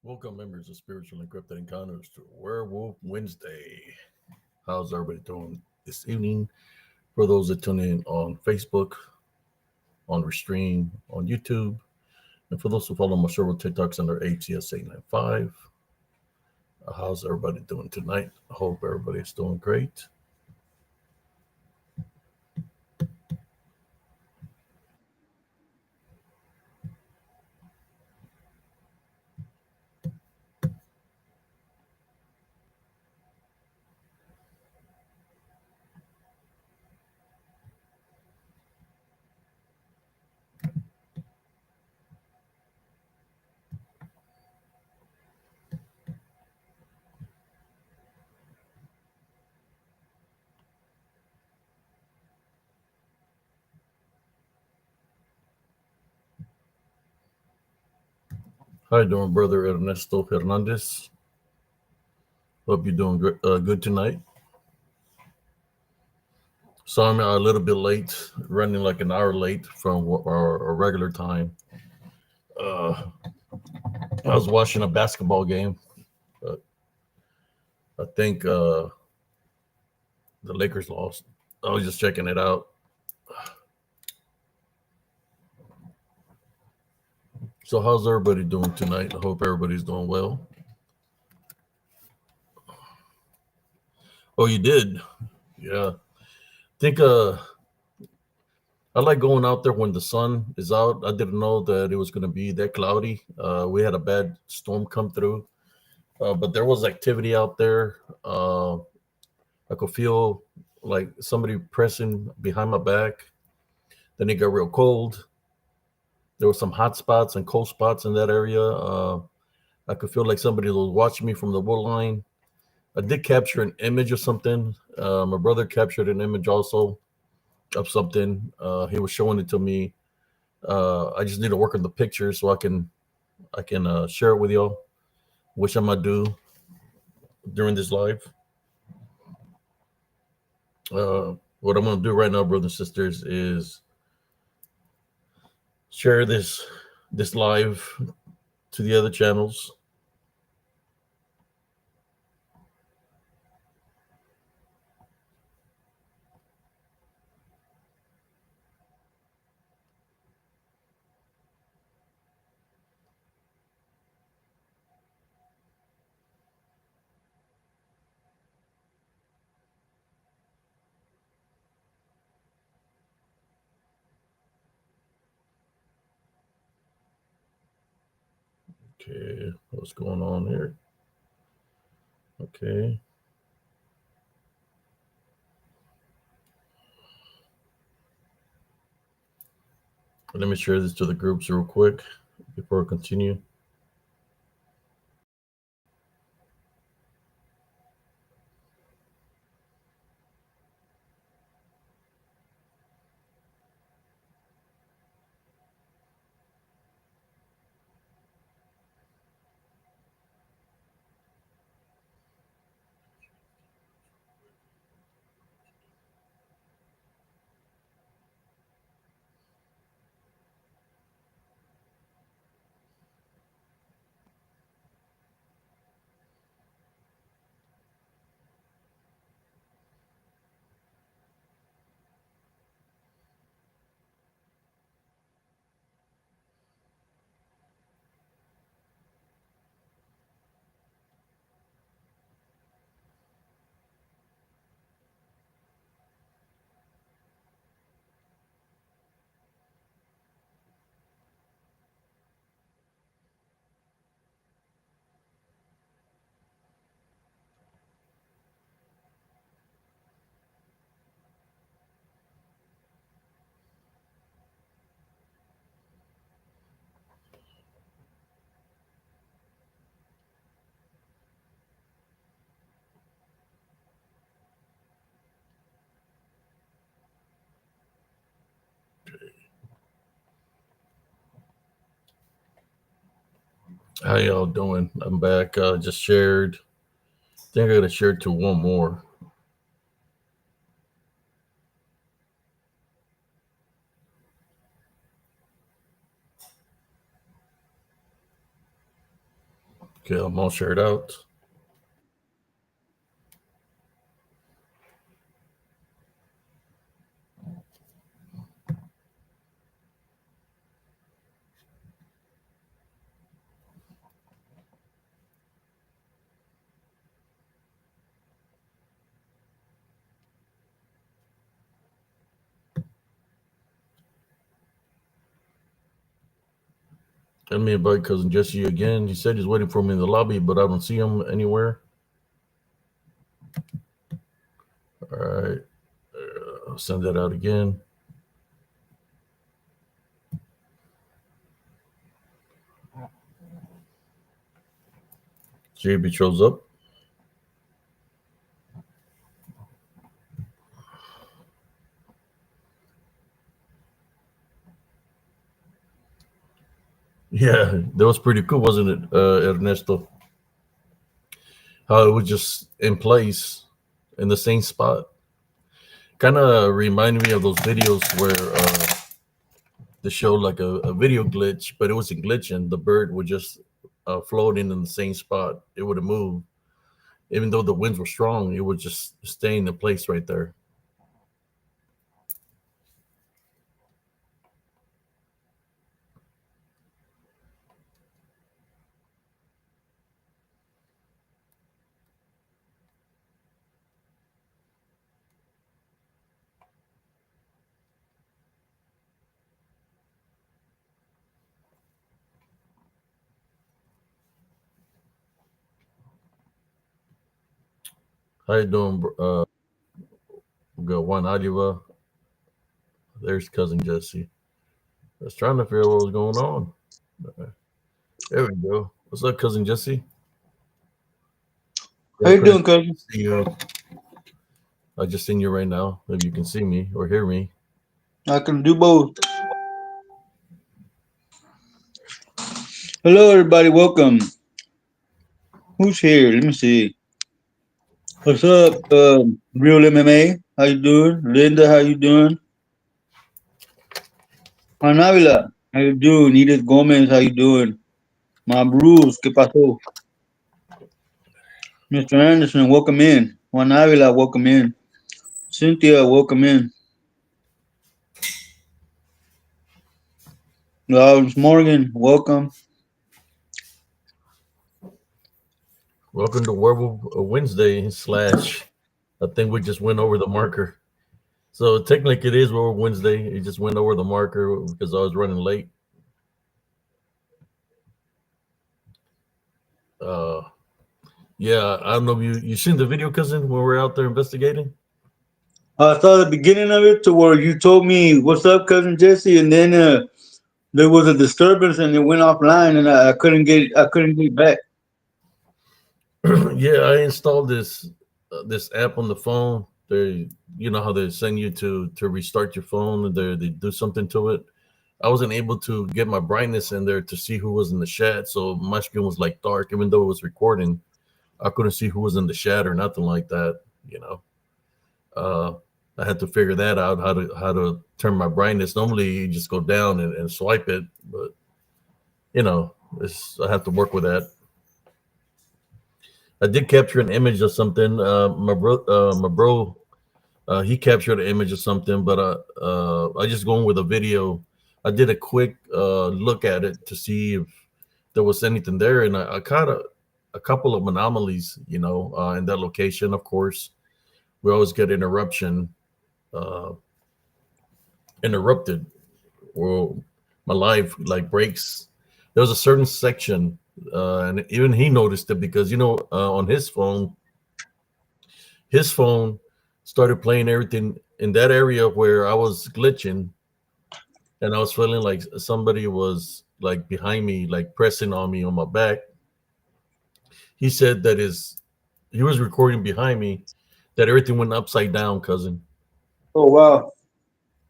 Welcome, members of Spiritual Encrypted Encounters, to Werewolf Wednesday. How's everybody doing this evening? For those that tune in on Facebook, on Restream, on YouTube, and for those who follow my show on TikToks under HCS895, how's everybody doing tonight? I hope everybody's doing great. How you doing, brother Ernesto Hernandez? Hope you're doing good tonight. So I'm a little bit late, running like an hour late from our regular time. Uh, I was watching a basketball game, but I think the Lakers lost. I was just checking it out. So how's everybody doing tonight? I hope everybody's doing well. Oh, you did? Yeah. I think I like going out there when the sun is out. I didn't know that it was going to be that cloudy. We had a bad storm come through, but there was activity out there. I could feel like somebody pressing behind my back. Then it got real cold. There were some hot spots and cold spots in that area. I could feel like somebody was watching me from the wood line. I did capture an image of something. My brother captured an image also of something. He was showing it to me. I just need to work on the picture so I can share it with y'all, which I'm gonna do during this live. What I'm gonna do right now, brothers and sisters, is share this live to the other channels. Okay, what's going on here? Okay. Let me share this to the groups real quick before I continue. How y'all doing? I'm back. Just shared. I think I gotta share to one more. Okay, I'm all shared out. Let me invite cousin Jesse again. He said he's waiting for me in the lobby, but I don't see him anywhere. All right, I'll send that out again. See if he shows up. Yeah, that was pretty cool, wasn't it, Ernesto? How it was just in place in the same spot. Kind of reminded me of those videos where they showed like a video glitch, but it wasn't glitching. The bird would just float in the same spot. It would have moved. Even though the winds were strong, it would just stay in the place right there. How you doing, we got Juan Oliva. There's cousin Jesse. I was trying to figure out what was going on. There we go. What's up, cousin Jesse? How Yeah, I you couldn't doing, cousin? see you. I just seen you right now. Maybe you can see me or hear me. I can do both. Hello, everybody. Welcome. Who's here? Let me see. What's up, Real MMA? How you doing? Linda, how you doing? Juan Avila, how you doing? Edith Gomez, how you doing? My Bruce, ¿qué pasó? Mr. Anderson, welcome in. Juan Avila, welcome in. Cynthia, welcome in. Lawrence Morgan, welcome. Welcome to Werewolf Wednesday slash. I think we just went over the marker. So technically, it is Werewolf Wednesday. It just went over the marker because I was running late. Uh, yeah, I don't know if you seen the video, cousin, when we were out there investigating. I saw the beginning of it to where you told me, "What's up, cousin Jesse?" and then there was a disturbance and it went offline, and I couldn't get back. Yeah, I installed this app on the phone. They, you know how they send you to restart your phone and they do something to it. I wasn't able to get my brightness in there to see who was in the chat, so my screen was like dark, even though it was recording. I couldn't see who was in the chat or nothing like that. You know, uh, I had to figure that out how to turn my brightness. Normally, you just go down and swipe it, but you know, I have to work with that. I did capture an image of something. My bro, he captured an image of something, but I just going with a video. I did a quick look at it to see if there was anything there, and I caught a couple of anomalies, in that location. Of course, we always get uh, interrupted, or my life like breaks. There was a certain section, and even he noticed it because on his phone started playing everything in that area where I was glitching, and I was feeling like somebody was like behind me, like pressing on me on my back. He said that he was recording behind me, that everything went upside down, cousin. Oh wow!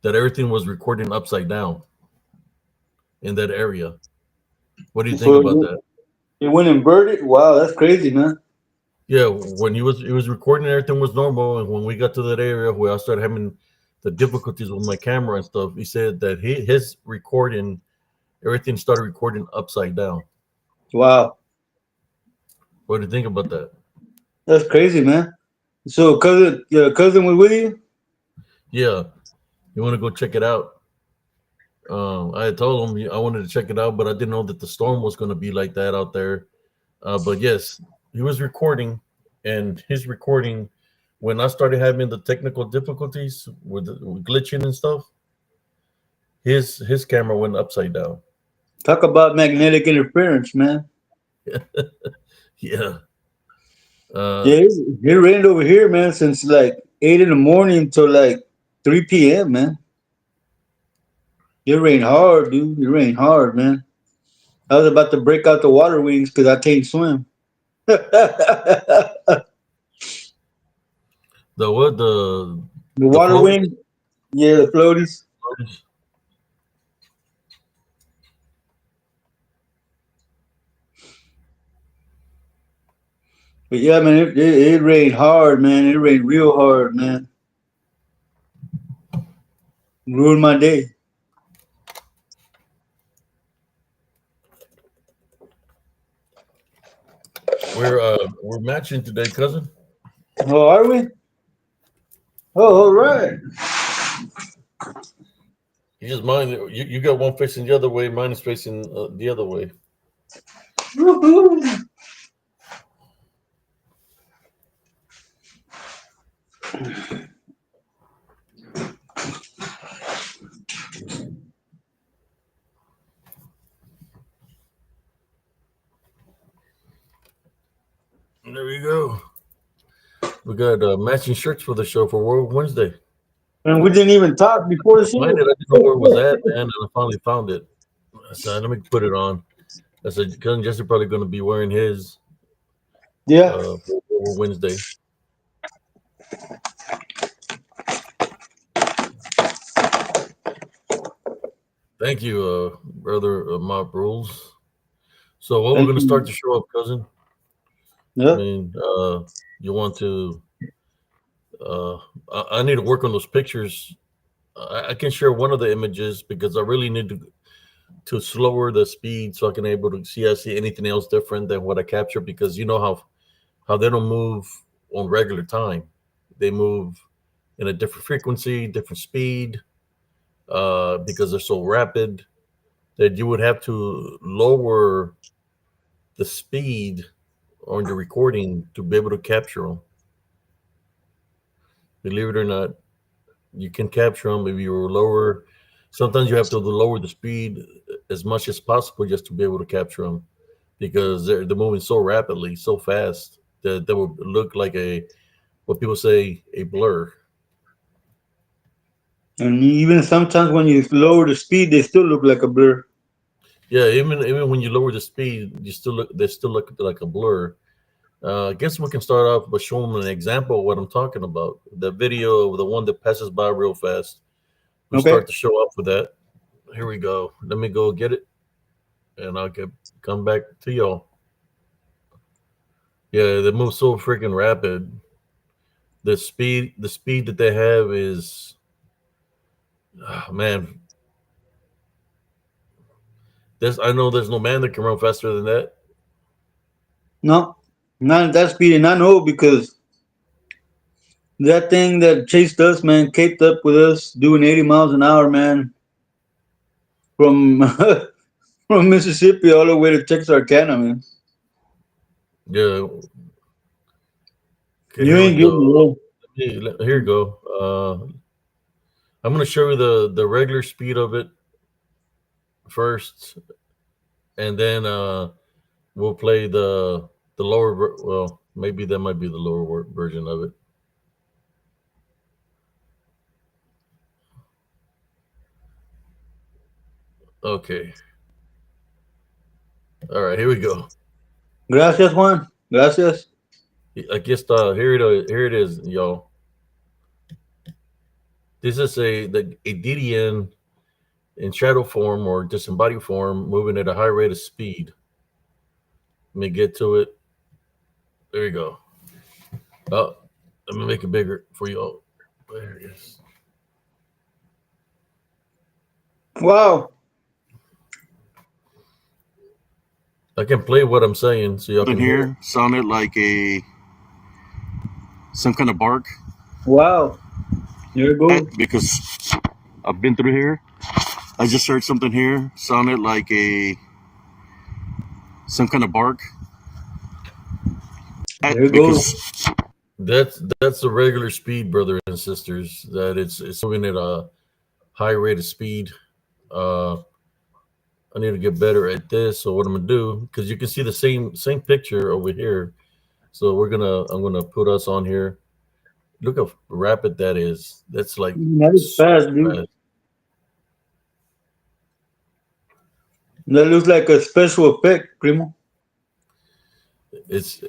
That everything was recording upside down in that area. What do you think So about that? it went inverted. Wow, that's crazy, man. Yeah, when he was recording, everything was normal, and when we got to that area where I started having the difficulties with my camera and stuff, he said that his recording, everything started recording upside down. Wow. What do you think about that? That's crazy, man. So your cousin was with you? Yeah, you want to go check it out? I had told him I wanted to check it out, but I didn't know that the storm was going to be like that out there. But yes, he was recording, and his recording, when I started having the technical difficulties with glitching and stuff, his camera went upside down. Talk about magnetic interference, man. Yeah. Uh, Yeah, it rained over here, man, since like 8 in the morning till like 3 p.m., man. It rained hard, dude. It rained hard, man. I was about to break out the water wings because I can't swim. The the what the water float. wing, yeah, the floaties. But yeah, man, it rained hard, man. It rained real hard, man. Ruined my day. We're matching today, cousin. Oh, are we? Oh, all right. You just mine. You got one facing the other way. Mine is facing the other way. Woohoo. There we go. We got matching shirts for the show for World Wednesday. And we didn't even talk before the Find it. show. I didn't know where it was at, man, and I finally found it. I said, let me put it on. I said, cousin Jesse probably going to be wearing his Yeah. for Wednesday. Thank you, brother Mob Rules. So, what we're Thank going to start you. the show up, cousin? I Yeah. mean, you want to? Uh, I need to work on those pictures. I can share one of the images because I really need to slower the speed so I can able to see I see anything else different than what I capture because you know how they don't move on regular time. They move in a different frequency, different speed, because they're so rapid that you would have to lower the speed on the recording to be able to capture them. Believe it or not, you can capture them if you lower. Sometimes you have to lower the speed as much as possible just to be able to capture them because they're moving so rapidly, so fast that they would look like a what people say a blur. And even sometimes when you lower the speed, they still look like a blur. Yeah, even when you lower the speed, you still look they still look like a blur. I guess we can start off by showing them an example of what I'm talking about. The video of the one that passes by real fast. We Okay. start the show off with that. Here we go. Let me go get it, and come back to y'all. Yeah, they move so freaking rapid. The speed that they have is, man. I know there's no man that can run faster than that. No, not at that speed. And I know because that thing that chased us, man, caped up with us doing 80 miles an hour, man, from from Mississippi all the way to Texarkana, man. Yeah. Okay, You here we ain't go. getting it. Here you go. I'm gonna show you the regular speed of it first, and then we'll play the lower. Well, maybe that might be the version of it. Okay. All right. Here we go. Gracias, Juan. Gracias. I guess here it is, y'all. This is a DDN in shadow form or disembodied form, moving at a high rate of speed. Let me get to it. There you go. Oh, let me make it bigger for y'all. There it is. Wow. I can play what I'm saying so y'all Something can hear it. here sounded like a some kind of bark Wow. There it goes. because I've been through here. I just heard something here sounded like a some kind of bark There it goes. because That's the regular speed, brothers and sisters. That it's moving at a high rate of speed. Uh, I need to get better at this. So what I'm gonna do, because you can see the same picture over here. So I'm gonna put us on here. Look how rapid that is. That's like That is super fast, dude. fast. That looks like a special effect, Primo. It's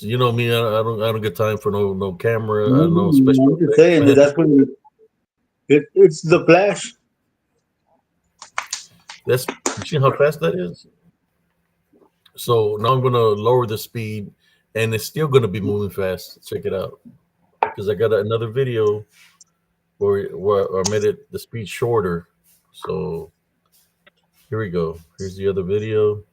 you know me. I don't get time for no camera. No I'm special just effects, saying that man. that's what it's the flash. That's you see how fast that is. So now I'm gonna lower the speed, and it's still gonna be moving fast. Check it out, because I got another video where I made it the speed shorter. So here we go. Here's the other video.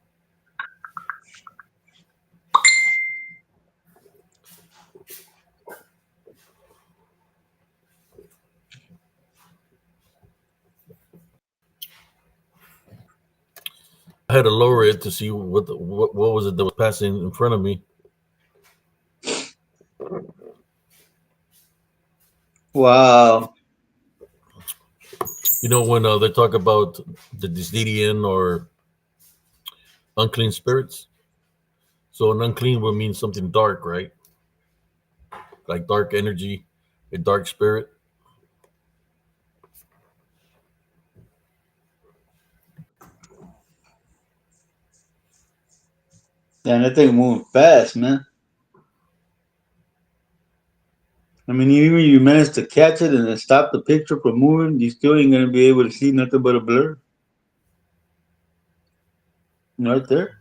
I had to lower it to see what was it that was passing in front of me. Wow. You know when they talk about the Disdidian or unclean spirits. So an unclean would mean something dark, right? Like dark energy, a dark spirit. Damn, that thing moving fast, man. I mean, even if you manage to catch it and then stop the picture from moving, you still ain't gonna be able to see nothing but a blur. Right there.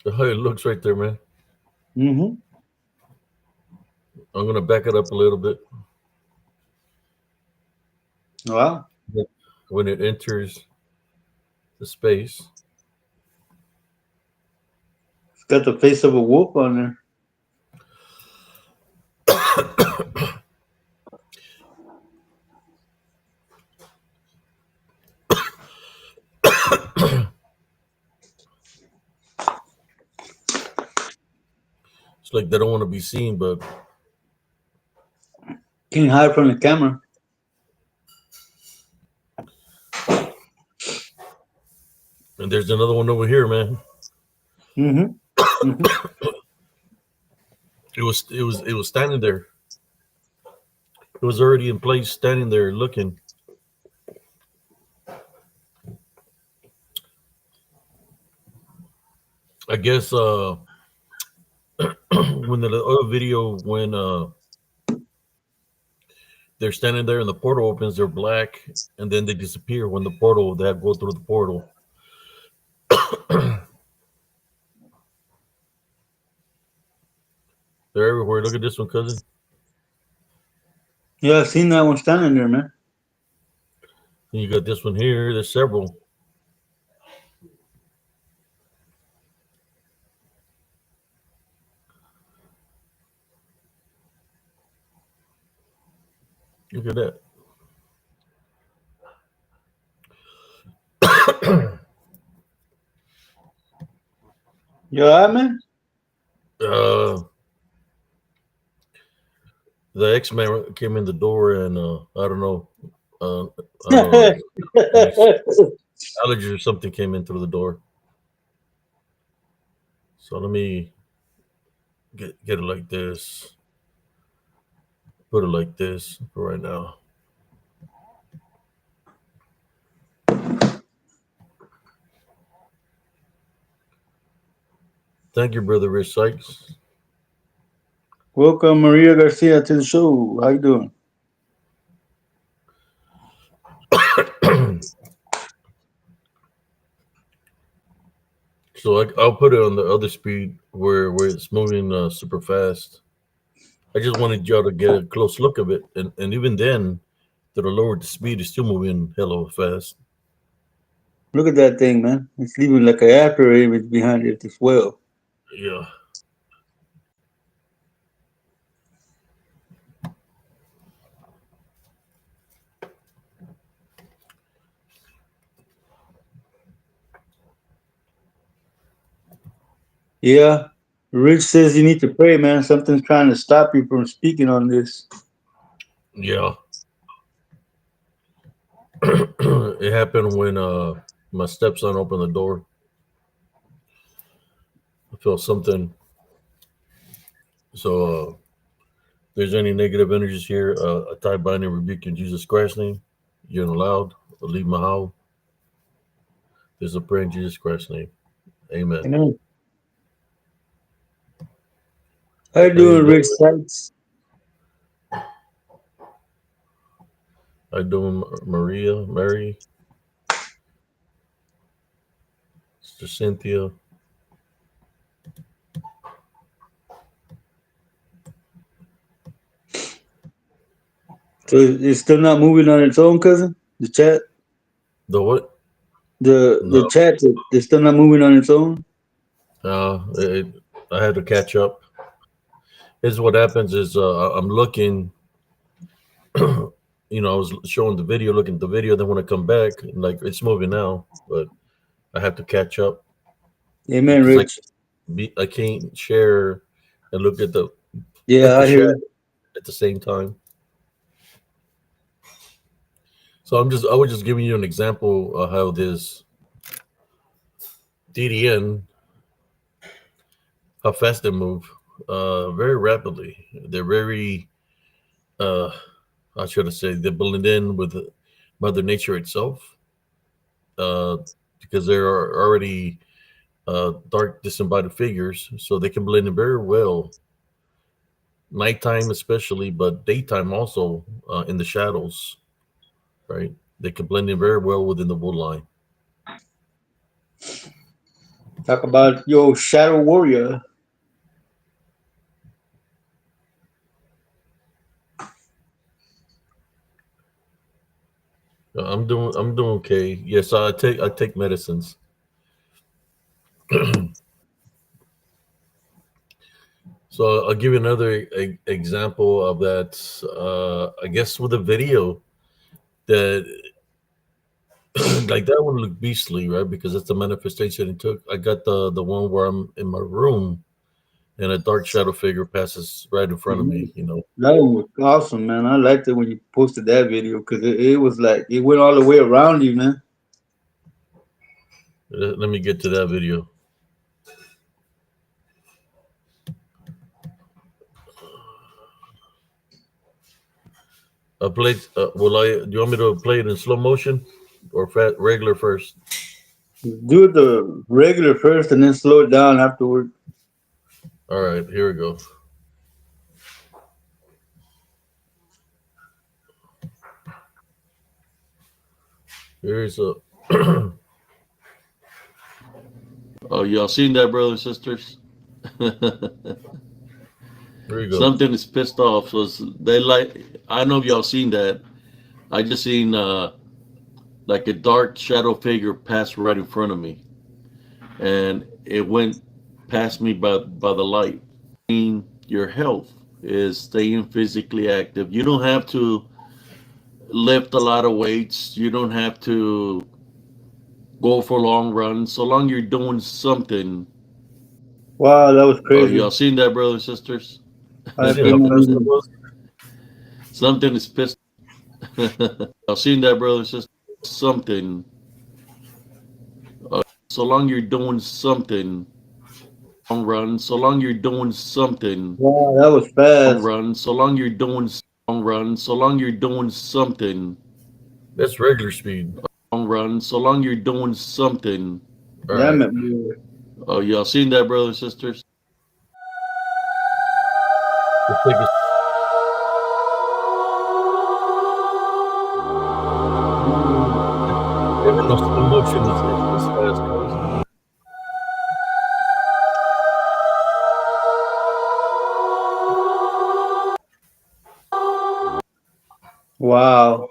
How it looks right there, man. Mm-hmm. I'm gonna back it up a little bit. Wow. When it enters the space, It's got the face of a wolf on there. it's like they don't want to be seen, but Can't hide from the camera. and there's another one over here, man. Mm-hmm. Mm-hmm. It was standing there. It was already in place, standing there looking. I guess when the other video when they're standing there and the portal opens, they're black, and then they disappear when the portal they have to go through the portal. They're everywhere. Look at this one, cousin. Yeah, I've seen that one standing there, man. And you got this one here. There's several. Look at that. You alright, man? uh, the X-Man came in the door, and I don't know. I don't know. Any allergies or something came in through the door. So let me get it like this. Put it like this for right now. Thank you, brother Rich Sykes. Welcome, Maria Garcia, to the show. How you doing? So I'll put it on the other speed where it's moving super fast. I just wanted y'all to get a close look of it, and even then, to the lower the speed, it's still moving hella fast. Look at that thing, man. It's leaving like an after image behind it as well. Yeah. Yeah. Rich says you need to pray, man. Something's trying to stop you from speaking on this. Yeah. It happened when my stepson opened the door. I felt something. So if there's any negative energies here, I tie bind and rebuke in Jesus Christ's name. You're not allowed. Leave my house. There's a prayer in Jesus Christ's name. Amen. Amen. How you How you doing, doing? Rich Sites? How you doing, Maria, Mary, Sister Cynthia? So it's still not moving on its own, cousin? The chat? The what? The No. chat is still not moving on its own? It, I had to catch up. Here's what happens is I'm looking, I was showing the video, looking at the video. Then when I come back, like it's moving now, but I have to catch up Amen, because Rich. I can't share and look at Yeah, the I hear chat you. at the same time. So I was just giving you an example of how this DDN, how fast they move, very rapidly. They're very, uh, how should I say, they blend in with Mother Nature itself, uh, because there are already dark disembodied figures, so they can blend in very well, nighttime especially, but daytime also, in the shadows, right? They can blend in very well within the wood line. Talk about your Shadow Warrior. I'm doing okay. Yes, I take medicines. So I'll give you another example of that. I guess with a video that like that one looked beastly, right? Because that's the manifestation it took. I got the one where I'm in my room and a dark shadow figure passes right in front of me. That one was awesome, man. I liked it when you posted that video because it was like it went all the way around you, man. Let me get to that video. I played. Will I? Do you want me to play it in slow motion or regular first? Do it the regular first and then slow it down afterward. All right, here we go. Here's a. Oh, y'all seen that, brothers and sisters? Here we go. Something is pissed off. So they like. I know if y'all seen that. I just seen like a dark shadow figure pass right in front of me, and it went past me by the light. Your health is staying physically active. You don't have to lift a lot of weights. You don't have to go for long runs. So long you're doing something. Wow, that was Oh, crazy. y'all seen that, brothers and sisters? I See think how I fast it mean, was? Something is pissed. Y'all seen that, brothers and sisters? Something. So long you're doing something. Long run. So long you're doing something. wow, that was Long fast. run. So long you're doing long run. So long you're doing something. That's regular speed. Long run. So long you're doing something. All That right. meant more. Oh, y'all seen that, brothers and sisters? Let's take a Even though slow motion is fast, guys. Wow.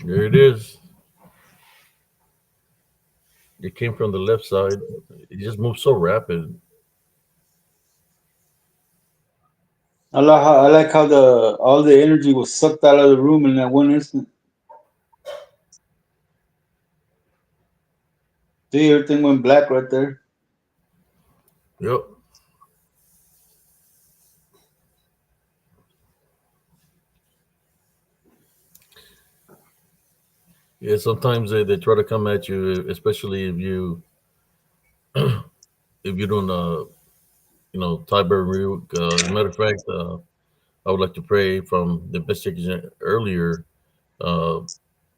There it is. It came from the left side. It just moved so rapid. I like how the all the energy was sucked out of the room in that one instant. See, everything went black right there. Yep. Yeah. Sometimes they try to come at you, especially if you don't Tiber Root. As a matter of fact, I would like to pray from the investigation earlier uh,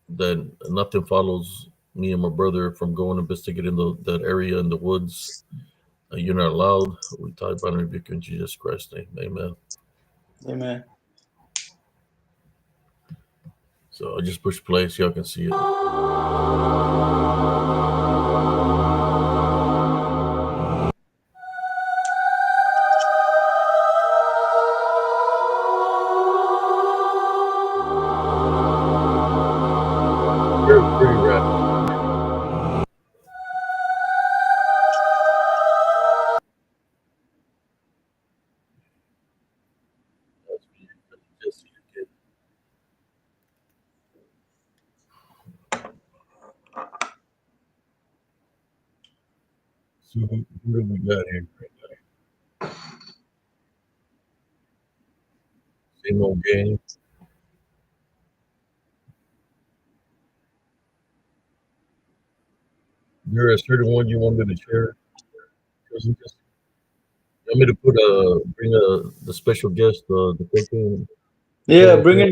that nothing follows me and my brother from going investigating that area in the woods. You're not allowed. We tie bind and rebuke in Jesus Christ's name. Amen. Amen. So I just push play so y'all can see it. Very rapid. Just so who do we got here? Same old game. There a certain one you want me to share? Cousin? Just you want me to bring the special guest, the cocaine Yeah, cocaine thing?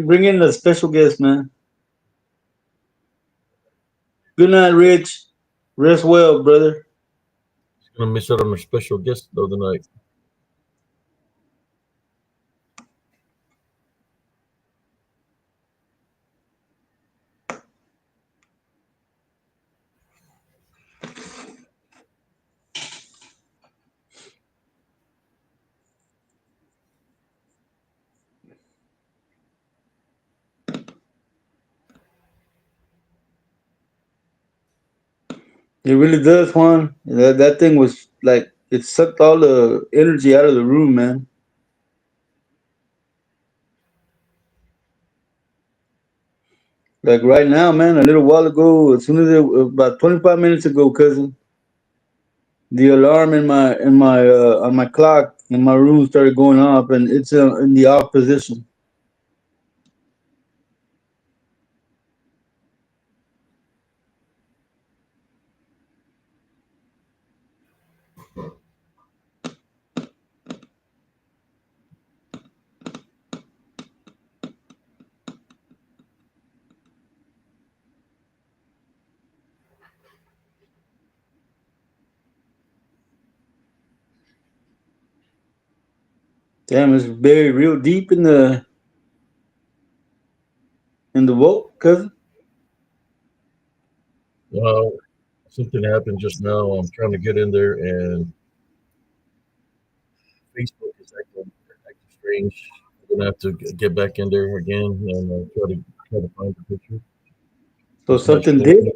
bring in the special guest, man. Good night, Rich. Rest well, brother. She's gonna miss out on her special guest the other night. It really does, Juan. That thing was like it sucked all the energy out of the room, man. Like right now, man. A little while ago, as soon as about 25 minutes ago, cousin, the alarm in my on my clock in my room started going off, and it's in the off position. Damn, it's buried real deep in the vault, cousin. Well, something happened just now. I'm trying to get in there, and Facebook is acting strange. I'm gonna have to get back in there again and try to find the picture. So It's not something showing did. me.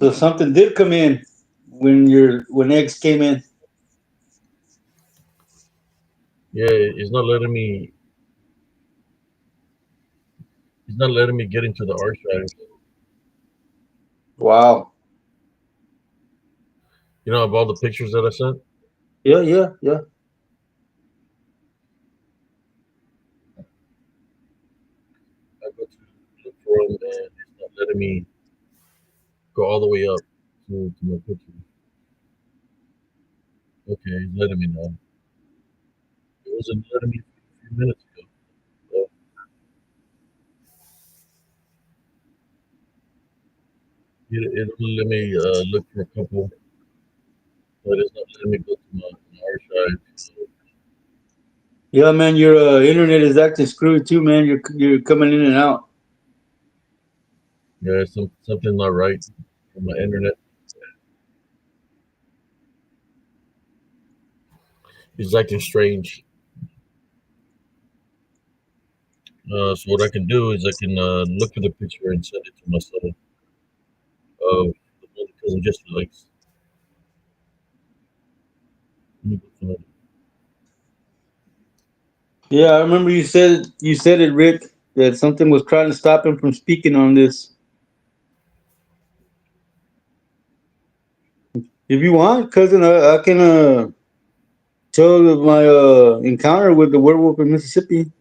So something did come in when eggs came in. Yeah, it's not letting me. It's not letting me get into the archives. Wow. Of all the pictures that I sent, Yeah, yeah, yeah. I go to look for them, and it's not letting me go all the way up to my picture. Okay, it's letting me now. It wasn't letting me a few minutes ago. So it only let me look for a couple, but it's not letting me go to my archive. So, Yeah, man, your internet is acting screwy too, man. You're coming in and out. yeah, something not right on my internet. It's acting strange. So what I can do is I can look for the picture and send it to my son of the one the cousin just likes. Let me look for it. Yeah, I remember you said it, Rick, that something was trying to stop him from speaking on this. If you want, cousin, I can tell of my encounter with the werewolf in Mississippi.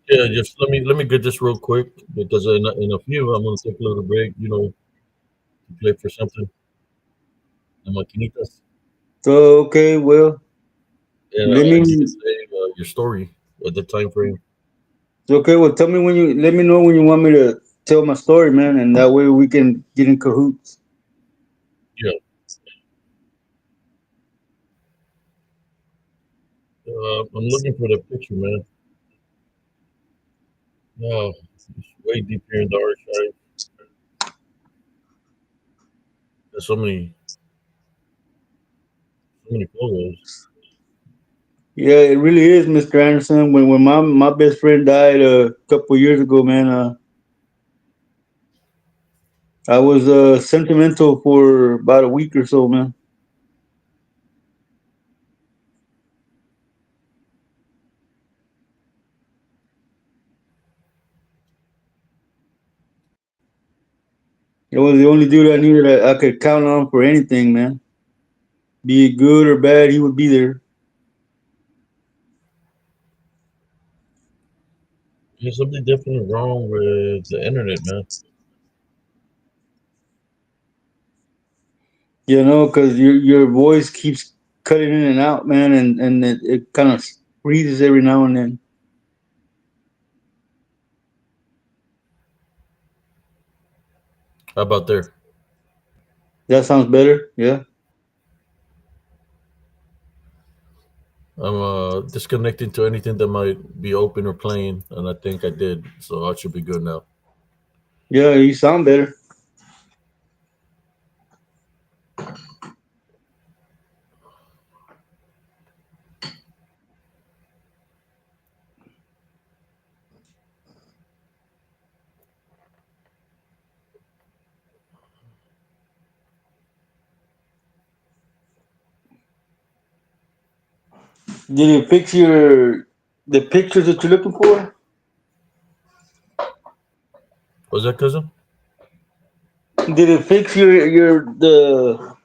Yeah, just let me get this real quick because in a few I'm gonna take a little break, to play for something. The maquinitas. So okay, well, And let me. I need to play your story at the time frame. Okay, well, tell me when you. Let me know when you want me to tell my story, man, and that way we can get in cahoots. Yeah, I'm looking for the picture, man. No, it's way deep here in the archive. There's so many photos. Yeah, it really is, Mr. Anderson. When my best friend died a couple years ago, man, I was sentimental for about a week or so, man. It was the only dude I knew that I could count on for anything, man. Be it good or bad, he would be there. There's something definitely wrong with the internet, man. You know, because your voice keeps cutting in and out, man, and it kind of freezes every now and then. How about there? That sounds better. Yeah. I'm disconnecting to anything that might be open or playing, and I think I did, so I should be good now. Yeah, you sound better. Did it fix the pictures that you're looking for? Was that cousin? Did it fix the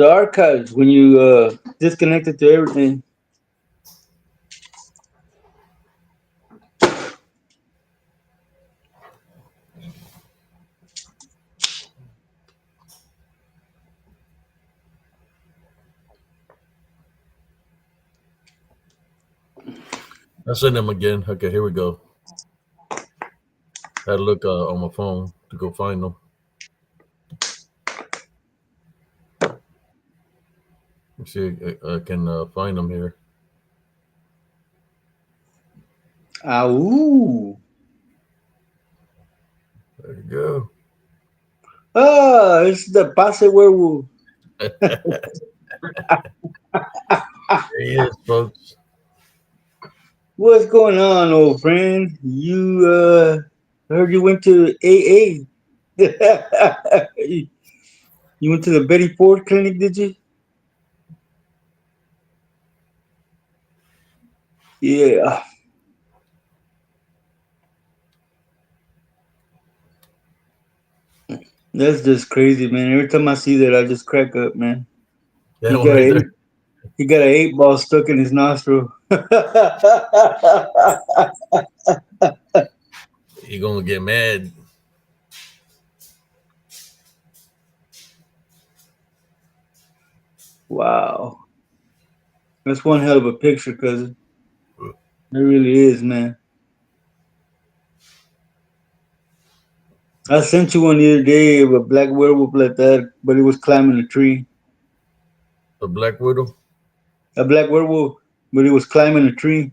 archives when you disconnected to everything? I sent him again. Okay, here we go. I had to look on my phone to go find them. Let's see if I can find them here. Ah, ooh. There you go. Ah, it's the Pase werewolf. There he is, folks. What's going on, old friend? You heard you went to AA. You went to the Betty Ford clinic, did you? Yeah. That's just crazy, man. Every time I see that, I just crack up, man. That He one got right a there. he got an 8 ball stuck in his nostril. You're gonna get mad. Wow, that's one hell of a picture, cousin. It really is, man. I sent you one the other day of a black werewolf like that, but it was climbing a tree. The Black Widow. A black werewolf, but it was climbing a tree.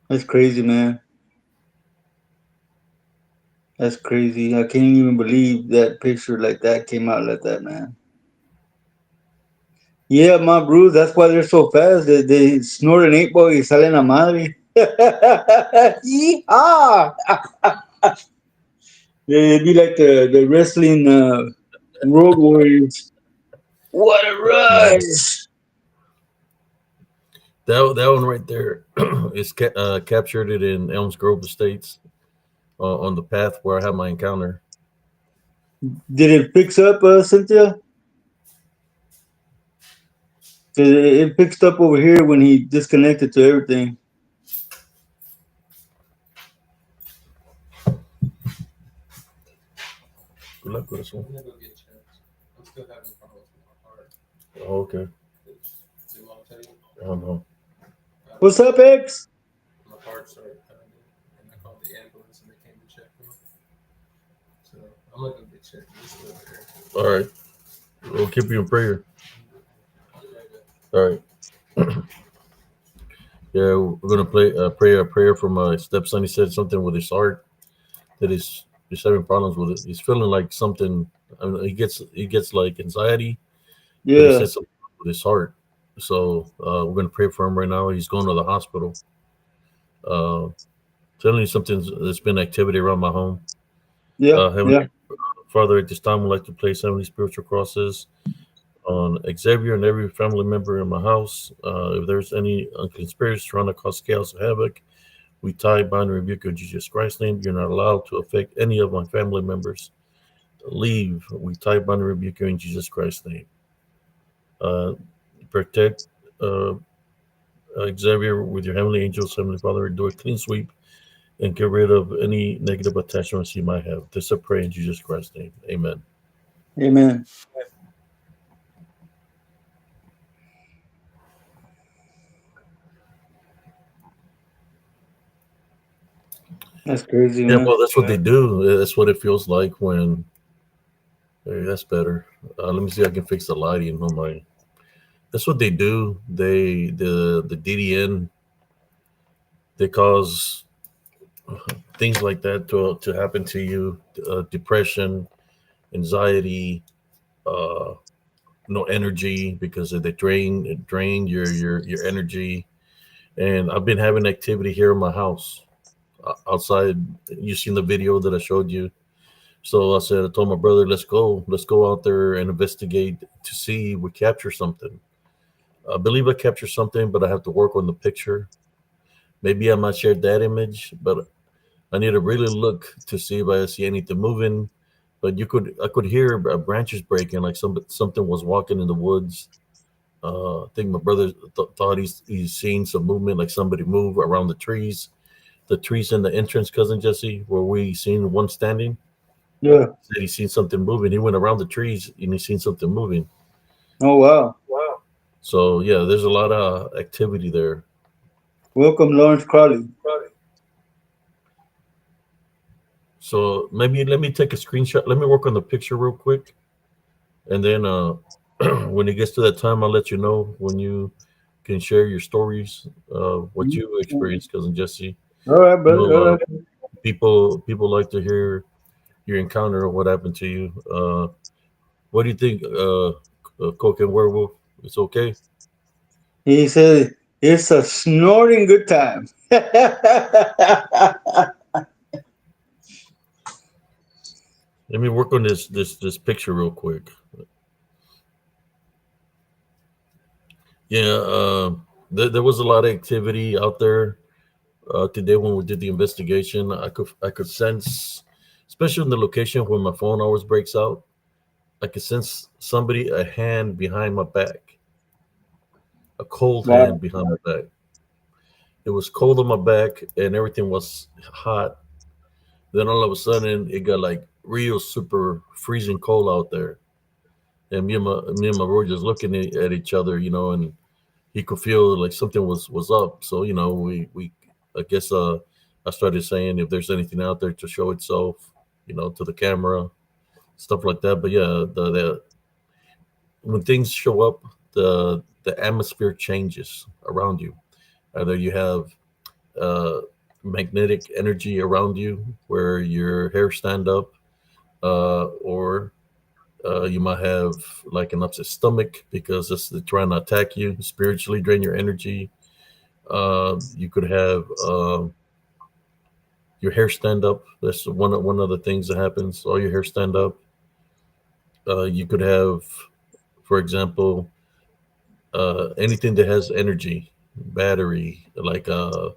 That's crazy, man. That's crazy. I can't even believe that picture like that came out like that, man. Yeah, my bro. That's why they're so fast. They snort an 8 ball y salen a madre. Yeehaw! They'd be like the wrestling road warriors. What a Yeah. rush! That one right there is captured it in Elms Grove Estates on the path where I had my encounter. Did it fix up, Cynthia? It fixed up over here when he disconnected to everything. Good luck with this one. I'm gonna go get checked. I'm still having problems with my heart. Oh, okay. They won't tell you. I don't know. What's up, X? My heart started pounding, and I called the ambulance, and they came to check me. So I'm not gonna get checked. All right. We'll keep you in prayer. All right. Yeah, we're gonna pray a prayer for my stepson. He said something with his heart that he's having problems with it. He's feeling like something. I mean, he gets like anxiety, but he Yeah, said something with his heart. So we're gonna pray for him right now. He's going to the hospital. Uh, Certainly something that's been activity around my home. yeah, Heavenly yeah. Father, at this time, we'd like to place heavenly spiritual crosses on Xavier and every family member in my house. If there's any unclean spirits trying to cause chaos or havoc, we tie, bind, and rebuke in Jesus Christ's name. You're not allowed to affect any of my family members. Leave. We tie, bind, and rebuke you in Jesus Christ's name. Uh, Protect uh, Xavier with your heavenly angels, Heavenly Father. Do a clean sweep and get rid of any negative attachments he might have. This I pray in Jesus Christ's name. Amen. Amen. That's crazy, Yeah, man. well, that's what they do. That's what it feels like when. Hey, that's better. Let me see if I can fix the lighting on my. That's what they do. The DDN, they cause things like that to happen to you. Depression, anxiety, uh, no energy because they drain your energy. And I've been having activity here in my house outside. You seen the video that I showed you. So I told my brother, let's go out there and investigate to see if we capture something. I believe I captured something, but I have to work on the picture. Maybe I might share that image, but I need to really look to see if I see anything moving. But I could hear branches breaking, like something was walking in the woods. I think my brother thought he's seen some movement, like somebody move around the trees in the entrance. Cousin Jesse, where we seen one standing, Yeah. said he seen something moving. He went around the trees and he seen something moving. Oh wow. So yeah, there's a lot of activity there. Welcome, Lawrence Crowley. So maybe let me take a screenshot. Let me work on the picture real quick, and then when it gets to that time, I'll let you know when you can share your stories, what you experienced, cousin Jesse. All right, You brother. All know, right. people like to hear your encounter or what happened to you. What do you think, Coke and Werewolf? It's okay. He said it's a snorting good time. Let me work on this picture real quick. Yeah, there was a lot of activity out there today when we did the investigation. I could sense, especially in the location where my phone always breaks out. I could sense a hand behind my back, a cold hand Wow. behind my back. It was cold on my back, and everything was hot. Then all of a sudden, it got like real super freezing cold out there, and me and my bro just looking at each other, and he could feel like something was up. So we I guess I started saying if there's anything out there to show itself, to the camera, stuff like that. But yeah, the when things show up, the atmosphere changes around you. Either you have uh, magnetic energy around you where your hair stand up, or you might have like an upset stomach because they're trying to attack you spiritually, drain your energy. You could have your hair stand up. That's one of the things that happens. All your hair stand up. You could have, for example, anything that has energy, battery, like a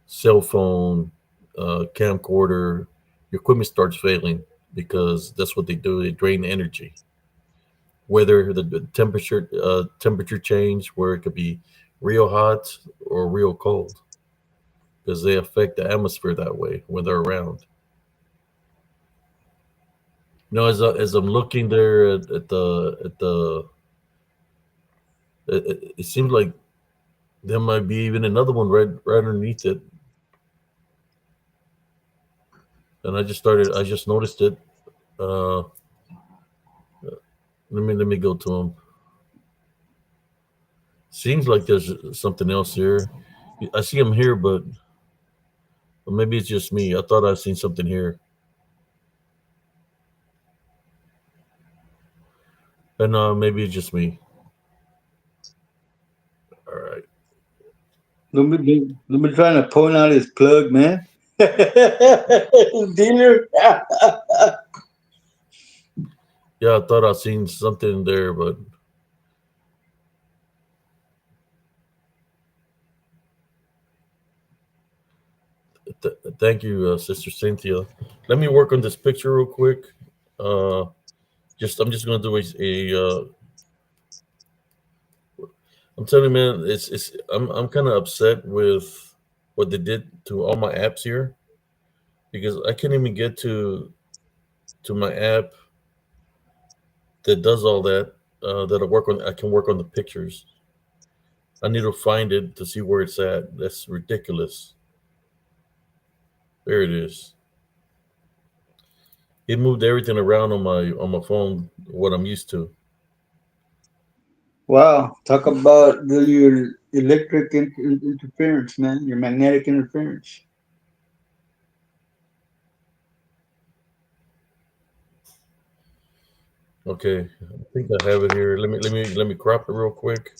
cell phone, camcorder. Your equipment starts failing because that's what they do. They drain energy. Whether the temperature change, where it could be real hot or real cold, because they affect the atmosphere that way when they're around. As I'm looking there it seems like there might be even another one right underneath it, and I just noticed it. Uh, let me go to them. Seems like there's something else here. I see them here, but maybe it's just me. I thought I seen something here, and maybe it's just me. All right. Don't be trying to point out his plug, man. His dealer. Yeah, I thought I seen something there, but thank you, Sister Cynthia. Let me work on this picture real quick. Uh, I'm just gonna do I'm telling you, man, I'm kind of upset with what they did to all my apps here because I can't even get to my app that does all that. I can work on the pictures. I need to find it to see where it's at. That's ridiculous. There it is. It moved everything around on my phone. What I'm used to. Wow, talk about your electric interference, man. Your magnetic interference. Okay, I think I have it here. Let me crop it real quick.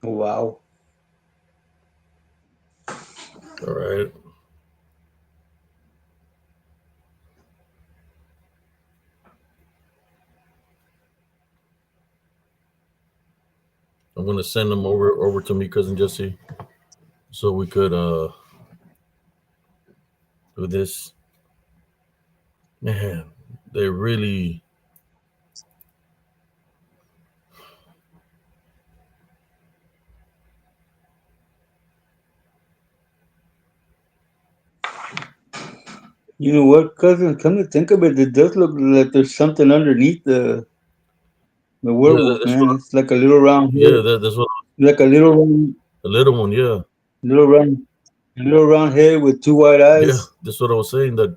Wow. All right. I'm gonna send them over to me, cousin Jesse, so we could do this. Man, they really. You know what, cousin? Come to think of it, it does look like there's something underneath the Yeah, werewolf, that's what. man. It's like a little round Yeah, head, that's what. like a A little one. Yeah, little round, little round head with two white yeah. eyes. That's what I was saying. That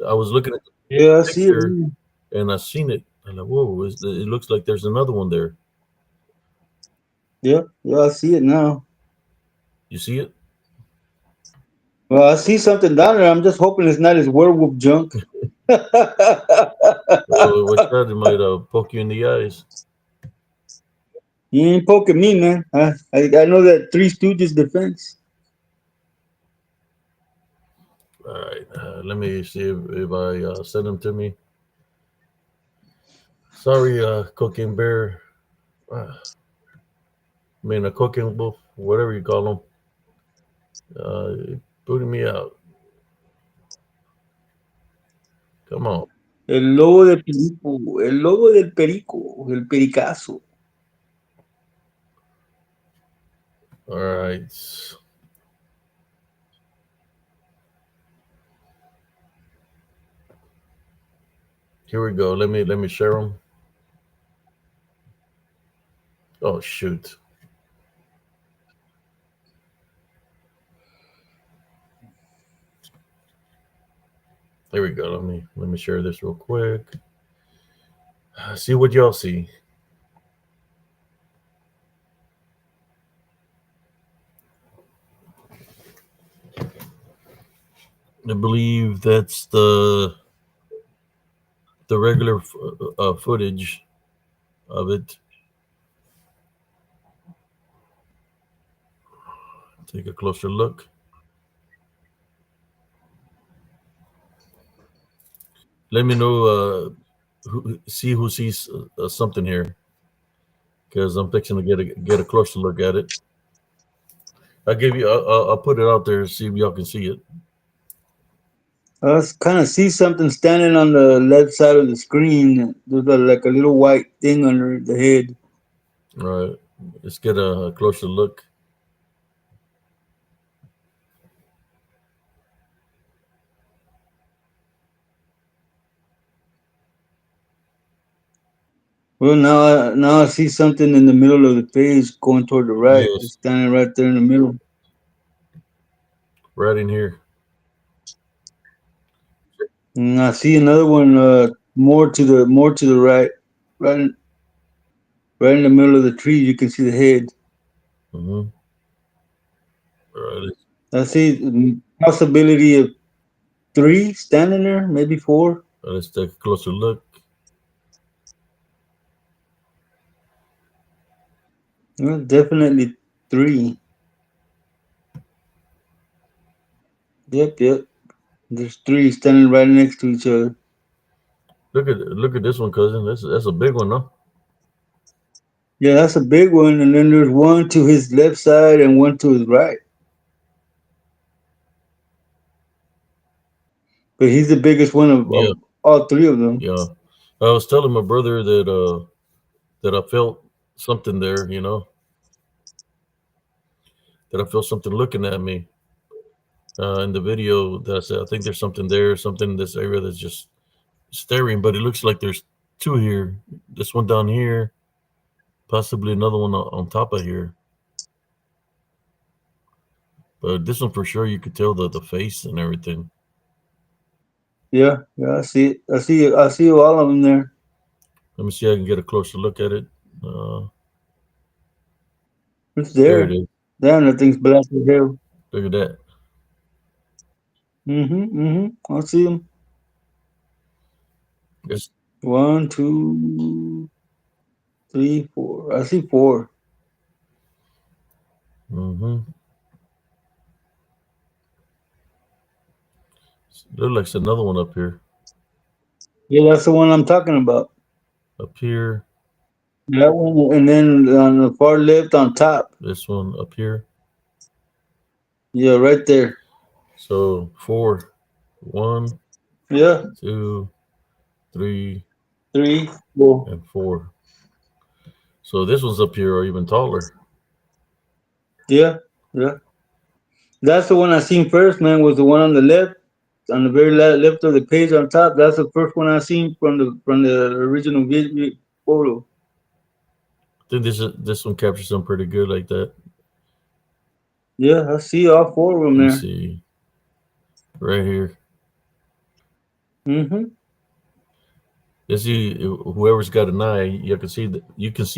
I was looking at the Yeah, I see it. picture and I seen it. I'm like, whoa! It looks like there's another one there. Yeah, yeah, I see it now. You see it? Well, I see something down there. I'm just hoping it's not his werewolf junk. What's that? It might poke you in the eyes. You ain't poking me, man. I know that Three Stooges defense. All right. Let me see if I send them to me. Sorry, Cocaine Bear. I mean, a Cocaine Wolf, whatever you call them. Booting me out. Come on. El lobo del perico, el lobo del perico, el pericazo. All right. Here we go. Let me share them. Oh shoot. There we go. Let me share this real quick. See what y'all see. I believe that's the regular footage of it. Take a closer look. Let me know who sees something here, because I'm fixing to get a closer look at it. I'll give you. I'll put it out there. See if y'all can see it. I kind of see something standing on the left side of the screen. There's like a little white thing under the head. All right. Let's get a closer look. Well, now I see something in the middle of the page going toward the right. It's Yes, standing right there in the middle. right in here. And I see another one more to the right, right in, right in the middle of the tree. You can see the head. Mm-hmm. All right. I see possibility of three standing there, maybe four. Let's take a closer look. Well, definitely three. Yep. There's three standing right next to each other. Look at this one, cousin. That's a big one, no? Yeah, that's a big one. And then there's one to his left side and one to his right. But he's the biggest one Yeah, of all three of them. yeah. I was telling my brother that I felt something there. That I felt something looking at me in the video. That I said I think there's something there, something in this area that's just staring. But it looks like there's two here. This one down here, possibly another one on top of here. But this one for sure, you could tell the face and everything. Yeah, I see it. I see all of them there. Let me see if I can get a closer look at it. Uh, It's there it there. is. Damn, that thing's black as hell. Look at that. I see them. Yes. One, two, three, four. I see four. Mm-hmm. Look like there's another one up here. Yeah, that's the one I'm talking about. Up here. That one, and then on the far left on top. This one up here. Yeah, right there. So four. One, Yeah, two, three, three, four. and four. So this one's up here or even taller. Yeah. That's the one I seen first, man. Was the one on the left, on the very left of the page on top. That's the first one I seen from the original video photo. I think this one captures them pretty good like that. Yeah, I see all four of them Let me there. see. Right here. Mm-hmm. You see whoever's got an eye, you can see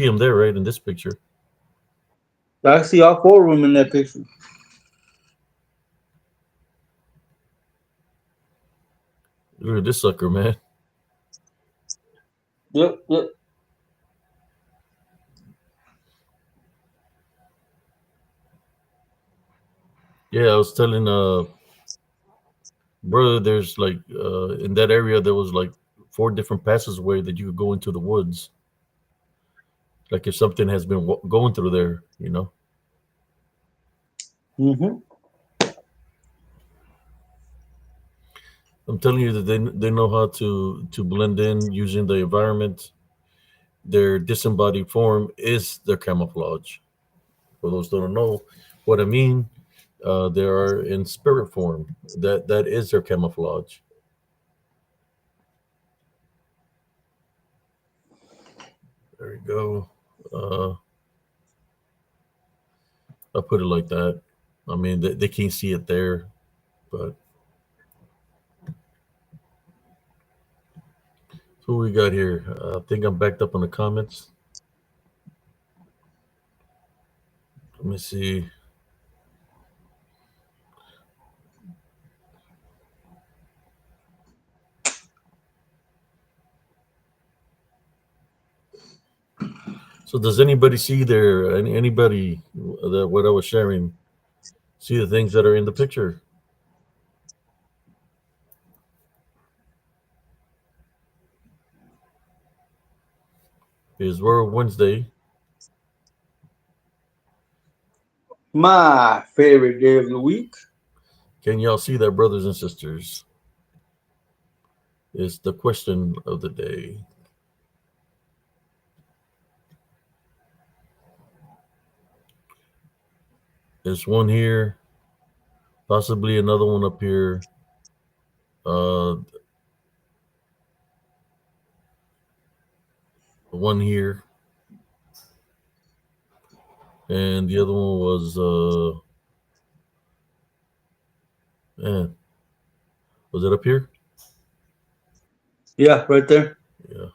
them there, right, in this picture. I see all four of them in that picture. Look at this sucker, man. Yep. Yeah, I was telling brother. There's like in that area there was like four different passageway that you could go into the woods. Like if something has been going through there, you know. Mm-hmm. I'm telling you that they know how to blend in using the environment. Their disembodied form is their camouflage. For those that don't know what I mean, they are in spirit form. That is their camouflage. There you go. Uh, I'll put it like that. I mean, they can't see it there, but who we got here? I think I'm backed up on the comments. Let me see. So, does anybody see there? Anybody that what I was sharing? See the things that are in the picture? Is Werewolf Wednesday. My favorite day of the week. Can y'all see that, brothers and sisters? Is the question of the day. There's one here, possibly another one up here. Uh, one here, and the other one was man, was it up here? Yeah, right there. Yeah,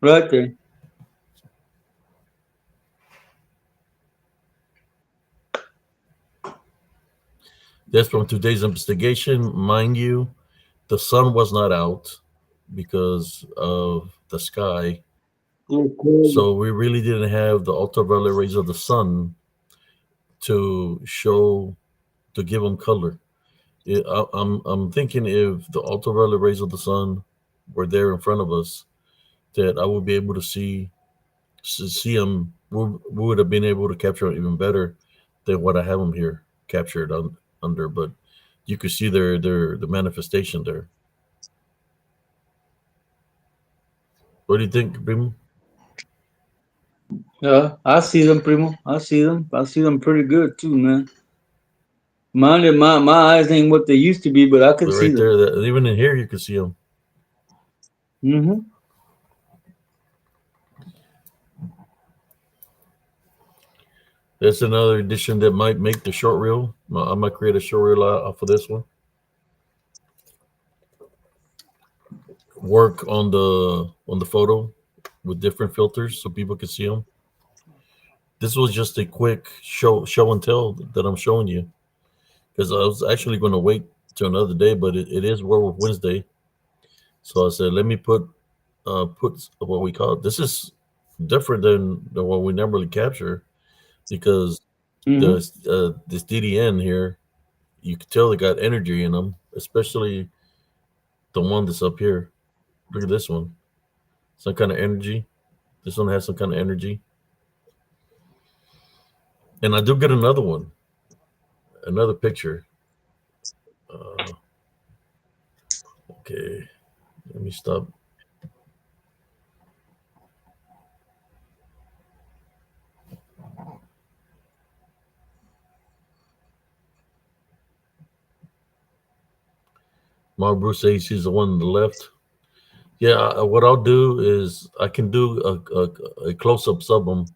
Right there. that's from today's investigation. Mind you, the sun was not out because of the sky, Okay. so we really didn't have the ultraviolet rays of the sun to show to give them color. I'm thinking if the ultraviolet rays of the sun were there in front of us, that I would be able to see them. We would have been able to capture them even better than what I have them here captured under. But you could see their the manifestation there. What do you think, Primo? Yeah, I see them, primo. I see them. I see them pretty good too, man. My eyes ain't what they used to be, but I can But see right them. there, that even in here, you can see them. Mm-hmm. That's another addition that might make the short reel. I might create a short reel off of this one. Work on the photo with different filters so people can see them. This was just a quick show and tell that I'm showing you because I was actually going to wait till another day, but it is Werewolf Wednesday, so I said let me put what we call it. This is different than what we normally capture because Mm-hmm. this DDN here, you can tell they got energy in them, especially the one that's up here. Look at this one, some kind of energy. This one has some kind of energy, and I do get another one, another picture. Uh, okay, let me stop. Mark Bruce says he's the one on the left. Yeah, what I'll do is I can do a close up sub them.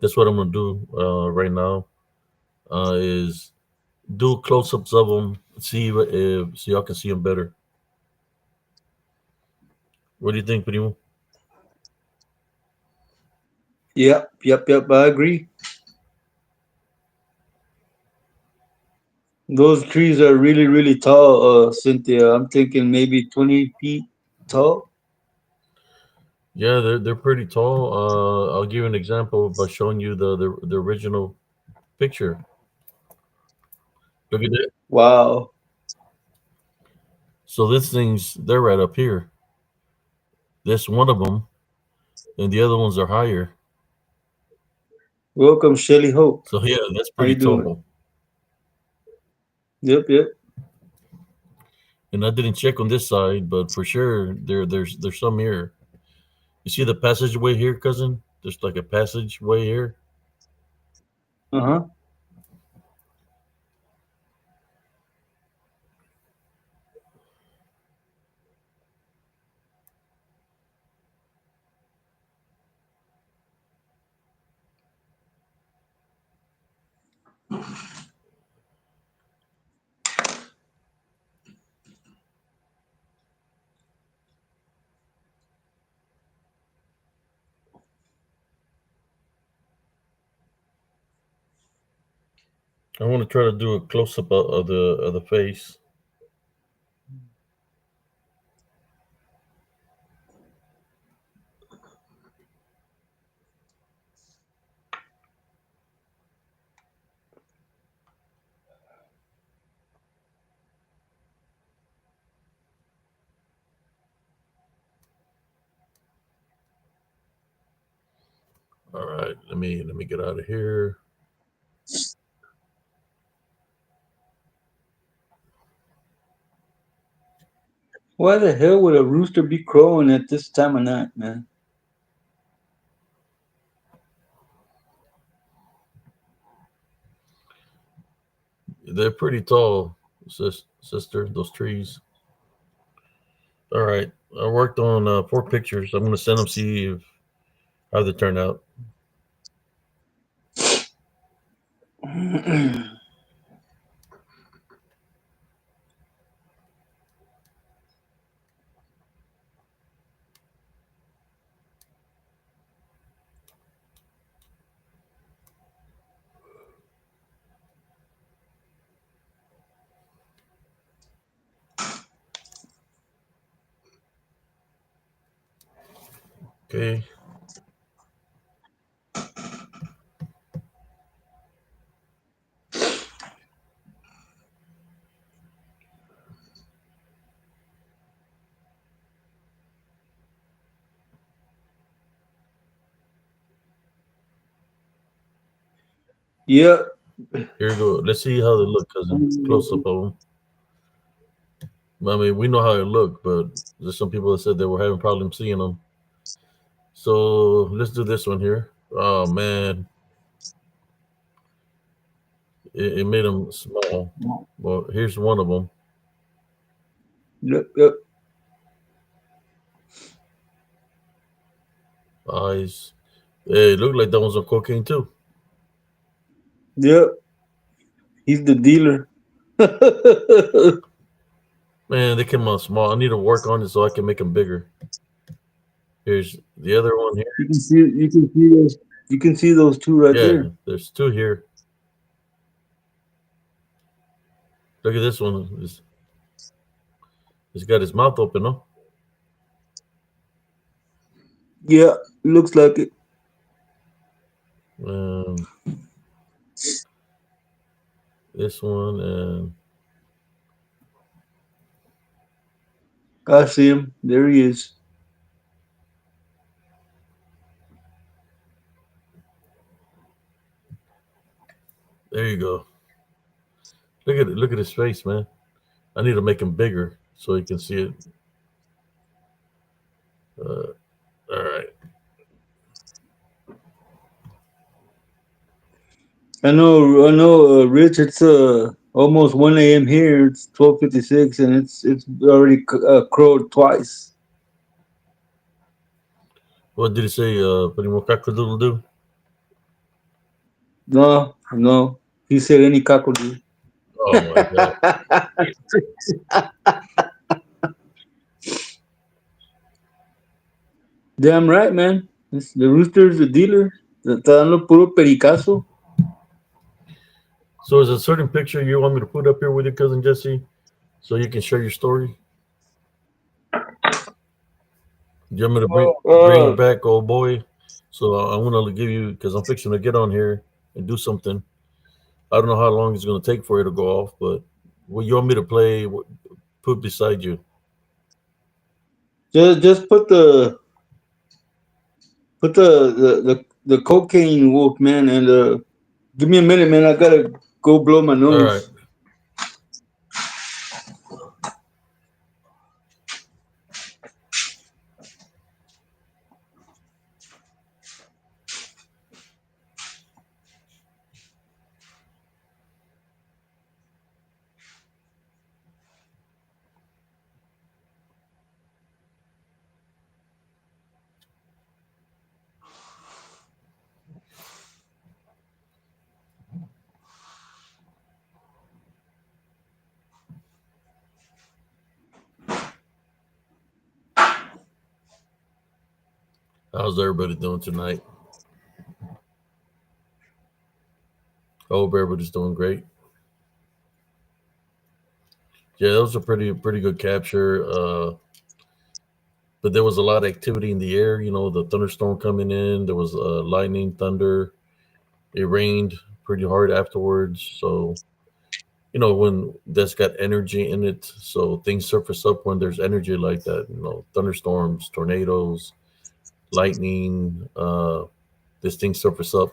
That's what I'm gonna do right now. Is do close ups of them. See if so y'all can see them better. What do you think, Primo? Yep, yep, yep. I agree. Those trees are really, really tall, Cynthia. I'm thinking maybe 20 feet tall. Yeah, they're pretty tall. I'll give you an example by showing you the original picture. Look at that. Wow. So this they're right up here. This one of them, and the other ones are higher. Welcome, Shelly Hope. So yeah, that's How pretty you doing? tall. Yep, yep. And I didn't check on this side, but for sure there's some here. You see the passageway here, cousin? There's like a passageway here. Uh huh. I want to try to do a close up of the face. All right, let me get out of here. Why the hell would a rooster be crowing at this time of night, man? They're pretty tall, sister. Those trees. All right, I worked on 4 pictures. I'm gonna send them. See if how they turn out. Okay. Yeah. Here we go. Let's see how they look, cousin. Close up of them. I mean, we know how they look, but there's some people that said they were having problems seeing them. So let's do this one here. Oh man, it made them small. Well, here's one of them. Yep, yep, Eyes. Hey, it looked like that one's on cocaine too. yep. He's the dealer. Man, they came out small. I need to work on it so I can make them bigger. Here's the other one here. You can see those. You can see those two right Yeah, there. there's 2 here. Look at this one. He's got his mouth open, no? Yeah, looks like it. Um, this one, and I see him. There he is. there you go. Look at it. Look at his face, man. I need to make him bigger so you can see it. Uh, all right. I know, Rich. It's almost 1 a.m. here. It's 12:56, and it's already crowed twice. What did he say? Putting more cock-a-doodle do? No, no. He said any cockle. Oh my god. Damn right, man. The rooster's the dealer. Está dando puro pericazo. So is there a certain picture you want me to put up here with your cousin Jesse, so you can share your story? Do you want me to bring Uh, back old boy? So I'm gonna give you because I'm fixing to get on here and do something. I don't know how long it's gonna take for it to go off, but what you want me to play? put beside you? Just put the cocaine wolf, man, and give me a minute, man. I gotta go blow my All right. nose. How's everybody doing tonight? I hope everybody's doing great. Yeah, that was a pretty good capture. But there was a lot of activity in the air. You know, the thunderstorm coming in. There was lightning, thunder. It rained pretty hard afterwards. So you know when that's got energy in it, so things surface up when there's energy like that. You know, thunderstorms, tornadoes, lightning. This thing surface up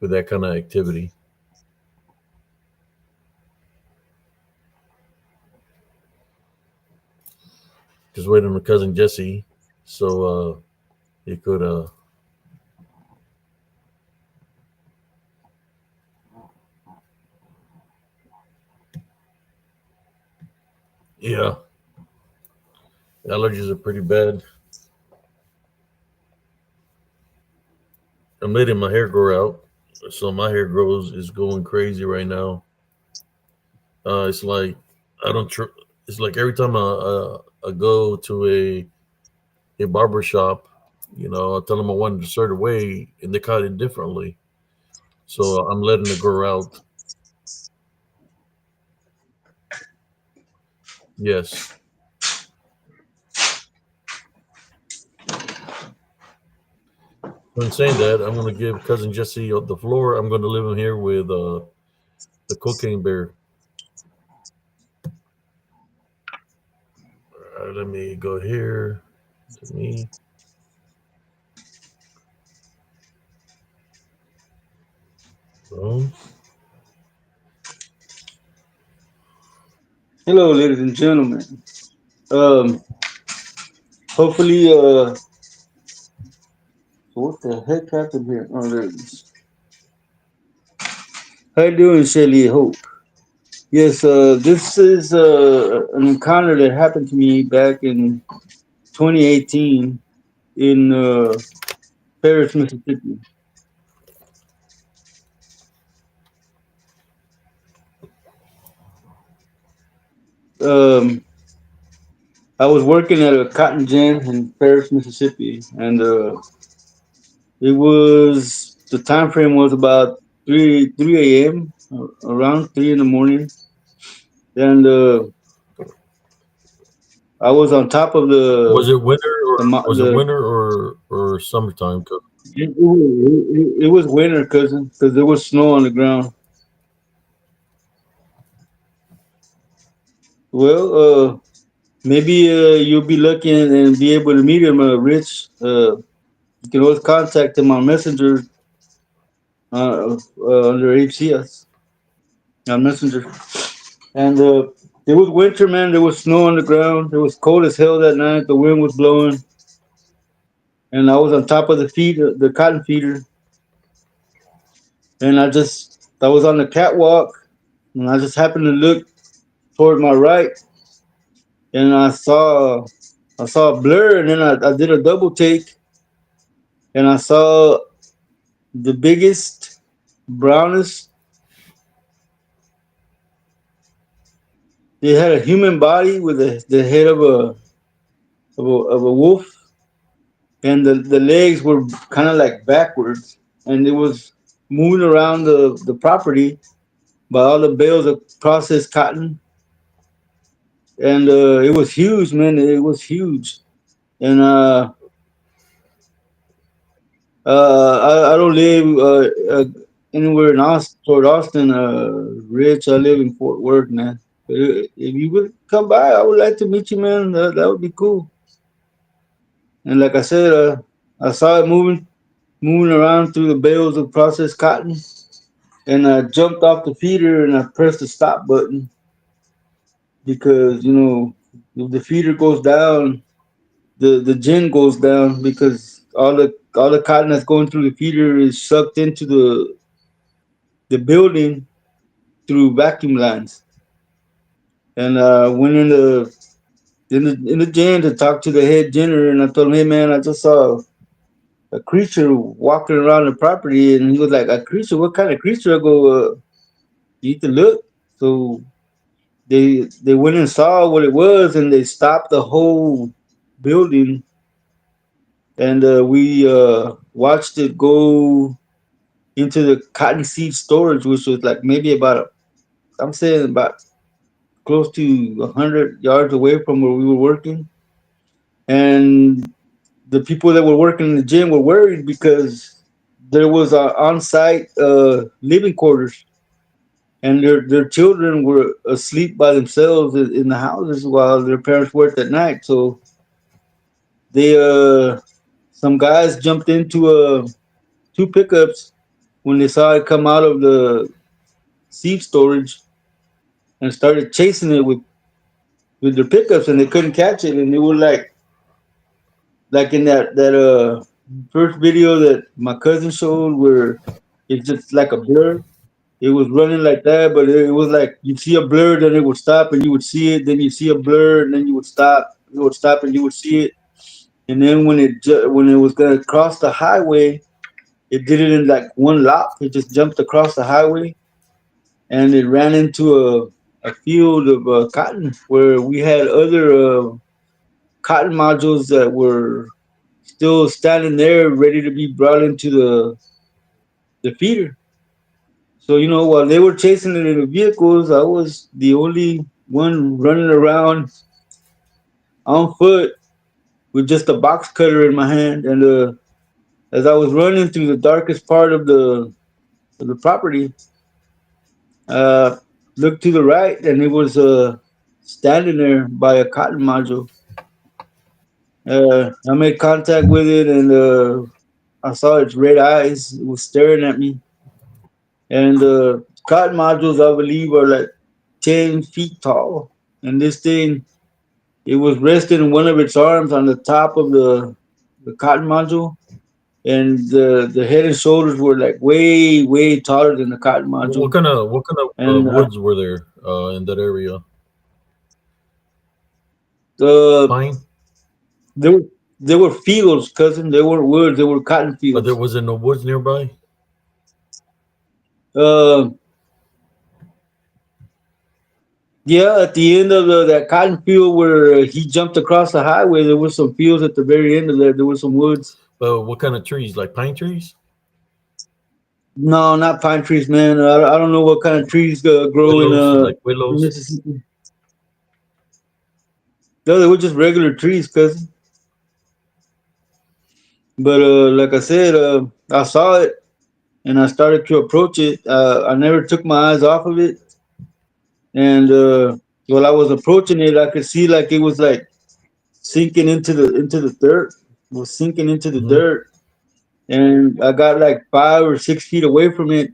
with that kind of activity. Just waiting on cousin Jesse, so he could yeah, allergies are pretty bad. I'm letting my hair grow out, so my hair grows is going crazy right now. It's like I don't. It's like every time I go to a barber shop, you know, I tell them I want it a certain way, and they cut it differently. So I'm letting it grow out. Yes. So in saying that, I'm going to give cousin Jesse the floor. I'm going to leave him here with the cocaine bear. Let me go here to me. Boom. Hello, ladies and gentlemen. Um, hopefully, what the heck happened here? Oh, there it is. How you doing, Shelly? Hope. Yes, this is an encounter that happened to me back in 2018 in Paris, Mississippi. Um, I was working at a cotton gin in Paris, Mississippi, and it was the time frame was about three a.m. Around 3 in the morning, and I was on top of Was it winter or was it the winter or summertime? it was winter, cousin, because there was snow on the ground. Well, maybe you'll be lucky and be able to meet him, Rich. You can always contact him on Messenger under HCS on Messenger. And it was winter, man. There was snow on the ground. It was cold as hell that night. The wind was blowing, and I was on top of the the cotton feeder, and I was on the catwalk, and I just happened to look toward my right, and I saw a blur, and then I did a double take, and I saw the biggest, brownest. They had a human body with the head of of a wolf, and the legs were kind of like backwards, and it was moving around the property by all the bales of processed cotton, and it was huge, man. It was huge, and I don't live anywhere in Austin, toward Austin, Rich. I live in Fort Worth, man. If you would come by, I would like to meet you, man. That would be cool. And like I said, I saw it moving around through the bales of processed cotton, and I jumped off the feeder and I pressed the stop button because if the feeder goes down, the gin goes down because all the cotton that's going through the feeder is sucked into the building through vacuum lines. And went in the gym to talk to the head janitor, and I told him, "Hey man, I just saw a creature walking around the property," and he was like, "A creature? What kind of creature?" I go, "You need to look." So they went and saw what it was, and they stopped the whole building, and we watched it go into the cottonseed storage, which was like maybe I'm saying about close to 100 yards away from where we were working, and the people that were working in the gym were worried because there was on-site living quarters, and their children were asleep by themselves in the houses while their parents worked at night. So they some guys jumped into two pickups when they saw it come out of the seed storage and started chasing it with their pickups, and they couldn't catch it, and they were like in that first video that my cousin showed where it's just like a blur. It was running like that, but it was like you see a blur, then it would stop, and you would see it. Then you see a blur, and then you would stop. It would stop, and you would see it. And then when it was gonna cross the highway, it did it in like one lap. It just jumped across the highway, and it ran into a field of cotton where we had other cotton modules that were still standing there, ready to be brought into the feeder. So while they were chasing it in the vehicles, I was the only one running around on foot with just a box cutter in my hand. And as I was running through the darkest part of the property, uh, looked to the right, and it was standing there by a cotton module. I made contact with it, and I saw its red eyes. It was staring at me. And cotton modules, I believe, are like 10 feet tall. And this thing, it was resting in one of its arms on the top of the cotton module. And the head and shoulders were like way, way taller than the cotton What module. kind of what kind of And woods were there in that area? uh, Pine? there, were, there were fields, cousin. They weren't woods, they were cotton But there fields. wasn't no woods nearby. Uh, yeah, at the end of that cotton field where he jumped across the highway, there were some fields at the very end of that. There were some woods. But what kind of trees? Like pine trees? No, not pine trees, man. I don't know what kind of trees grow Willows? Like in willows? Mississippi. No, they were just regular trees, cousin. But like I said, I saw it and I started to approach it. I never took my eyes off of it, and while I was approaching it, I could see like it was like sinking into the dirt. It was sinking into the Hmm. dirt, and I got like 5 or 6 feet away from it,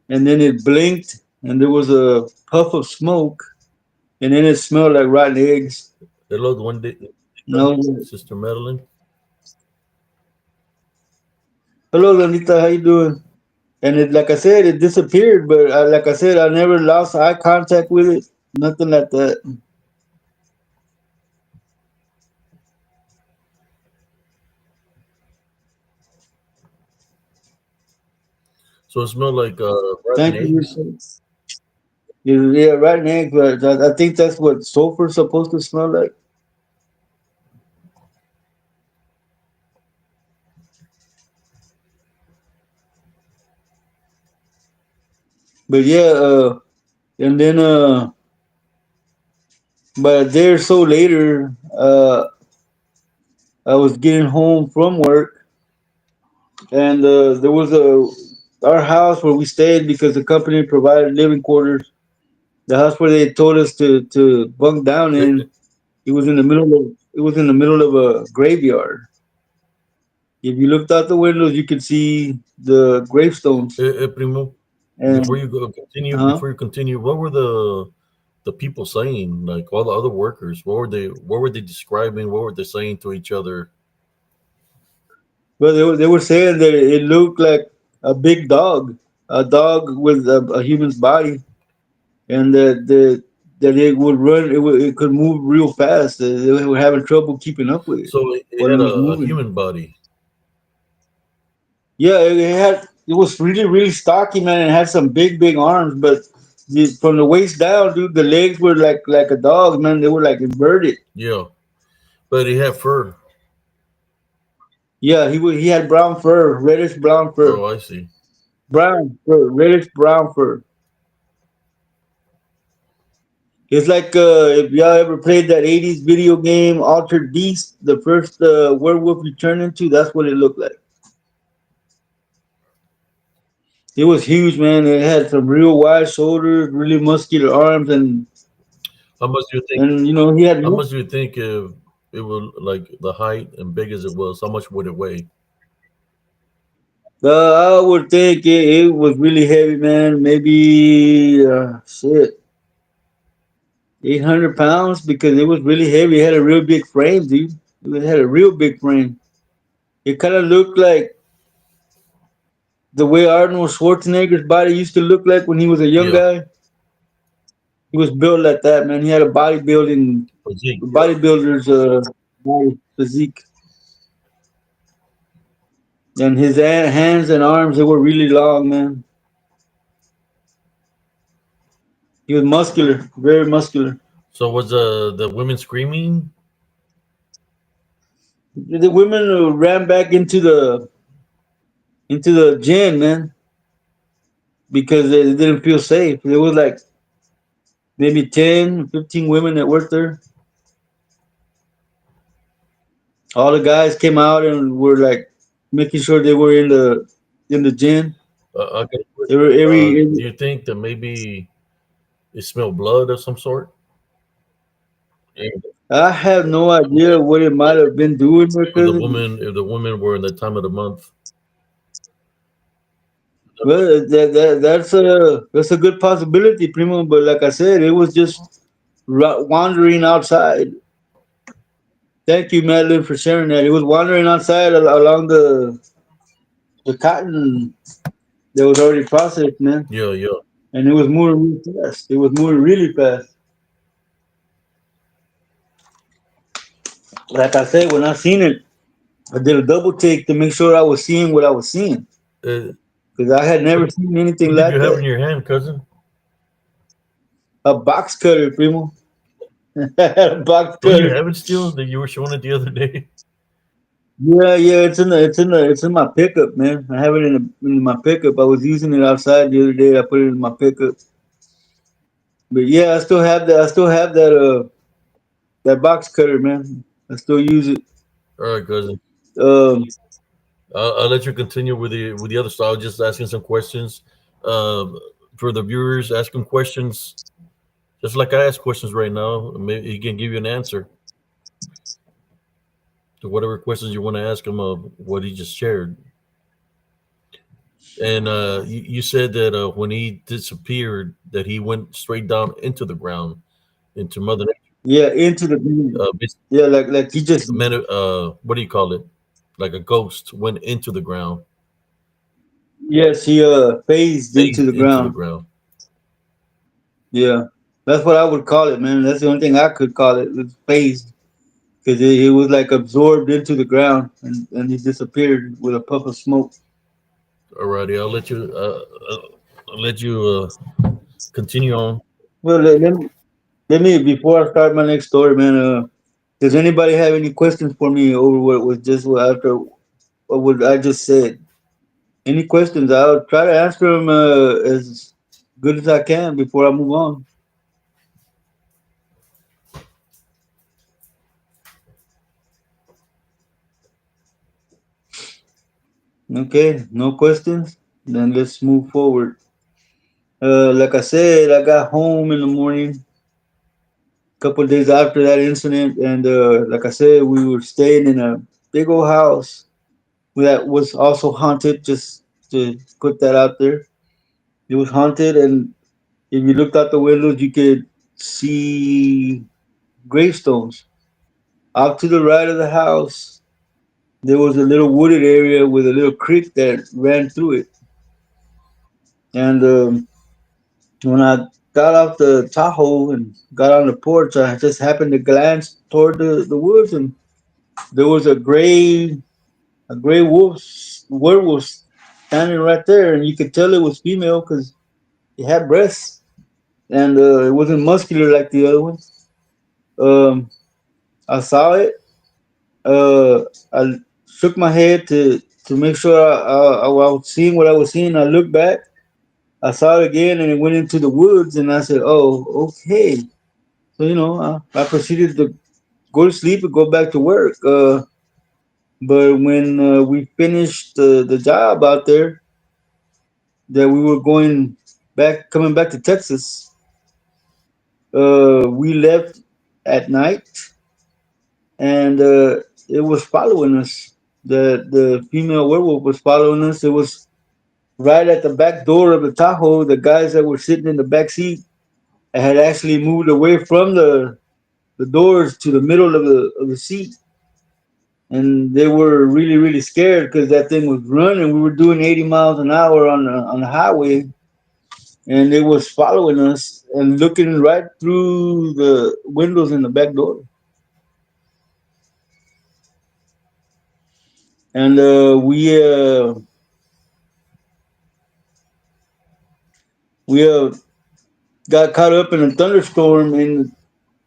and then it blinked, and there was a puff of smoke, and then it smelled like rotten eggs. Hello, one day, No, Sister Madeline. hello, Lanita, how you doing? And like I said, it disappeared. But like I said, I never lost eye contact with it. Nothing like that. So it smelled like rotten Thank you. eggs. Yeah, right next. But I think that's what sulfur's supposed to smell like. But yeah, and then but a day or so later, I was getting home from work, and there was our house where we stayed because the company provided living quarters. The house where they told us to bunk down in. It was in the middle of a graveyard. If you looked out the windows, you could see the gravestones. Primo, before And you go continue, huh? what were the people saying? Like all the other workers, what were they describing? What were they saying to each other? But they were saying that it looked like a dog with a human's body, and that it would run, it could move real fast. They were having trouble keeping up with it So it while it had was a moving. human body. Yeah, it was really really stocky, man. It had some big arms, but from the waist down, dude, the legs were like a dog, man. They were like inverted. Yeah, but it had fur. Yeah, he had brown fur, reddish brown fur, Oh, I see. reddish brown fur. It's like if y'all ever played that '80s video game Altered Beast, the first werewolf you turn into. That's what it looked like. It was huge, man. It had some real wide shoulders, really muscular arms, How much do you think? and he had. How much do you think if it was like the height and big as it was? How much would it weigh? I would think it was really heavy, man. Maybe 800 pounds because it was really heavy. It had a real big frame, dude. It had a real big frame. It kind of looked like the way Arnold Schwarzenegger's body used to look like when he was a young Yeah, guy. He was built like that, man. He had a physique. Yeah. bodybuilder's body physique, and his hands and arms they were really long, man. He was muscular, very muscular. So was the women screaming? The women ran back into the gym, man, because they didn't feel safe. There was like maybe 10, 15 women that worked there. All the guys came out and were like making sure they were in the gym. I got a They question. were every Do you think that maybe it smelled blood of some sort? And I have no idea what it might have been doing because if the women were in that time of the month, well, that's a good possibility, Primo. But like I said, it was just wandering outside. Thank you, Madeline, for sharing that. It was wandering outside along the cotton that was already processed, man, yeah, yeah. and it was moving really fast. It was moving really fast. Like I said, when I seen it, I did a double take to make sure I was seeing what I was seeing Uh, because I had what never seen anything what did you like have in that. your hand, cousin? A box cutter, Primo. A box Don't you cutter. have it still that you were showing it the other day? Yeah, yeah, it's in my pickup, man. I have it in my pickup. I was using it outside the other day. I put it in my pickup. But yeah, I still have that. I still have that box cutter, man. I still use it. All right, cousin. Um, I'll let you continue with the other stuff. I was just asking some questions for the viewers. Ask them questions, just like I ask questions right now. Maybe he can give you an answer to whatever questions you want to ask him of what he just shared. And you said that when he disappeared, that he went straight down into the ground, into Mother Nature. yeah, into the ground. Basically, Yeah, like he just what do you call it? Like a ghost went into the ground, yes, he phased into phased the into the ground. ground. Yeah, that's what I would call it, man. That's the only thing I could call it. It's phased because it was like absorbed into the ground and he disappeared with a puff of smoke. Alrighty, I'll let you continue on. Well, let me before I start my next story, man. Does anybody have any questions for me over what was just after what I just said? Any questions? I'll try to answer them as good as I can before I move on. Okay, no questions. Then let's move forward. Like I said, I got home in the morning, a couple of days after that incident, and like I said, we were staying in a big old house that was also haunted. Just to put that out there, it was haunted, and if you looked out the windows, you could see gravestones. Off to the right of the house, there was a little wooded area with a little creek that ran through it. And when I got off the Tahoe and got on the porch, I just happened to glance toward the woods, and there was a gray werewolf standing right there, and you could tell it was female because it had breasts, and it wasn't muscular like the other ones. Um, I saw it. I shook my head to make sure I was seeing what I was seeing. I looked back. I saw it again, and it went into the woods. And I said, "Oh, okay." So I proceeded to go to sleep and go back to work. But when we finished the job out there, that we were coming back to Texas, we left at night, and it was following us. The female werewolf was following us. It was right at the back door of the Tahoe. The guys that were sitting in the back seat had actually moved away from the doors to the middle of the seat, and they were really really scared because that thing was running. We were doing 80 miles an hour on the highway, and it was following us and looking right through the windows in the back door. And we got caught up in a thunderstorm in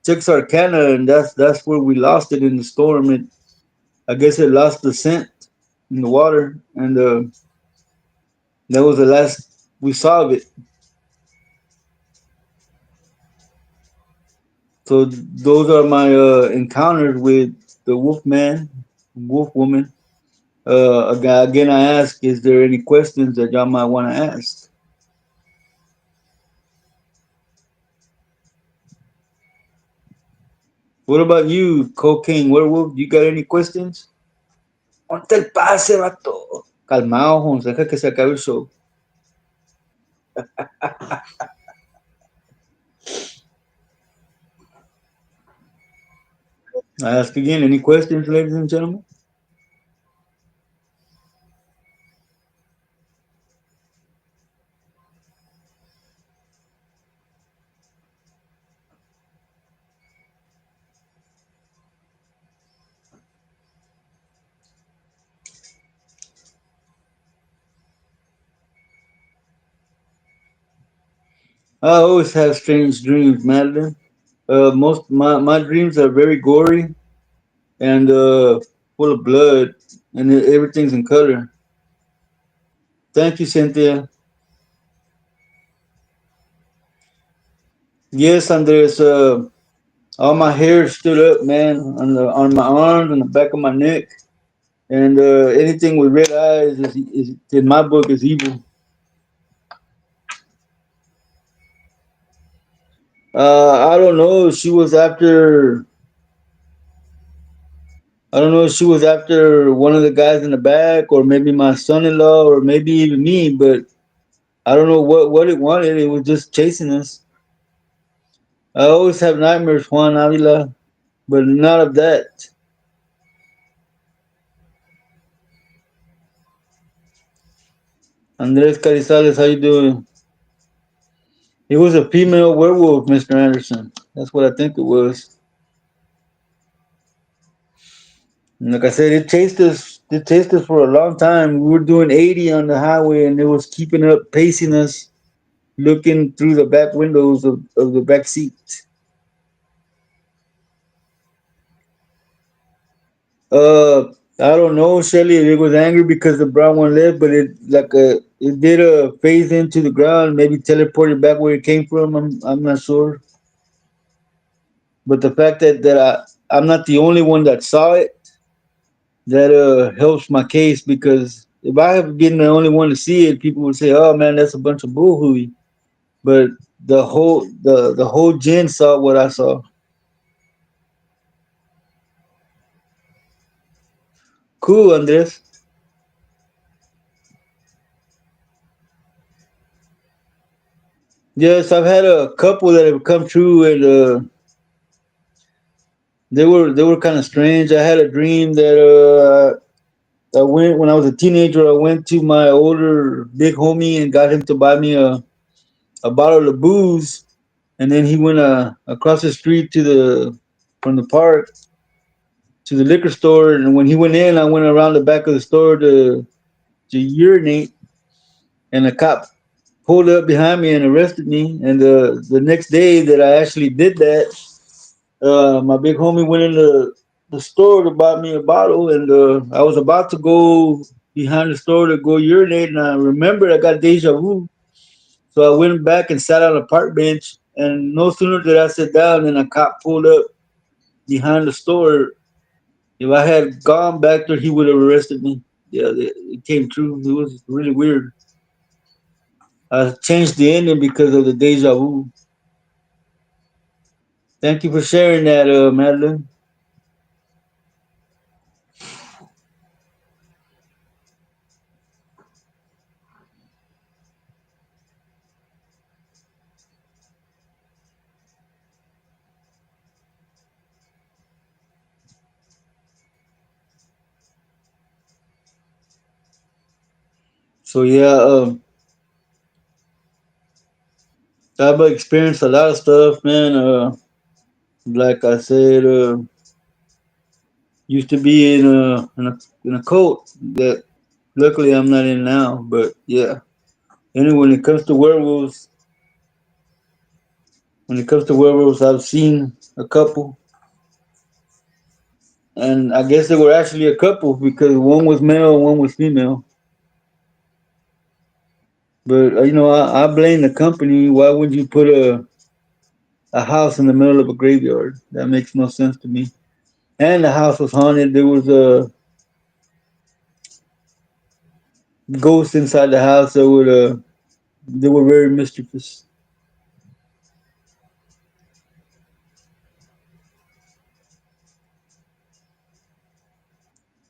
Texarkana, and that's where we lost it in the storm. I guess it lost the scent in the water, and that was the last we saw of it. So those are my encounters with the wolf man, wolf woman. Again, I ask, is there any questions that y'all might want to ask? What about you, cocaine werewolf? You got any questions? Ponte el pase, vato. Calmado, Jones. Deja que se acabe el show. I ask again, any questions, ladies and gentlemen? I always have strange dreams, Madeline. Most my dreams are very gory and full of blood, and everything's in color. Thank you, Cynthia. Yes, Andres. All my hair stood up, man, on my arms and the back of my neck, and anything with red eyes is in my book is evil. I don't know. She was after. I don't know if she was after one of the guys in the back, or maybe my son-in-law, or maybe even me. But I don't know what it wanted. It was just chasing us. I always have nightmares, Juan Avila, but not of that. Andres Carizales, how you doing? It was a female werewolf, Mr. Anderson. That's what I think it was. And like I said, it chased us. It chased us for a long time. We were doing 80 on the highway, and it was keeping up, pacing us, looking through the back windows of the back seat. Uh, I don't know, Shelly. It was angry because the brown one left, but it did phase into the ground, maybe teleported back where it came from. I'm not sure, but the fact that I'm not the only one that saw it, that helps my case, because if I have been the only one to see it, people would say, "Oh man, that's a bunch of bullhooey." but the whole gen saw what I saw. Cool, Andres. Yes, I've had a couple that have come true, and they were kind of strange. I had a dream that I went when I was a teenager. I went to my older big homie and got him to buy me a bottle of booze, and then he went across the street to the from the park to the liquor store. And when he went in, I went around the back of the store to urinate, and a cop pulled up behind me and arrested me. And the next day that I actually did that, my big homie went in the store to buy me a bottle, and I was about to go behind the store to go urinate, and I remembered I got deja vu. So I went back and sat on a park bench, and no sooner did I sit down than a cop pulled up behind the store. If I had gone back there, he would have arrested me. Yeah, it came true. It was really weird. I changed the ending because of the deja vu. Thank you for sharing that, Madeline. So yeah, I've experienced a lot of stuff, man. Like I said, used to be in a cult that luckily I'm not in now. But yeah, anyway, when it comes to werewolves, I've seen a couple, and I guess they were actually a couple because one was male and one was female. But I blame the company. Why would you put a house in the middle of a graveyard? That makes no sense to me. And the house was haunted. There was a ghost inside the house that would they were very mischievous.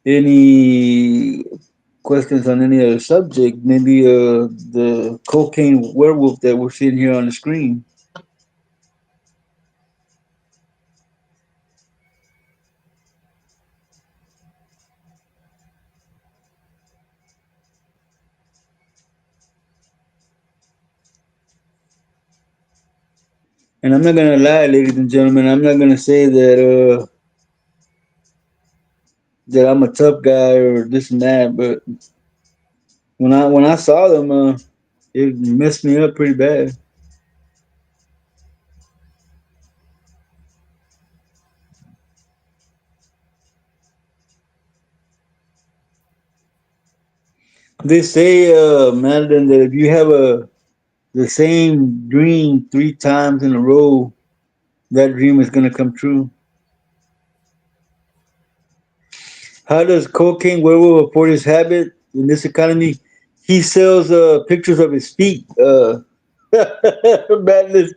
Any questions on any other subject? Maybe the cocaine werewolf that we're seeing here on the screen. And I'm not gonna lie, ladies and gentlemen, I'm not gonna say that I'm a tough guy or this and that, but when I saw them, it messed me up pretty bad. They say, Madeline, that if you have the same dream 3 times in a row, that dream is gonna come true. How does cocaine werewolf afford his habit in this economy? He sells pictures of his feet. Madness.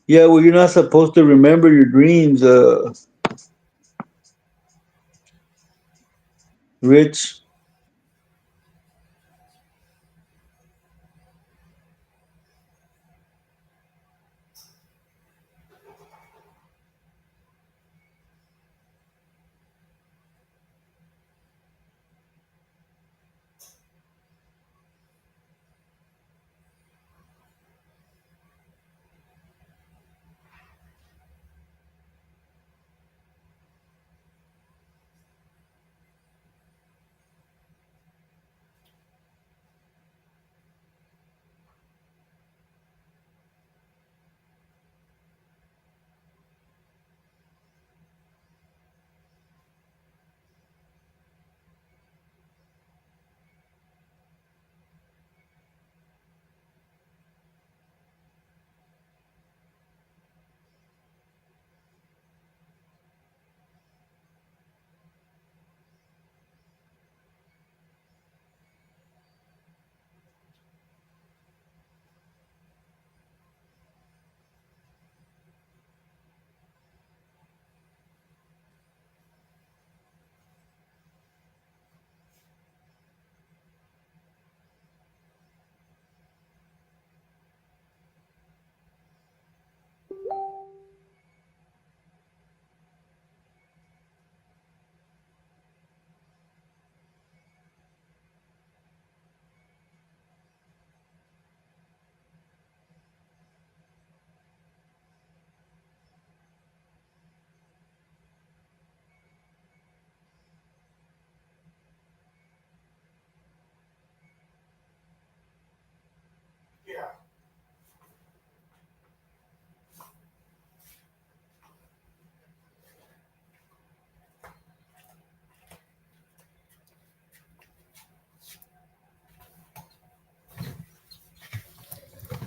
Yeah, well, you're not supposed to remember your dreams, Rich.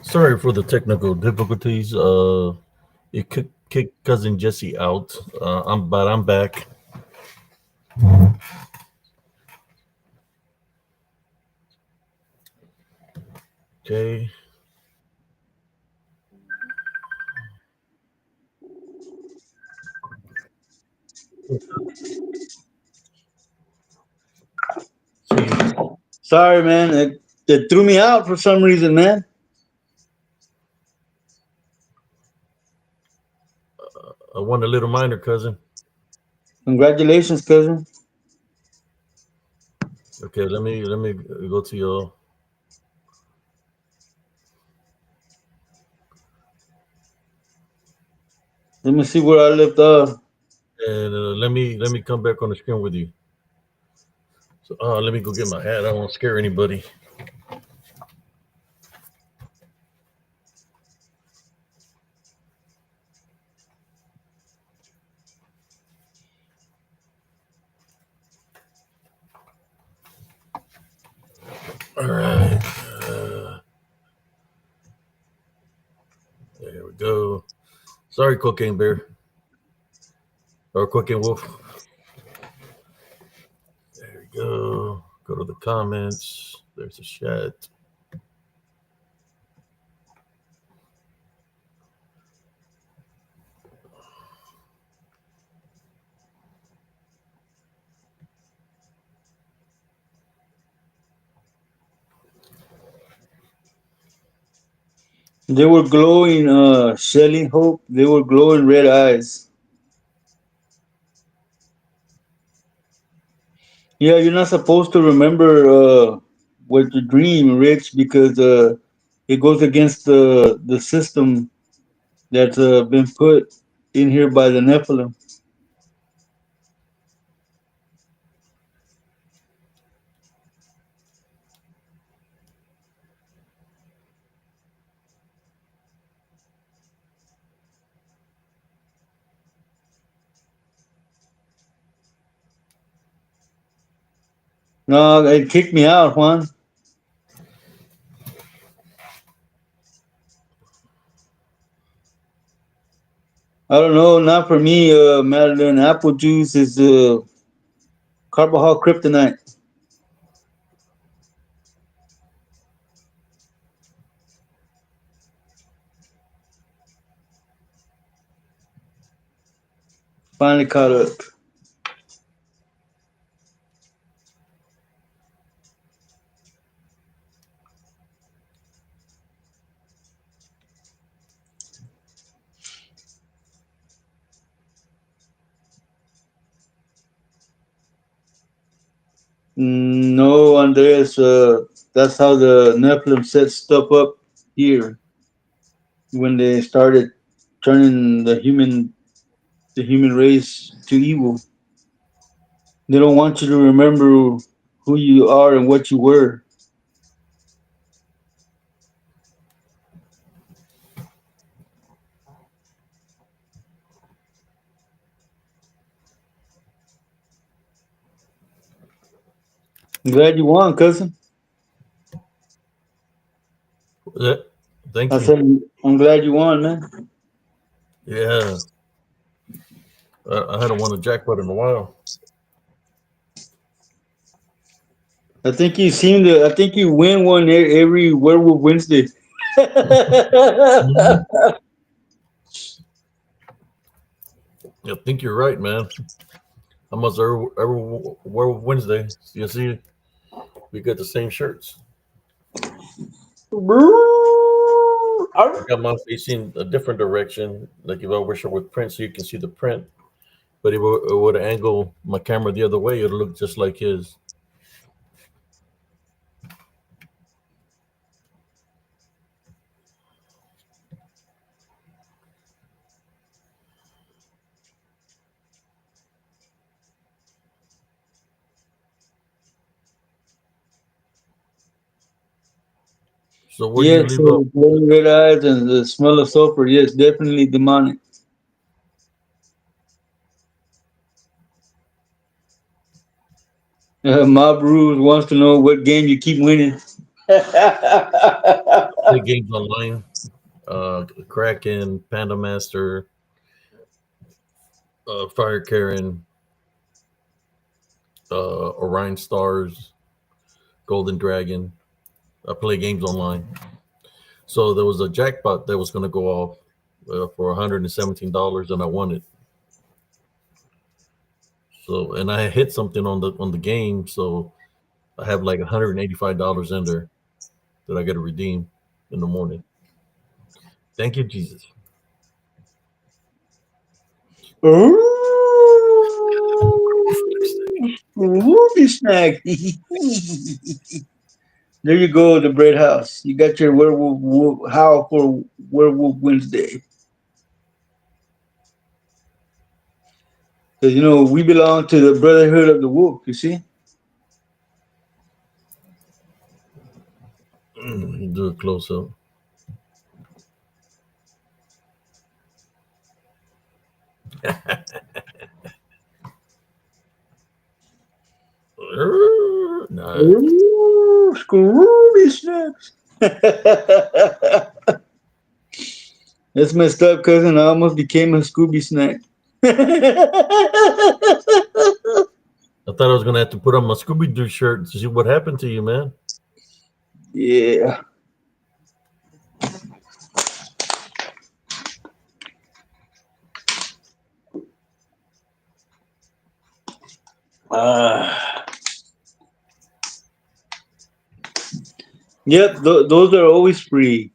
Sorry for the technical difficulties. It kicked cousin Jesse out. I'm back. Okay. See, Sorry, man. It threw me out for some reason, man. I want a little minor cousin. Congratulations, cousin. Okay, let me go to your Let me see where I left off. and let me come back on the screen with you. So let me go get my hat. I don't want to scare anybody. All right. There we go. Sorry, cocaine bear or cocaine wolf. There we go. Go to the comments. There's a chat. They were glowing, Shelly Hope. They were glowing red eyes. Yeah, you're not supposed to remember what you dream, Rich, because it goes against the system that's been put in here by the Nephilim. No, it kicked me out, Juan. I don't know, not for me. Madeline, apple juice is carbohydrate kryptonite. Finally caught up. No, Andreas. That's how the Nephilim set stuff up here when they started turning the human race to evil. They don't want you to remember who you are and what you were. I'm glad you won, cousin. Yeah, thank I you. said I'm glad you won, man. Yeah, I hadn't won a jackpot in a while. I think you seem to. I think you win one every Werewolf Wednesday. Mhm. I think you're right, man. I must ever wear Wednesday. You see, we got the same shirts. I got mine facing a different direction. Like if I wear shirt with print, so you can see the print. But if I were to angle my camera the other way, it'll look just like his. So where do you Yes, leave so off? the glowing red eyes and the smell of sulfur. Yes, definitely demonic. Mob Rules wants to know what game you keep winning. play games online. Kraken, Panda Master, Fire Karen, Orion Stars, Golden Dragon. I play games online. So there was a jackpot that was going to go off for $117, and I won it. So, and I hit something on the game, so I have like $185 in there that I got to redeem in the morning. Thank you, Jesus. Ruby snack. There you go, the bread house. You got your howl for Werewolf Wednesday. Because, we belong to the Brotherhood of the Wolf, you see? Do a close up. Nah. Ooh, Scooby snacks. That's messed up, cousin. I almost became a Scooby snack. I thought I was gonna have to put on my Scooby Doo shirt to see what happened to you, man. Yeah. Uh, yep, those are always free.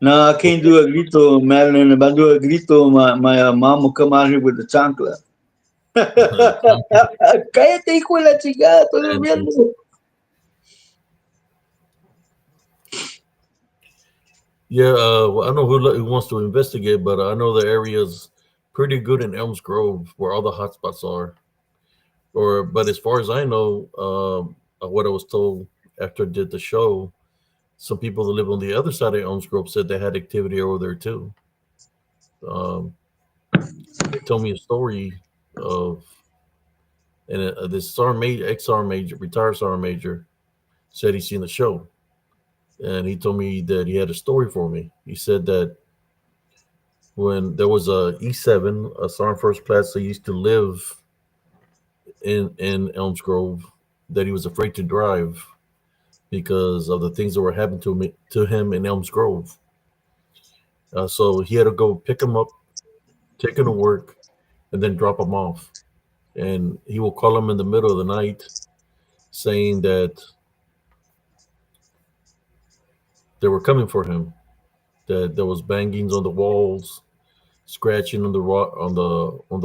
No, I can't do a grito, Madeline. If I do a grito, my mom will come out here with the chancla. Cállate, hijo de la chingada, estoy And durmiendo. yeah, well, I know who wants to investigate, but I know the area's pretty good in Elms Grove where all the hotspots are. But as far as I know, what I was told after I did the show, some people that live on the other side of Elms Grove said they had activity over there too. Um, they told me a story of and this sergeant major, ex-sergeant major, retired sergeant major, said he seen the show, and he told me that he had a story for me. He said that when there was a E7, a sergeant first class that used to live in Elms Grove, that he was afraid to drive because of the things that were happening to him in Elms Grove. So he had to go pick him up, take him to work, and then drop him off. And he will call him in the middle of the night, saying that they were coming for him. That there was bangings on the walls, scratching on the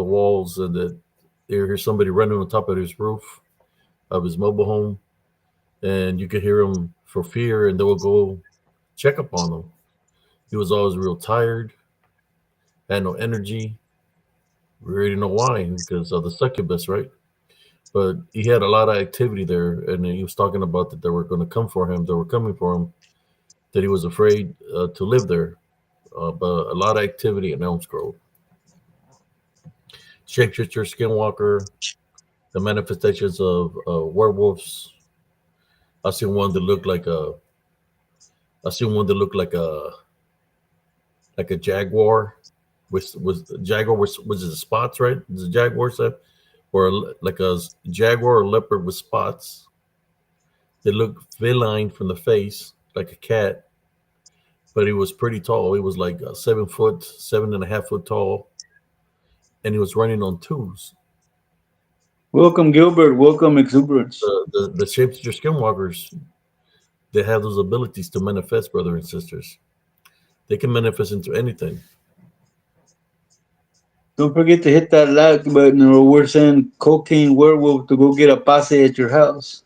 walls, and that they hear somebody running on top of his roof of his mobile home, and you could hear him for fear, and they will go check up on him. He was always real tired, had no energy. We already know why, because of the succubus, right? But he had a lot of activity there, and he was talking about that they were going to come for him. They were coming for him. That he was afraid to live there. But a lot of activity in Elms Grove. Shapeshifter, Skinwalker, the manifestations of werewolves. I seen one that looked like a. I seen one that looked like a jaguar, with jaguar was the spots, right? The jaguar stuff, or like a jaguar or leopard with spots. They looked feline from the face, like a cat, but he was pretty tall. He was like 7 foot, 7.5 foot tall, and he was running on twos. Welcome, Gilbert. Welcome, Exuberance. The shapeshifter skinwalkers, they have those abilities to manifest, brother and sisters. They can manifest into anything. Don't forget to hit that like button, or we're sending cocaine werewolf to go get a passe at your house.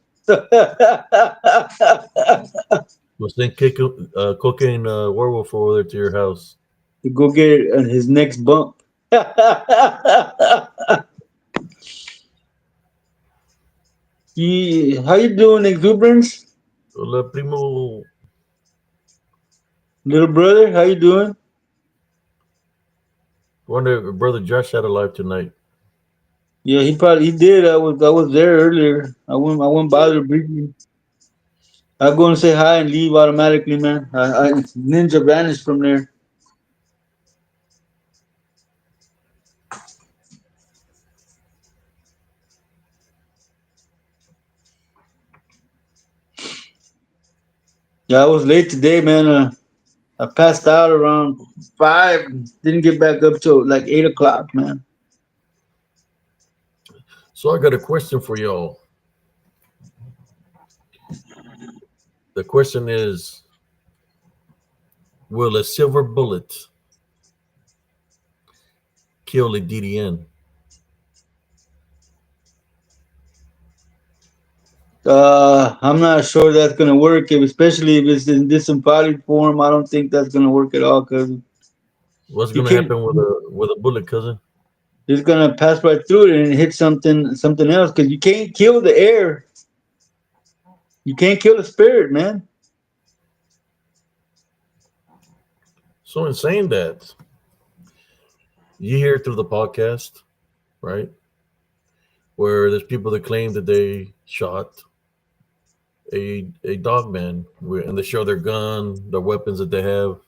We'll send cocaine werewolf over there to your house. To go get his next bump. How you doing, Exuberance? Hola, primo. Little brother, how you doing? Wonder if brother Josh had a live tonight. Yeah, he did. I was there earlier. I went by there briefly. I go and say hi and leave automatically, man. I ninja vanished from there. Yeah, I was late today, man. I passed out around 5. Didn't get back up till like 8 o'clock, man. So I got a question for y'all. The question is, will a silver bullet kill a DDN? I'm not sure that's gonna work, especially if it's in disembodied form. I don't think that's gonna work at all because What's you gonna can't. happen with a bullet, cousin? It's gonna pass right through it and hit something else. Because you can't kill the air. You can't kill the spirit, man. So in saying that, you hear through the podcast, right? Where there's people that claim that they shot a dog man, and they show their gun, the weapons that they have.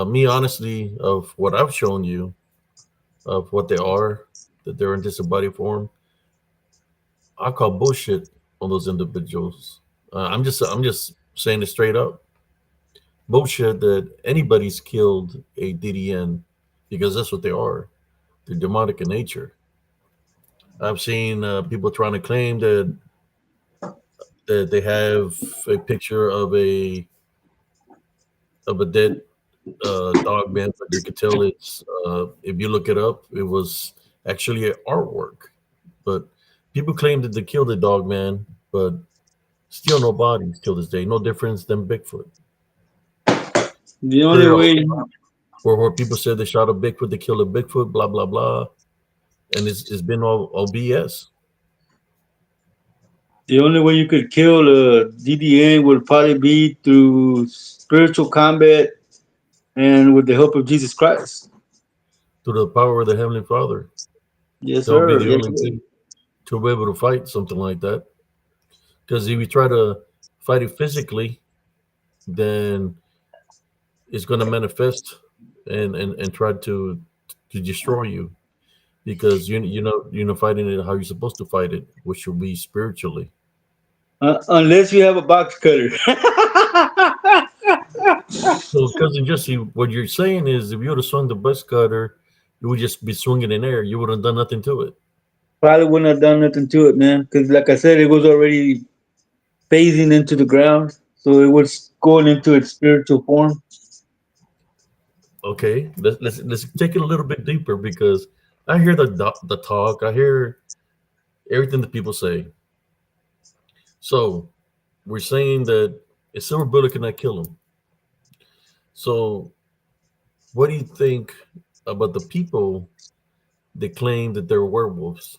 Me, honestly, of what I've shown you, of what they are, that they're in disembodied form, I call bullshit on those individuals. I'm just saying it straight up. Bullshit that anybody's killed a DDN because that's what they are. They're demonic in nature. I've seen people trying to claim that they have a picture of a dead dog man, but you could tell it's if you look it up, it was actually an artwork. But people claim that they killed the dog man, but still no bodies till this day. No difference than Bigfoot. The only Heard way, where people said they shot a Bigfoot, they killed a Bigfoot, blah blah blah, and it's been all BS. the only way you could kill a DDN would probably be through spiritual combat and with the help of Jesus Christ. To the power of the Heavenly Father, Yes, that would be sir. the Yes, only sir. way to be able to fight something like that. Because if you try to fight it physically, then it's going to manifest and try to destroy you because you're not fighting it how you're supposed to fight it, which will be spiritually. Unless you have a box cutter. So, cousin Jesse, what you're saying is, if you would have swung the bus cutter, you would just be swinging in air. You wouldn't have done nothing to it. Probably wouldn't have done nothing to it, man. Because, like I said, it was already phasing into the ground, so it was going into its spiritual form. Okay, let's take it a little bit deeper because I hear the talk. I hear everything that people say. So we're saying that a silver bullet cannot kill him. So what do you think about the people that claim that they're werewolves?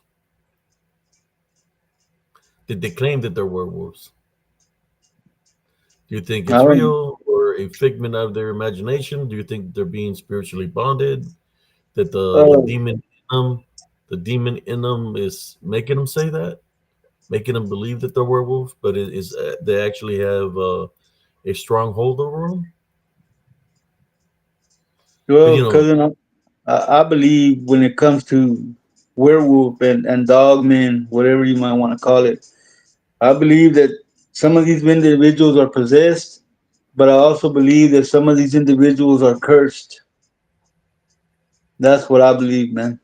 Did they claim that they're werewolves? Do you think I it's don't. real or a figment of their imagination? Do you think they're being spiritually bonded? That Uh, the demon in them is making them say that, making them believe that they're werewolves, but it is they actually have a strong hold over them. But well, cousin, I believe when it comes to werewolf and dogmen, whatever you might want to call it, I believe that some of these individuals are possessed, but I also believe that some of these individuals are cursed. That's what I believe, man.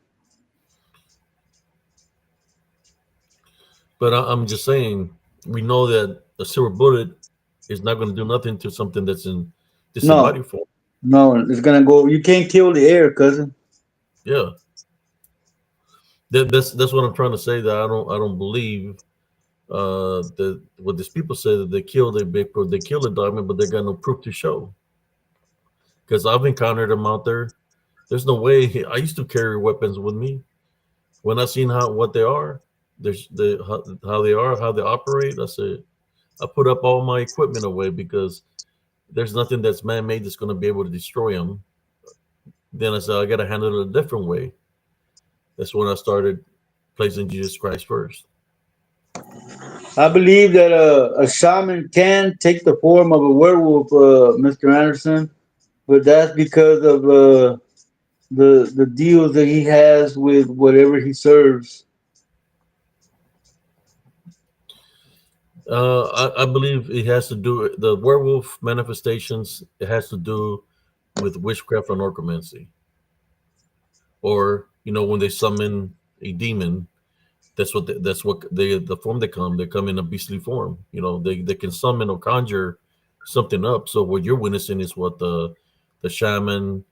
I'm just saying, we know that a silver bullet is not going to do nothing to something that's in No, disembodied form. no, it's gonna go. You can't kill the air, cousin. Yeah, that's what I'm trying to say. That I don't believe that what these people say that they killed a Bigfoot, they killed a diamond, but they got no proof to show. Because I've encountered them out there. There's no way. I used to carry weapons with me. When I seen what they are, how they are, how they operate. I said I put up all my equipment away because there's nothing that's man-made that's going to be able to destroy them. Then I said I got to handle it a different way. That's when I started placing Jesus Christ first. I believe that a shaman can take the form of a werewolf, Mr. Anderson, but that's because of the deals that he has with whatever he serves. I believe it has to do the werewolf manifestations. It has to do with witchcraft or necromancy, or when they summon a demon. That's what the form they come. They come in a beastly form. They can summon or conjure something up. So what you're witnessing is what the shaman,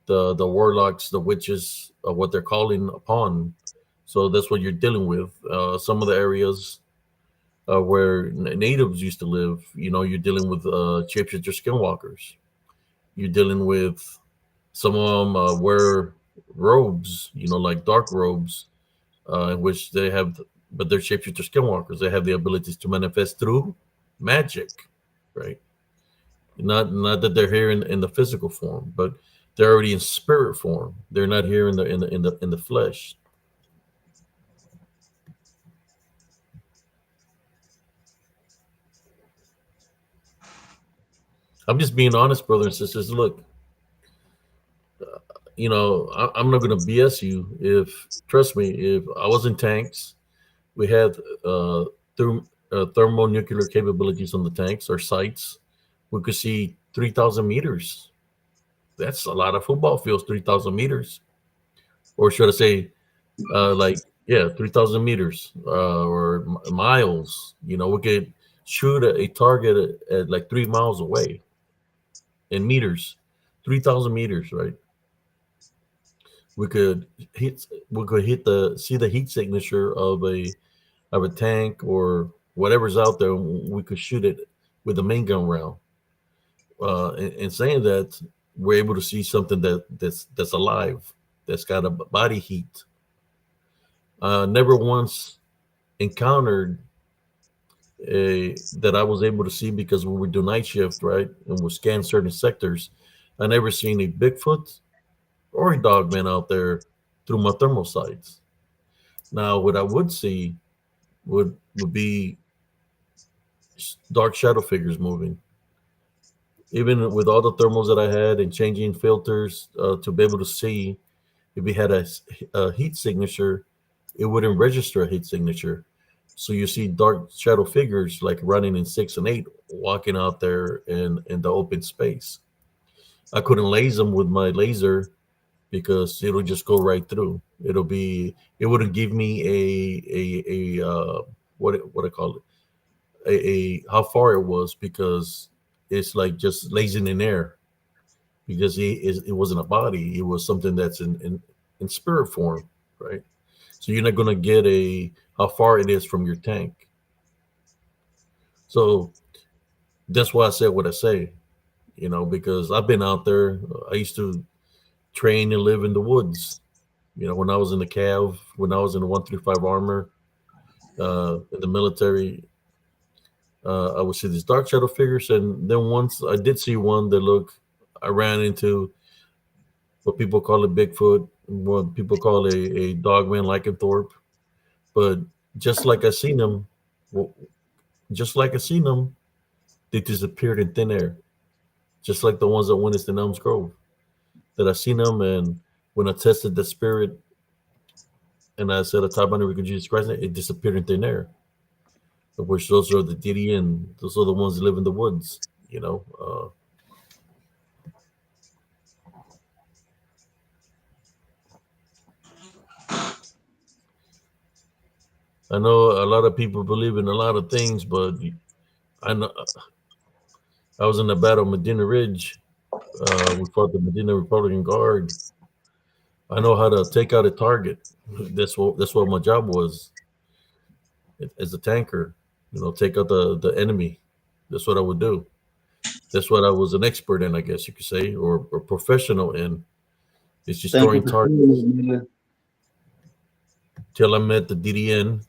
the warlocks, the witches, what they're calling upon. So that's what you're dealing with. Some of the areas where natives used to live, you're dealing with shapeshifter skinwalkers. You're dealing with some of them wear robes, like dark robes, in which they have, but they're shapeshifter skinwalkers. They have the abilities to manifest through magic, right? Not that they're here in the physical form, but they're already in spirit form. They're not here in the flesh. I'm just being honest, brothers and sisters. Look, I'm not going to BS you. If trust me, if I was in tanks, we had thermonuclear capabilities on the tanks or sites. We could see 3,000 meters. That's a lot of football fields, 3,000 meters. Or should I say, like, yeah, 3,000 meters or miles. We could shoot a target at like 3 miles away in meters, 3,000 meters, right? We could hit see the heat signature of a tank or whatever's out there. We could shoot it with a main gun round. And saying that, we're able to see something that's alive, that's got a body heat. Never once encountered a that I was able to see because we would do night shift, right, and we scan certain sectors. I never seen a Bigfoot or a dogman out there through my thermal sights. Now, what I would see would be dark shadow figures moving. Even with all the thermals that I had and changing filters to be able to see if we had a heat signature, it wouldn't register a heat signature. So you see dark shadow figures like running in 6 and 8, walking out there in the open space. I couldn't laser them with my laser because it'll just go right through. It wouldn't give me what I call it, a how far it was, because it's like just lasing in air, because it wasn't a body, it was something that's in spirit form, right? So you're not going to get a how far it is from your tank. So that's why I said what I say, because I've been out there. I used to train and live in the woods. When I was in the Cav, when I was in the 135 armor, in the military, I would see these dark shadow figures, and then once I did see one that I ran into what people call a Bigfoot, what people call a dogman lycanthrope. But just like I seen them, well, just like I seen them, they disappeared in thin air. Just like the ones that went into Elms Grove, that I seen them, and when I tested the spirit, and I said a top under Jesus Christ, it disappeared in thin air. Of which those are the DDN, those are the ones that live in the woods. I know a lot of people believe in a lot of things, but I know I was in the battle of Medina Ridge. We fought the Medina Republican Guard. I know how to take out a target. That's what my job was as a tanker. Take out the enemy. That's what I would do. That's what I was an expert in, I guess you could say, or professional in. Is Thank you destroying for sharing targets. that, man. Till I met the DDN,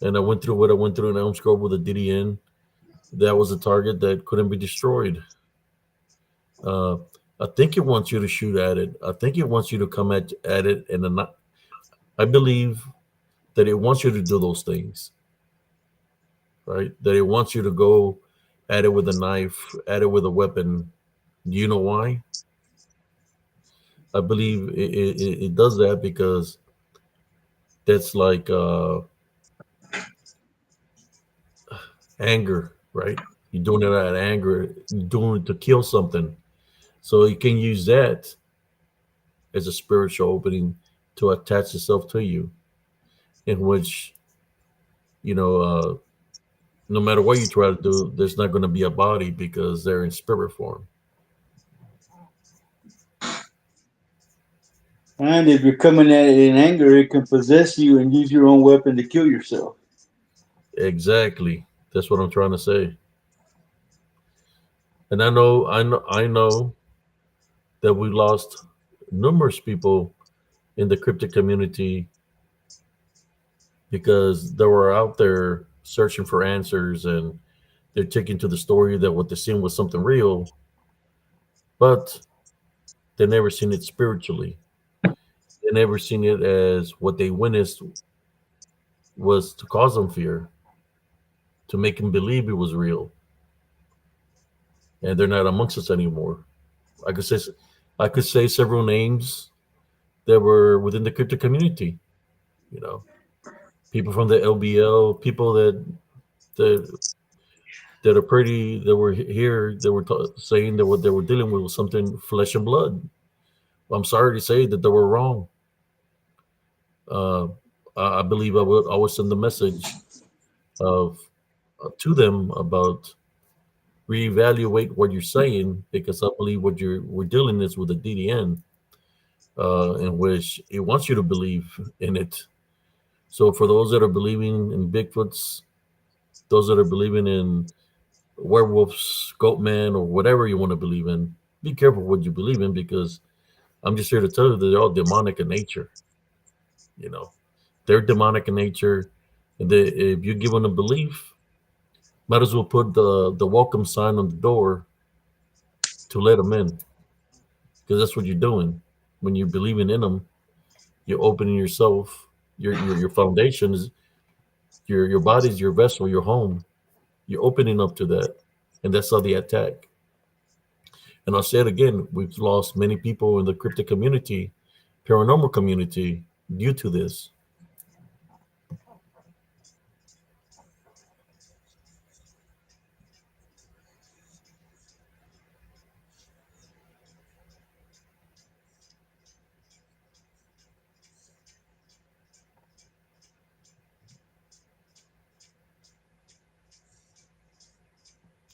and I went through what I went through in Elm Grove with the DDN. That was a target that couldn't be destroyed. Uh, I think it wants you to shoot at it. I think it wants you to come at it, and I believe that it wants you to do those things, right? That it wants you to go at it with a knife, at it with a weapon. Do you know why? I believe it does that because that's like anger, right? You're doing it out of anger, you're doing it to kill something. So you can use that as a spiritual opening to attach itself to you, in which, you know, no matter what you try to do, there's not going to be a body because they're in spirit form. And if you're coming at it in anger, it can possess you and use your own weapon to kill yourself. Exactly. That's what I'm trying to say. And I know that we lost numerous people in the cryptic community because they were out there searching for answers, and they're taking to the story that what they seen was something real, but they never seen it spiritually. They never seen it as what they witnessed was to cause them fear, to make them believe it was real, and they're not amongst us anymore. I could say I could say several names that were within the crypto community. You know, people from the LBL, people that that are pretty that were here that were saying that what they were dealing with was something flesh and blood. I'm sorry to say that they were wrong. Uh, I believe I would send the message of to them about reevaluate what you're saying, because I believe what we're dealing is with a DDN, in which it wants you to believe in it. So for those that are believing in Bigfoots, those that are believing in werewolves, goatman, or whatever you want to believe in, be careful what you believe in, because I'm just here to tell you that they're all demonic in nature. You know, they're demonic in nature, and if you give them a belief, might as well put the welcome sign on the door to let them in, because that's what you're doing when you're believing in them. You're opening yourself. Your foundation is your body's your vessel, your home. You're opening up to that, and that's how they attack. And I'll say it again: we've lost many people in the cryptic community, paranormal community, due to this.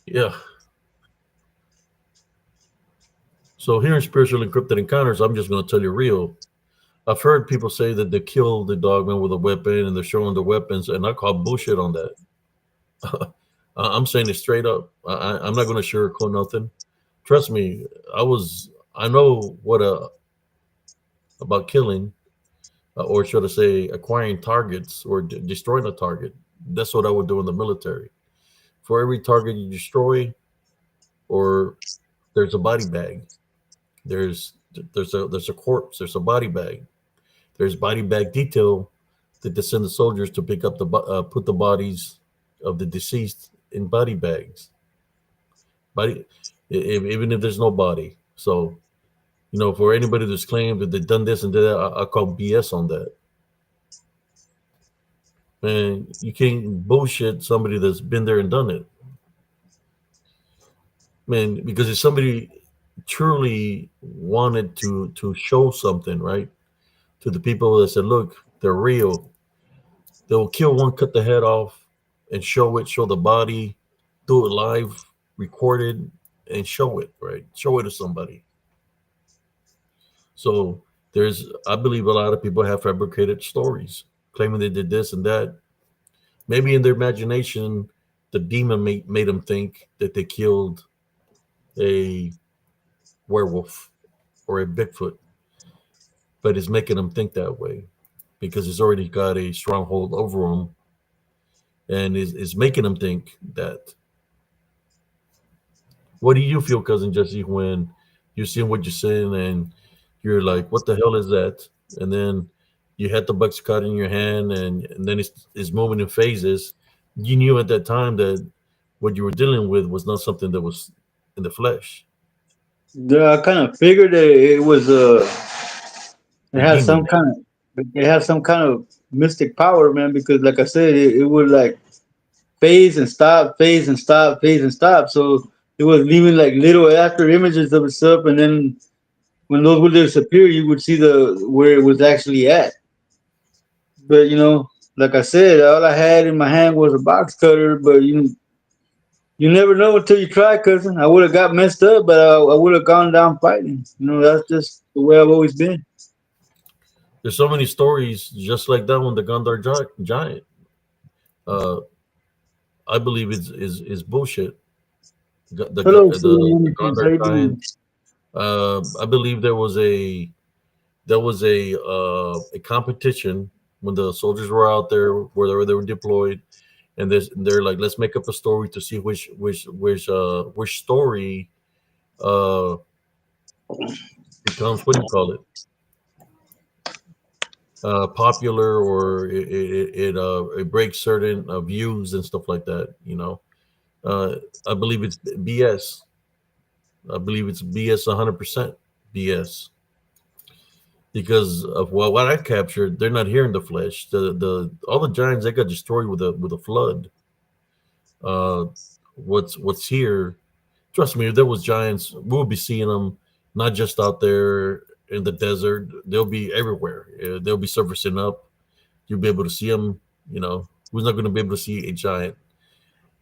Yeah. So here in spiritual encrypted encounters, I'm just going to tell you real. I've heard people say that they killed the dogman with a weapon and they're showing the weapons, and I call bullshit on that. I'm saying it straight up. I'm not going to sugarcoat nothing. Trust me, I know what about killing, or should I say, acquiring targets or destroying a target. That's what I would do in the military. For every target you destroy, or there's a body bag. There's there's a corpse. There's a body bag. There's body bag detail that they send the soldiers to pick up put the bodies of the deceased in body bags. Body, even if there's no body. So for anybody that's claimed that they've done this and that, I call BS on that. Man, you can't bullshit somebody that's been there and done it. Man, because if somebody truly wanted to show something, right, to the people that said, look, they're real, they'll kill one, cut the head off, and show the body, do it live, record it, and show it, right? Show it to somebody. So I believe a lot of people have fabricated stories claiming they did this and that. Maybe in their imagination, the demon made them think that they killed a werewolf or a Bigfoot, but it's making them think that way because it's already got a stronghold over them, and is making them think that. What do you feel, cousin Jesse, when you're seeing what you're seeing, and you're like, "What the hell is that?" And then you had the box cut in your hand, and then it's moving in phases. You knew at that time that what you were dealing with was not something that was in the flesh, Yeah, I kind of figured that it was it a had some demon. kind it had some kind of mystic power, man. Because like I said, it would like phase and stop, phase and stop, phase and stop. So it was leaving like little after images of itself, and then when those would disappear, you would see the where it was actually at. But like I said, all I had in my hand was a box cutter. But you never know until you try, cousin. I would have got messed up, but I would have gone down fighting. That's just the way I've always been. There's so many stories just like that one, the Gondar giant. Uh, I believe is bullshit. Hello, The Solomon. How Gondar you giant. doing? I believe there was a competition when the soldiers were out there where they were deployed, and they're like, let's make up a story to see which story uh becomes, what do you call it, popular, or it breaks certain views and stuff like that. I believe it's BS. I believe it's BS 100% BS because of what I captured. They're not here in the flesh. The all the giants, they got destroyed with a flood. Uh, what's here? Trust me, if there was giants, we'll be seeing them not just out there in the desert. They'll be everywhere. They'll be surfacing up. You'll be able to see them. Who's not going to be able to see a giant?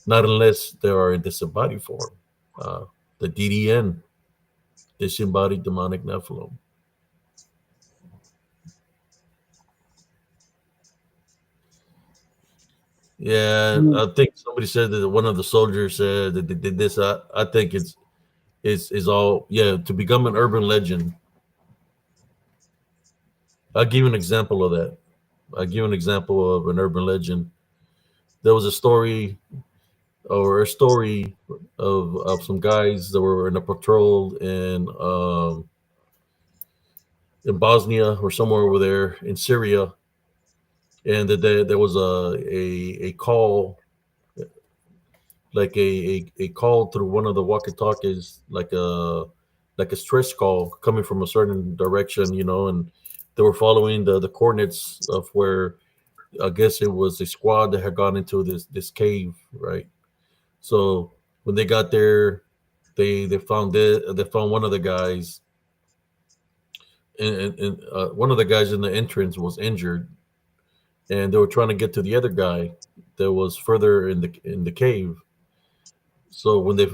Not unless they are in disembodied form. The DDN, disembodied demonic Nephilim. Yeah, I think somebody said that one of the soldiers said that they did this. I think it's all, yeah, to become an urban legend. I'll give you an example of that. I'll give you an example of an urban legend. There was a story of some guys that were in a patrol in Bosnia or somewhere over there in Syria, and that there was a call, like a call through one of the walkie talkies, like a stress call coming from a certain direction, and they were following the coordinates of where, I guess it was a squad that had gone into this cave, right? So when they got there, they found one of the guys, and one of the guys in the entrance was injured, and they were trying to get to the other guy that was further in the cave. So when they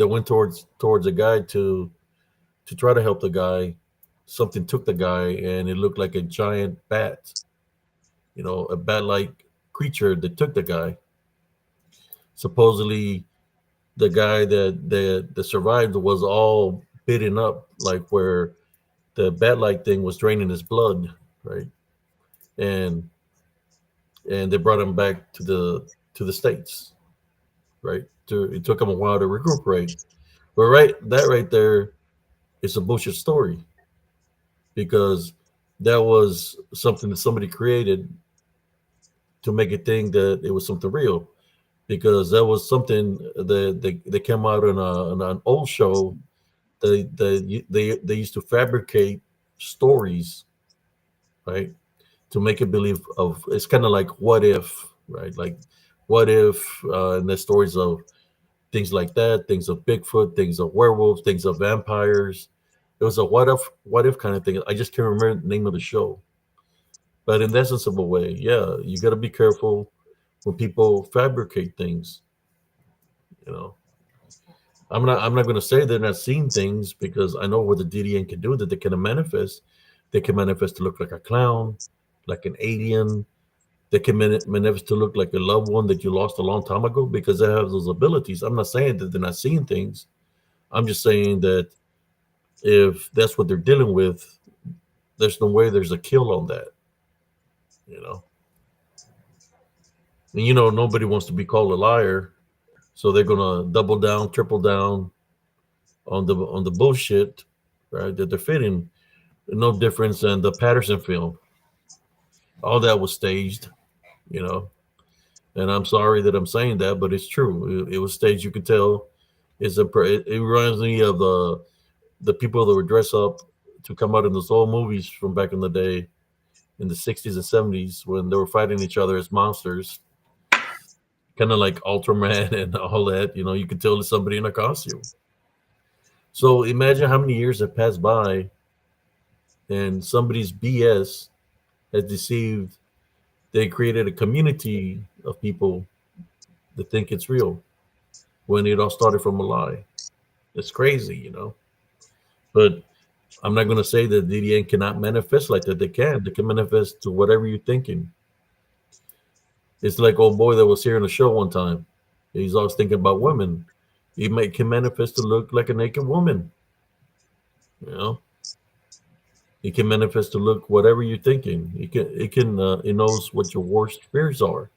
went towards the guy to try to help the guy, something took the guy, and it looked like a giant bat, a bat-like creature that took the guy. Supposedly, the guy that survived was all bitten up, like where the bat-like thing was draining his blood, right? And and they brought him back to the states, right? It took him a while to recuperate, but that right there is a bullshit story, because that was something that somebody created to make it think that it was something real, because that was something that they came out on an old show. They used to fabricate stories, right, to make it believe of. It's kind of like what if, right? Like what if, and the stories of things like that, things of Bigfoot, things of werewolves, things of vampires. It was a what if kind of thing. I just can't remember the name of the show, but in the essence of a way, yeah, you got to be careful when people fabricate things. You know, I'm not going to say they're not seeing things, because I know what the DDN can do. That they can manifest. They can manifest to look like a clown, like an alien. They can manifest to look like a loved one that you lost a long time ago, because they have those abilities. I'm not saying that they're not seeing things. I'm just saying that if that's what they're dealing with, there's no way there's a kill on that. You know, and nobody wants to be called a liar, so they're gonna double down, triple down on the bullshit, right? That they're fitting. No difference than the Patterson film. All that was staged, you know. And I'm sorry that I'm saying that, but it's true. It was staged. You could tell. It reminds me of the people that would dress up to come out in those old movies from back in the day, in the '60s and '70s, when they were fighting each other as monsters, kind of like Ultraman and all that. You know, you could tell it's somebody in a costume. So imagine how many years have passed by, and somebody's BS has deceived. They created a community of people that think it's real when it all started from a lie. It's crazy, you know. But I'm not going to say that DDN cannot manifest like that. They can. They can manifest to whatever you're thinking. It's like old boy that was here in the show one time. He's always thinking about women. Can manifest to look like a naked woman. You know, it can manifest to look whatever you're thinking. It knows what your worst fears are.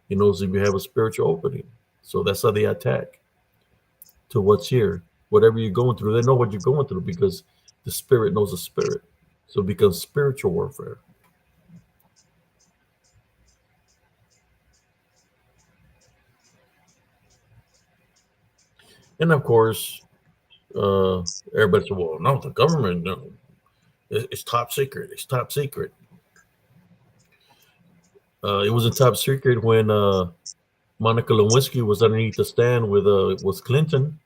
It knows if you have a spiritual opening. So that's how they attack to what's here. Whatever you're going through, they know what you're going through because the spirit knows the spirit. So it becomes spiritual warfare. And of course, uh, everybody said, well, no, the government, no, it's top secret. It's top secret. It was a top secret when Monica Lewinsky was underneath the stand with Clinton,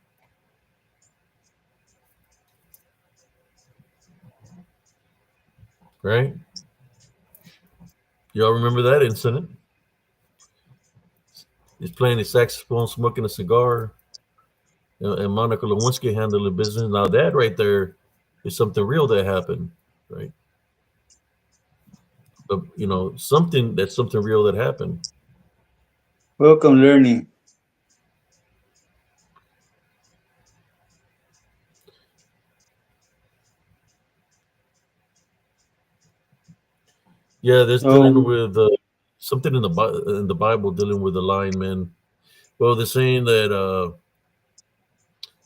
right? Y'all remember that incident? He's playing his saxophone, smoking a cigar, and Monica Lewinsky handled the business. Now that right there is something real that happened, right? But, you know, something real that happened. Welcome, learning. Yeah, there's dealing Oh, with something in the Bible dealing with the lying men. Well, they're saying that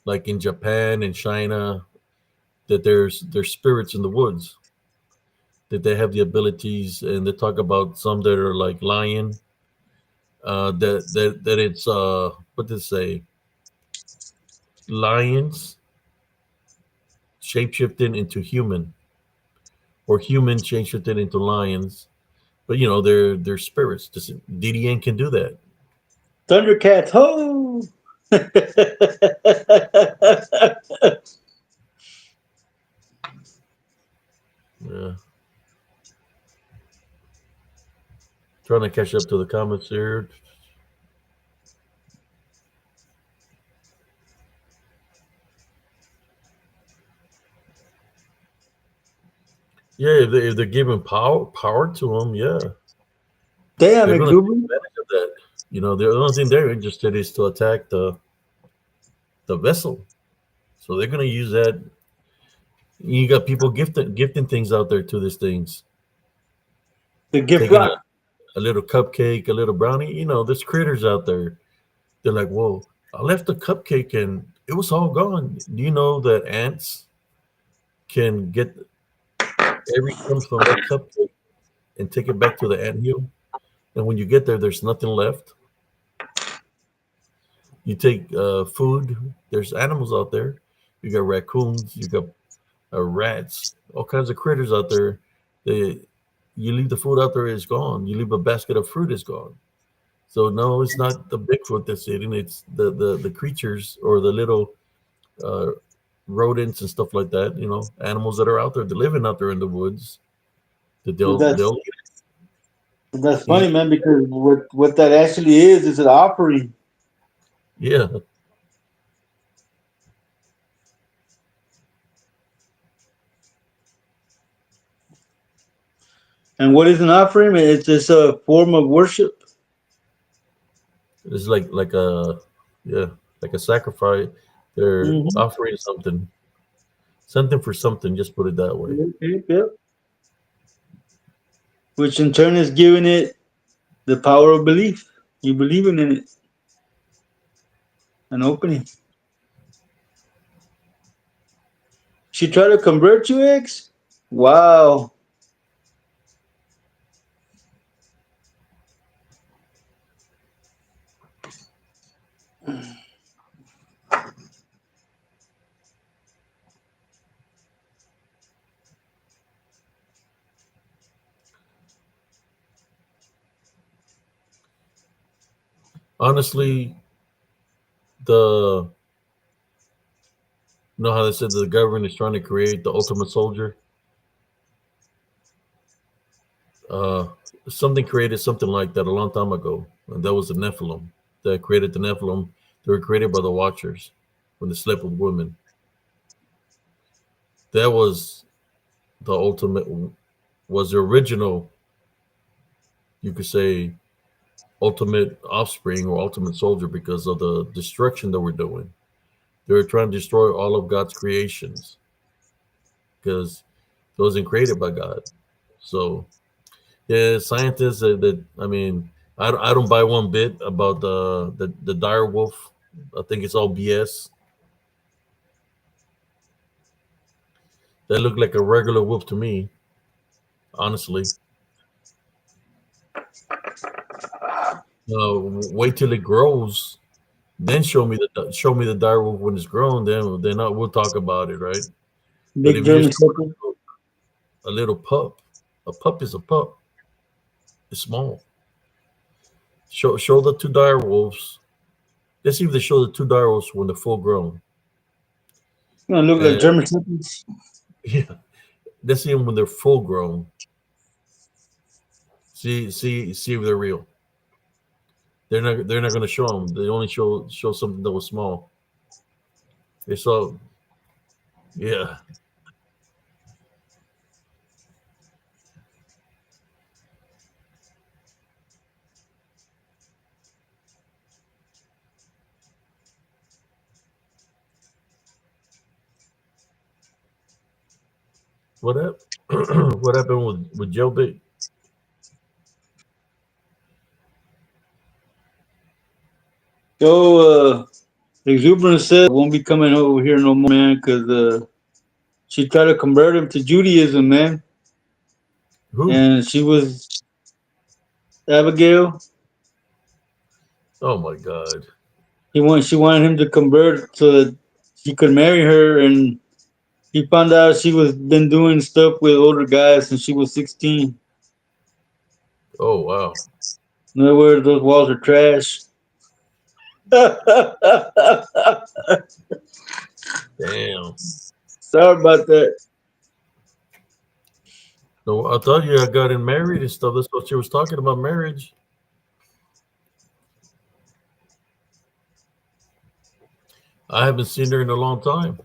like in Japan and China, that there's spirits in the woods, that they have the abilities, and they talk about some that are like lion, that it's what did they say, lions shapeshifting into human, or human shapeshifting into lions. But you know, they're spirits. DDN can do that. Thundercats, ho! Yeah, trying to catch up to the comments here. Yeah, if they're giving power to them, yeah, Damn, they're going to take McDougal. advantage of that. You know, the only thing they're interested is to attack the vessel. So they're going to use that. You got people gifting things out there to these things, The gift taking rock. a little cupcake, a little brownie. You know, there's critters out there. They're like, whoa, I left the cupcake and it was all gone. Do you know that ants can get every crumb from that cupcake and take it back to the anthill? And when you get there, there's nothing left. You take food. There's animals out there. You got raccoons. You got rats. All kinds of critters out there. They, you leave the food out there, it's gone. You leave a basket of fruit, it's gone. So no, it's not the Bigfoot that's eating. It's the creatures or the little uh, rodents and stuff like that. You know, animals that are out there, they're living out there in the woods. That But they'll that's funny, eat. man, because what that actually is an offering. Yeah, And what is an offering? It's just a form of worship. it's like a yeah like a sacrifice. They're Mm-hmm. offering something for something. Just put it that way. Yep, yep. Which in turn is giving it the power of belief. You believing in it, an opening. She tried to convert you, ex? Wow. Honestly, the you know how they said the government is trying to create the ultimate soldier. Uh, Something created something like that a long time ago, and that was the Nephilim. That created the Nephilim. They were created by the Watchers when they slept with women. That was the ultimate. Was the original, you could say, ultimate offspring or ultimate soldier because of the destruction that we're doing. They were trying to destroy all of God's creations because it wasn't created by God. So yeah, scientists that I mean, I don't buy one bit about the dire wolf. I think it's all BS. That looked like a regular wolf to me, honestly. Wait till it grows, then show me the dire wolf when it's grown. Then we'll talk about it, right? But Big if you German just Shepherd. a little pup, a pup is a pup. It's small. Show the two dire wolves. Let's see if they show the two dire wolves when they're full grown. Gonna look like And German Shepherds. yeah, let's see them when they're full grown. See if they're real. They're not going to show them. They only show something that was small. They saw yeah. What happened? What happened with Jailbait? So, Exuberance said won't be coming over here no more, man, because she tried to convert him to Judaism, man. Who? And she was Abigail. Oh my God! She wanted him to convert so that he could marry her, and he found out she was been doing stuff with older guys since she was 16. Oh wow! In other words, those walls are trash. Damn. Sorry about that. No, I thought you had gotten married and stuff. That's what she was talking about, marriage. I haven't seen her in a long time.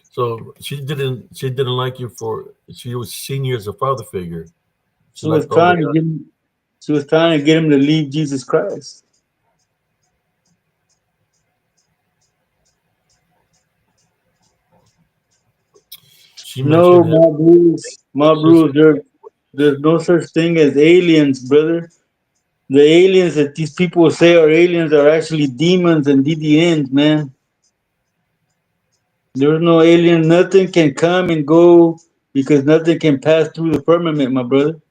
So she didn't like you for she was seeing you as a father figure. She's She was like, oh trying to yeah. get him. She was trying to get him to leave Jesus Christ. She No, mentioned him. my blues, my Since blues. There's no such thing as aliens, brother. The aliens that these people say are aliens are actually demons and DDNs, man. There's no alien. Nothing can come and go because nothing can pass through the firmament, my brother.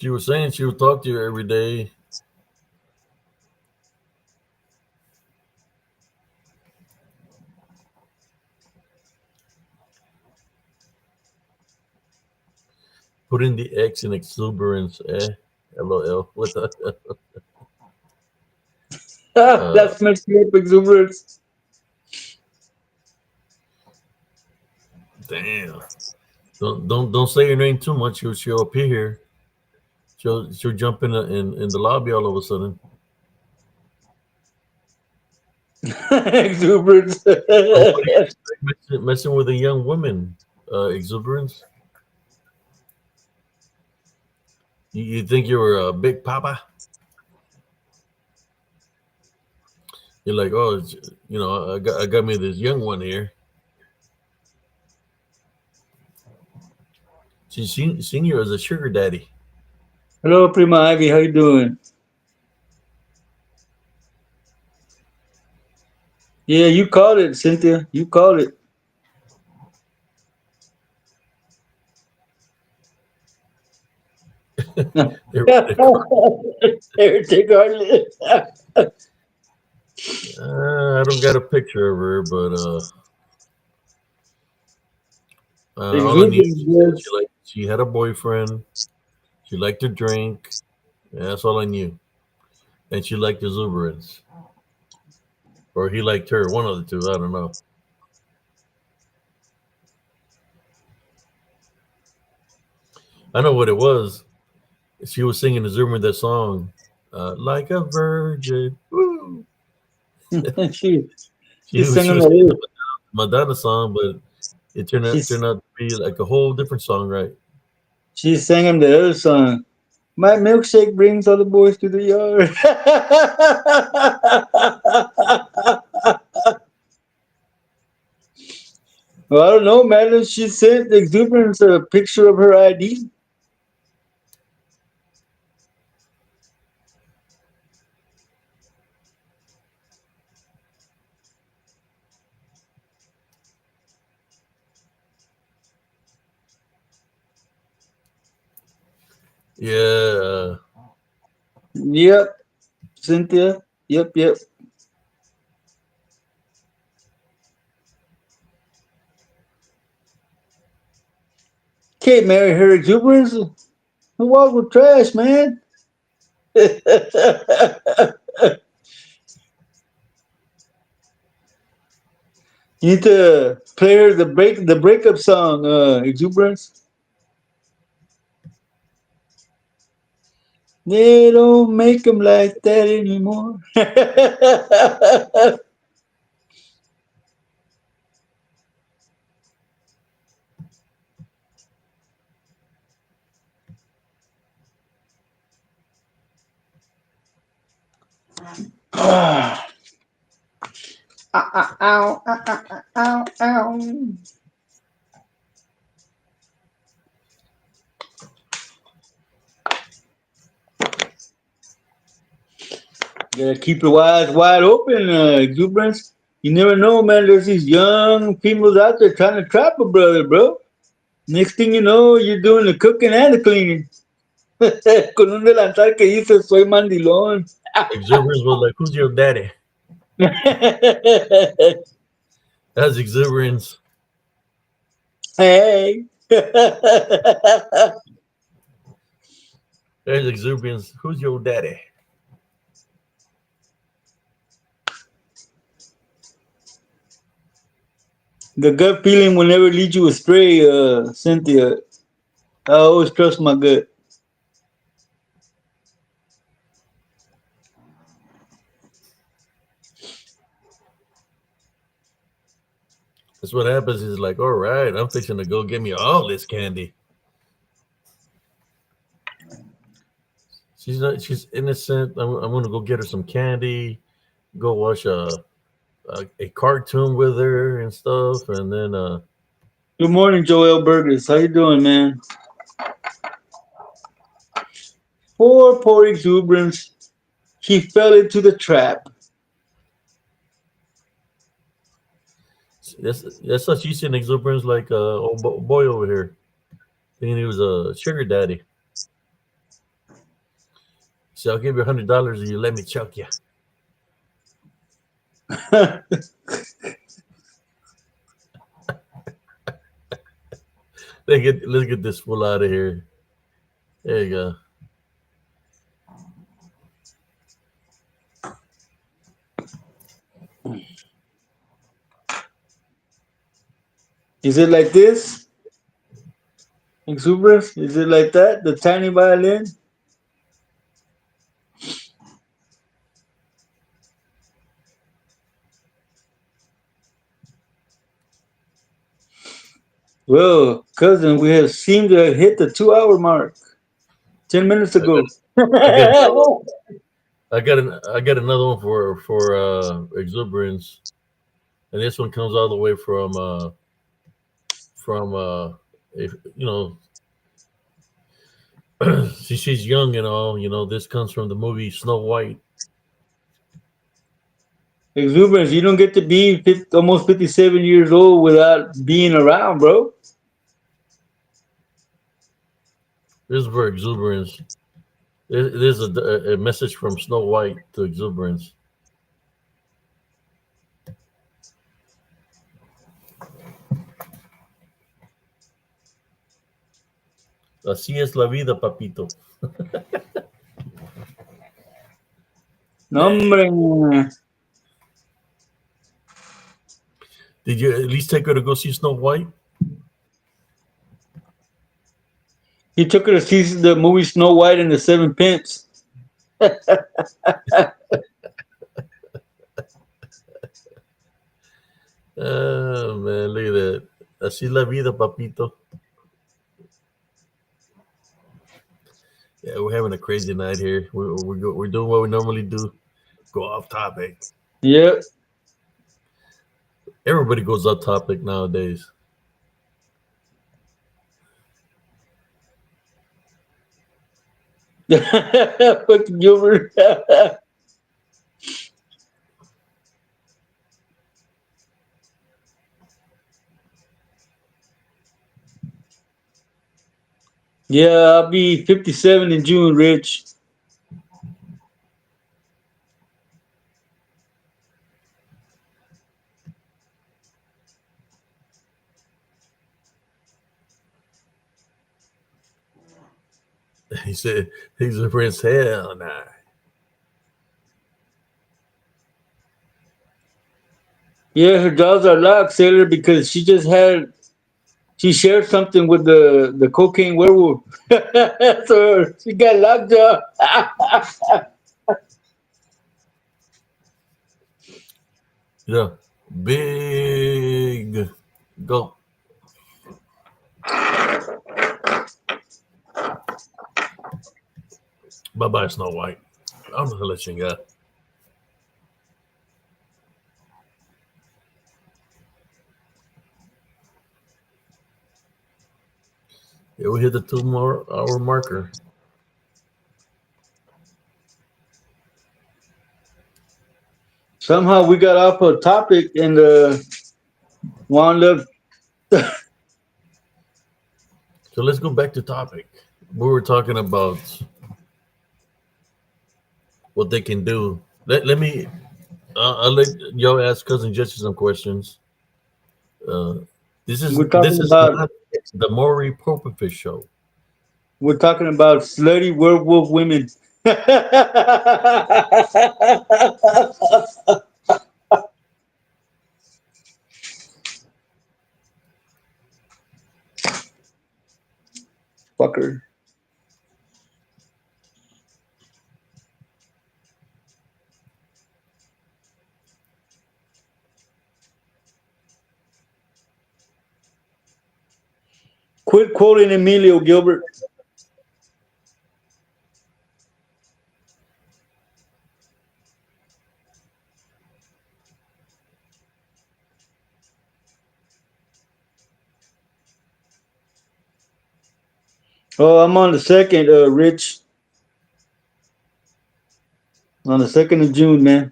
she was saying she would talk to you every day. Putting the X in exuberance, LOL. What the uh That's messed up exuberance. damn. Don't say your name too much. She'll appear here. She'll jump in the lobby all of a sudden. Exuberance. So what do you expect messing with a young woman? Exuberance. You think you're a big papa? You're like, oh, I got me this young one here. She's seen you as a sugar daddy. Hello, Prima Ivy. How you doing? Yeah, you called it, Cynthia. You called it. Everything. Take our list. I don't got a picture of her, but all I knew Exuberance, she said yes. she had a boyfriend. She liked to drink. Yeah, that's all I knew. And she liked exuberance, or he liked her. One of the two. I don't know. I know what it was. She was singing exuberant that song, like a virgin. Woo! she She she was sang she on was the singing list. the Madonna song, but it turned She's out to be like a whole different song, right? she sang him the other song. My milkshake brings all the boys to the yard. Well, I don't know, man. She sent Exuberance a picture of her ID. Yeah. Yep, Cynthia. Yep, yep. Can't marry her exuberance. Who walk with trash, man? You need to play her the breakup song, exuberance. They don't make them like that anymore. Ow, ow, ow, ow, ow. Gotta keep your eyes wide open, exuberance. You never know, man. There's these young females out there trying to trap a brother, bro. Next thing you know, you're doing the cooking and the cleaning. Con un delantal que dice soy mandilón. Exuberance was like, "Who's your daddy?" That's exuberance. Hey. There's exuberance. Who's your daddy? The gut feeling will never lead you astray, Cynthia. I always trust my gut. That's what happens. Is like, all right, I'm fixing to go get me all this candy. She's not. She's innocent. I'm gonna go get her some candy. Go watch a cartoon with her and stuff, and then Good morning, Joel Burgers. How you doing, man? Poor exuberance. He fell into the trap. that's such she's seeing exuberance like old boy over here, thinking he was a sugar daddy. So I'll give you $100 if you let me choke you. Let's get this fool out of here. There you go. Is it like this? Exuberance? Is it like that? The tiny violin? Well, cousin, we have seemed to have hit the 2 hour mark 10 minutes I got ago. I got another one. I got another one for exuberance, and this one comes all the way from if you know She's young and all. This comes from the movie Snow White. Exuberance. You don't get to be 50, almost 57 years old without being around, bro. This is for exuberance. There's a message from Snow White to exuberance. Así es la vida, papito. No, hombre. Did you at least take her to go see Snow White? He took her to see the movie Snow White and the Seven Pimps. Oh man, look at that. Así la vida, papito. Yeah, we're having a crazy night here. We're doing what we normally do. Go off topic. Yep. Everybody goes off topic nowadays. Fucking Gilbert. Yeah, I'll be 57 in June, Rich. He said he's a prince. Hell nah. Yeah, her jaws are locked, Sailor, because she shared something with the cocaine werewolf. So she got lockjaw. Yeah. Big go. Bye bye, Snow White. I'm gonna let you go. Yeah, we hit the 2 more hour marker. Somehow we got off a topic and wound up. So let's go back to topic. We were talking about what they can do. Let me. I'll let y'all ask cousin Jesse some questions. Uh, this is We're this talking is about not the Maury Popovich show. we're talking about slutty werewolf women. Fucker. Quit quoting Emilio Gilbert. Oh, I'm on the second, Rich. On the 2nd of June, man.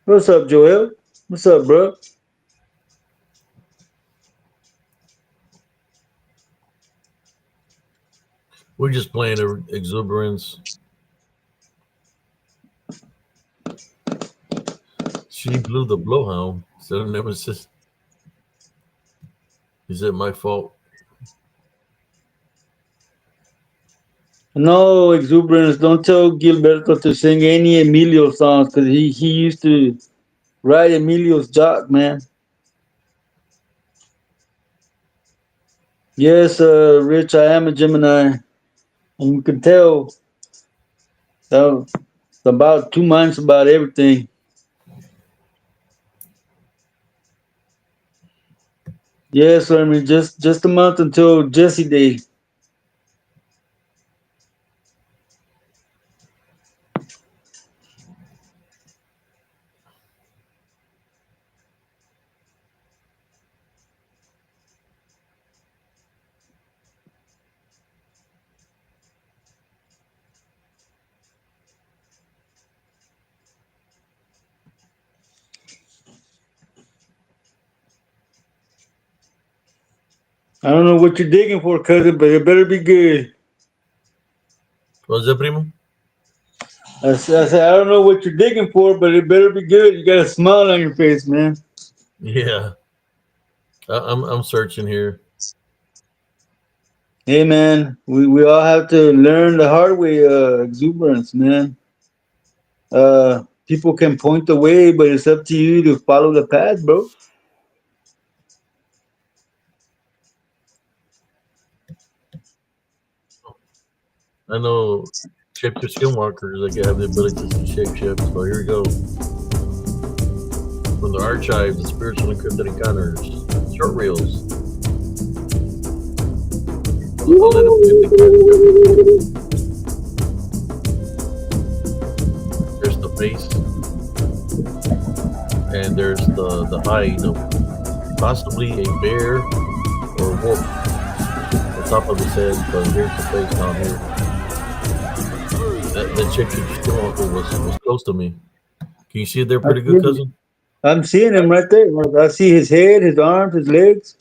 What's up, Joel? What's up, bro? We're just playing exuberance. She blew the blowhound. So nemesis. Is it my fault? No, exuberance. Don't tell Gilberto to sing any Emilio songs because he used to ride Emilio's jock, man. Yes, Rich, I am a Gemini. And you can tell uh, about 2 months about everything. Yes, I mean just a month until Jesse Day. I don't know what you're digging for, cousin, but it better be good. What's that, primo? I said, I don't know what you're digging for, but it better be good. You got a smile on your face, man. Yeah, I'm searching here. Hey, man, we all have to learn the hard way. Exuberance, man. People can point the way, but it's up to you to follow the path, bro. I know shapeshift skinwalkers that have the ability to shapeshift. So here we go. From the archives, the spiritual encrypted encounters, short reels. I'll let him do the There's the face, and there's the hide of possibly a bear or a wolf on top of his head. But here's the face down here. That shapeshift skinwalker was close to me. Can you see it there I pretty see good, him. cousin? I'm seeing him right there. Like, I see his head, his arms, his legs.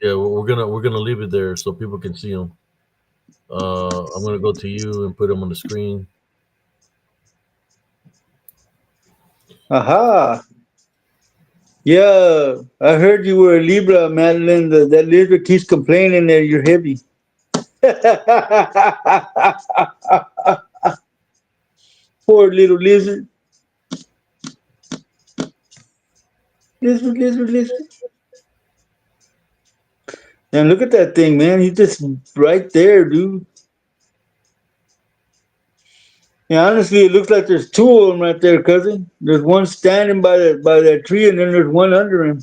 Yeah, we're gonna leave it there so people can see him. I'm gonna go to you and put him on the screen. Aha. Yeah, I heard you were a Libra, Madeline. That Libra keeps complaining that you're heavy. Poor little lizard. Lizard, lizard, lizard. And look at that thing, man. He's just right there, dude. Yeah, honestly, it looks like there's two of them right there, cousin. There's one standing by that tree, and then there's one under him.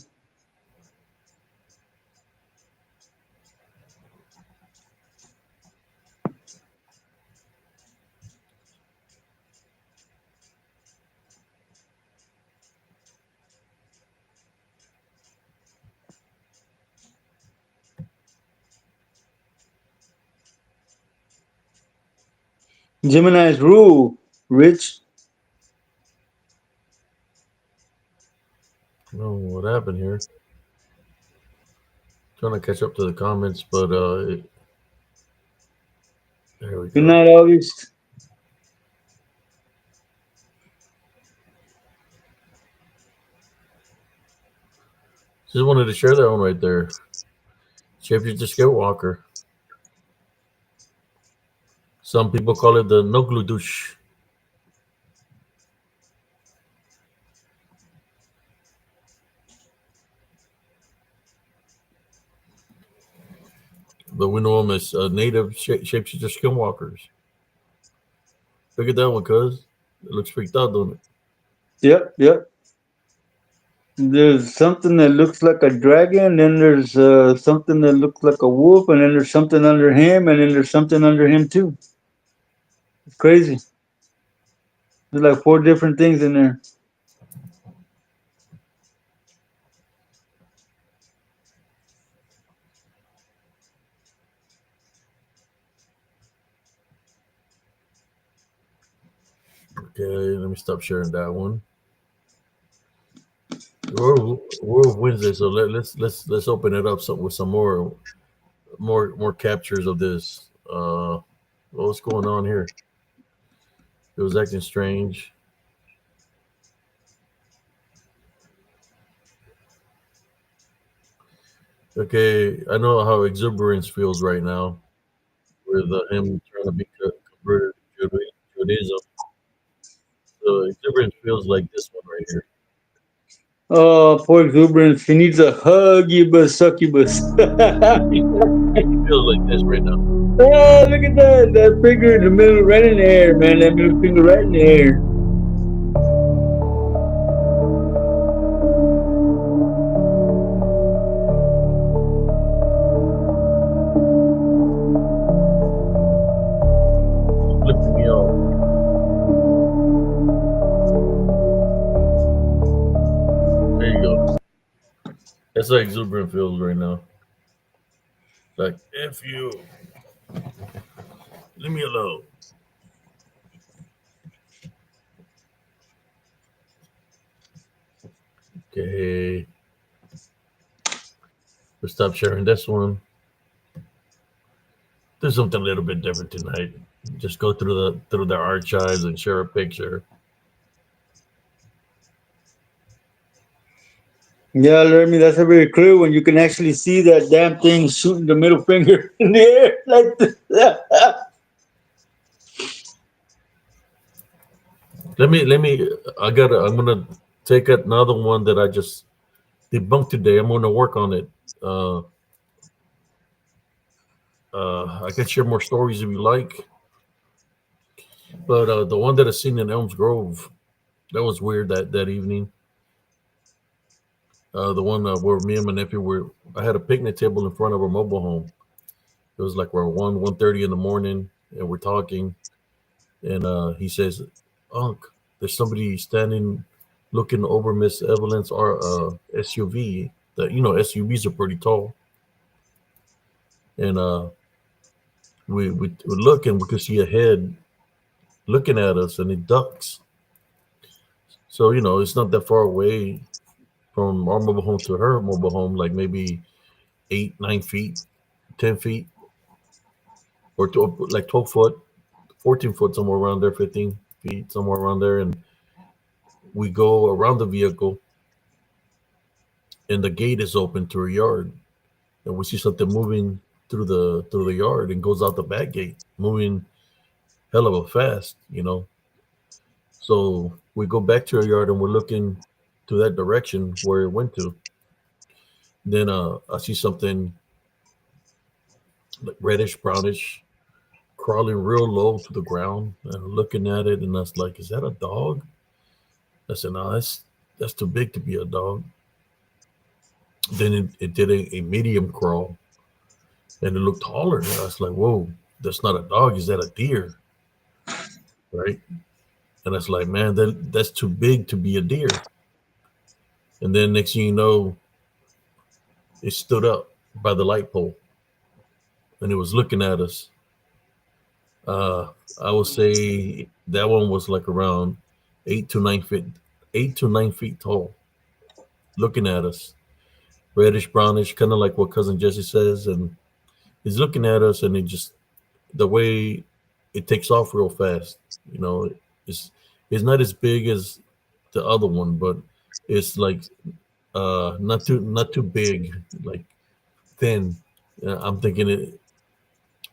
Gemini's rule, Rich. Oh, what happened here? Trying to catch up to the comments, but there we Good go. night, August. Just wanted to share that one right there. Shapeshifter Skinwalker. Some people call it the Nogludush. But we know them as native shapeshifter skinwalkers. Look at that one, cuz. It looks freaked out, don't it? Yep, yep. There's something that looks like a dragon, then there's something that looks like a wolf, and then there's something under him, and then there's something under him too. It's crazy. There's like four different things in there. Okay, let me stop sharing that one. Werewolf Wednesday, so let's open it up with some more captures of this. What's going on here? It was acting strange. Okay, I know how exuberance feels right now with him trying to be converted to Judaism. So exuberance feels like this one right here. Oh, poor exuberance. He needs a hugubus succubus. He feels like this right now. Oh, look at that. That finger in the middle, right in the air, man. That middle finger right in the air. Flipping me off. There you go. That's how exuberant feels right now. Like, F you. Leave me alone. Okay. We'll stop sharing this one. do something a little bit different tonight. Just go through their archives and share a picture. Yeah, Jeremy, that's a very clear when you can actually see that damn thing shooting the middle finger in the air like this. Let me. I'm gonna take another one that I just debunked today. I'm gonna work on it. Uh, I can share more stories if you like, but the one that I seen in Elms Grove, that was weird that evening. The one where me and my nephew were, I had a picnic table in front of our mobile home. It was like we're 1:30 in the morning, and we're talking, and he says, "Unc, there's somebody standing, looking over Miss Evelyn's SUV. That SUVs are pretty tall, and we look and we could see a head looking at us, and it ducks. So it's not that far away from our mobile home to her mobile home, like maybe 8, 9 feet, 10 feet, or like 12 foot, 14 foot, somewhere around there, 15 feet, somewhere around there, and we go around the vehicle, and the gate is open to her yard, and we see something moving through the yard and goes out the back gate, moving hell of a fast. So we go back to her yard and we're looking to that direction where it went to. Then I see something like reddish, brownish, crawling real low to the ground, and I'm looking at it, and I was like, "Is that a dog?" I said, "No, that's too big to be a dog." Then it did a medium crawl, and it looked taller. And I was like, "Whoa, that's not a dog. Is that a deer?" Right? And I was like, "Man, that's too big to be a deer." And then next thing you know, it stood up by the light pole, and it was looking at us. Uh, I would say that one was like around 8 to 9 feet, 8 to 9 feet tall, looking at us, reddish brownish, kind of like what cousin Jesse says, and he's looking at us, and it just the way it takes off real fast. You know, it's it's not as big as the other one, but it's like not too big, like thin. I'm thinking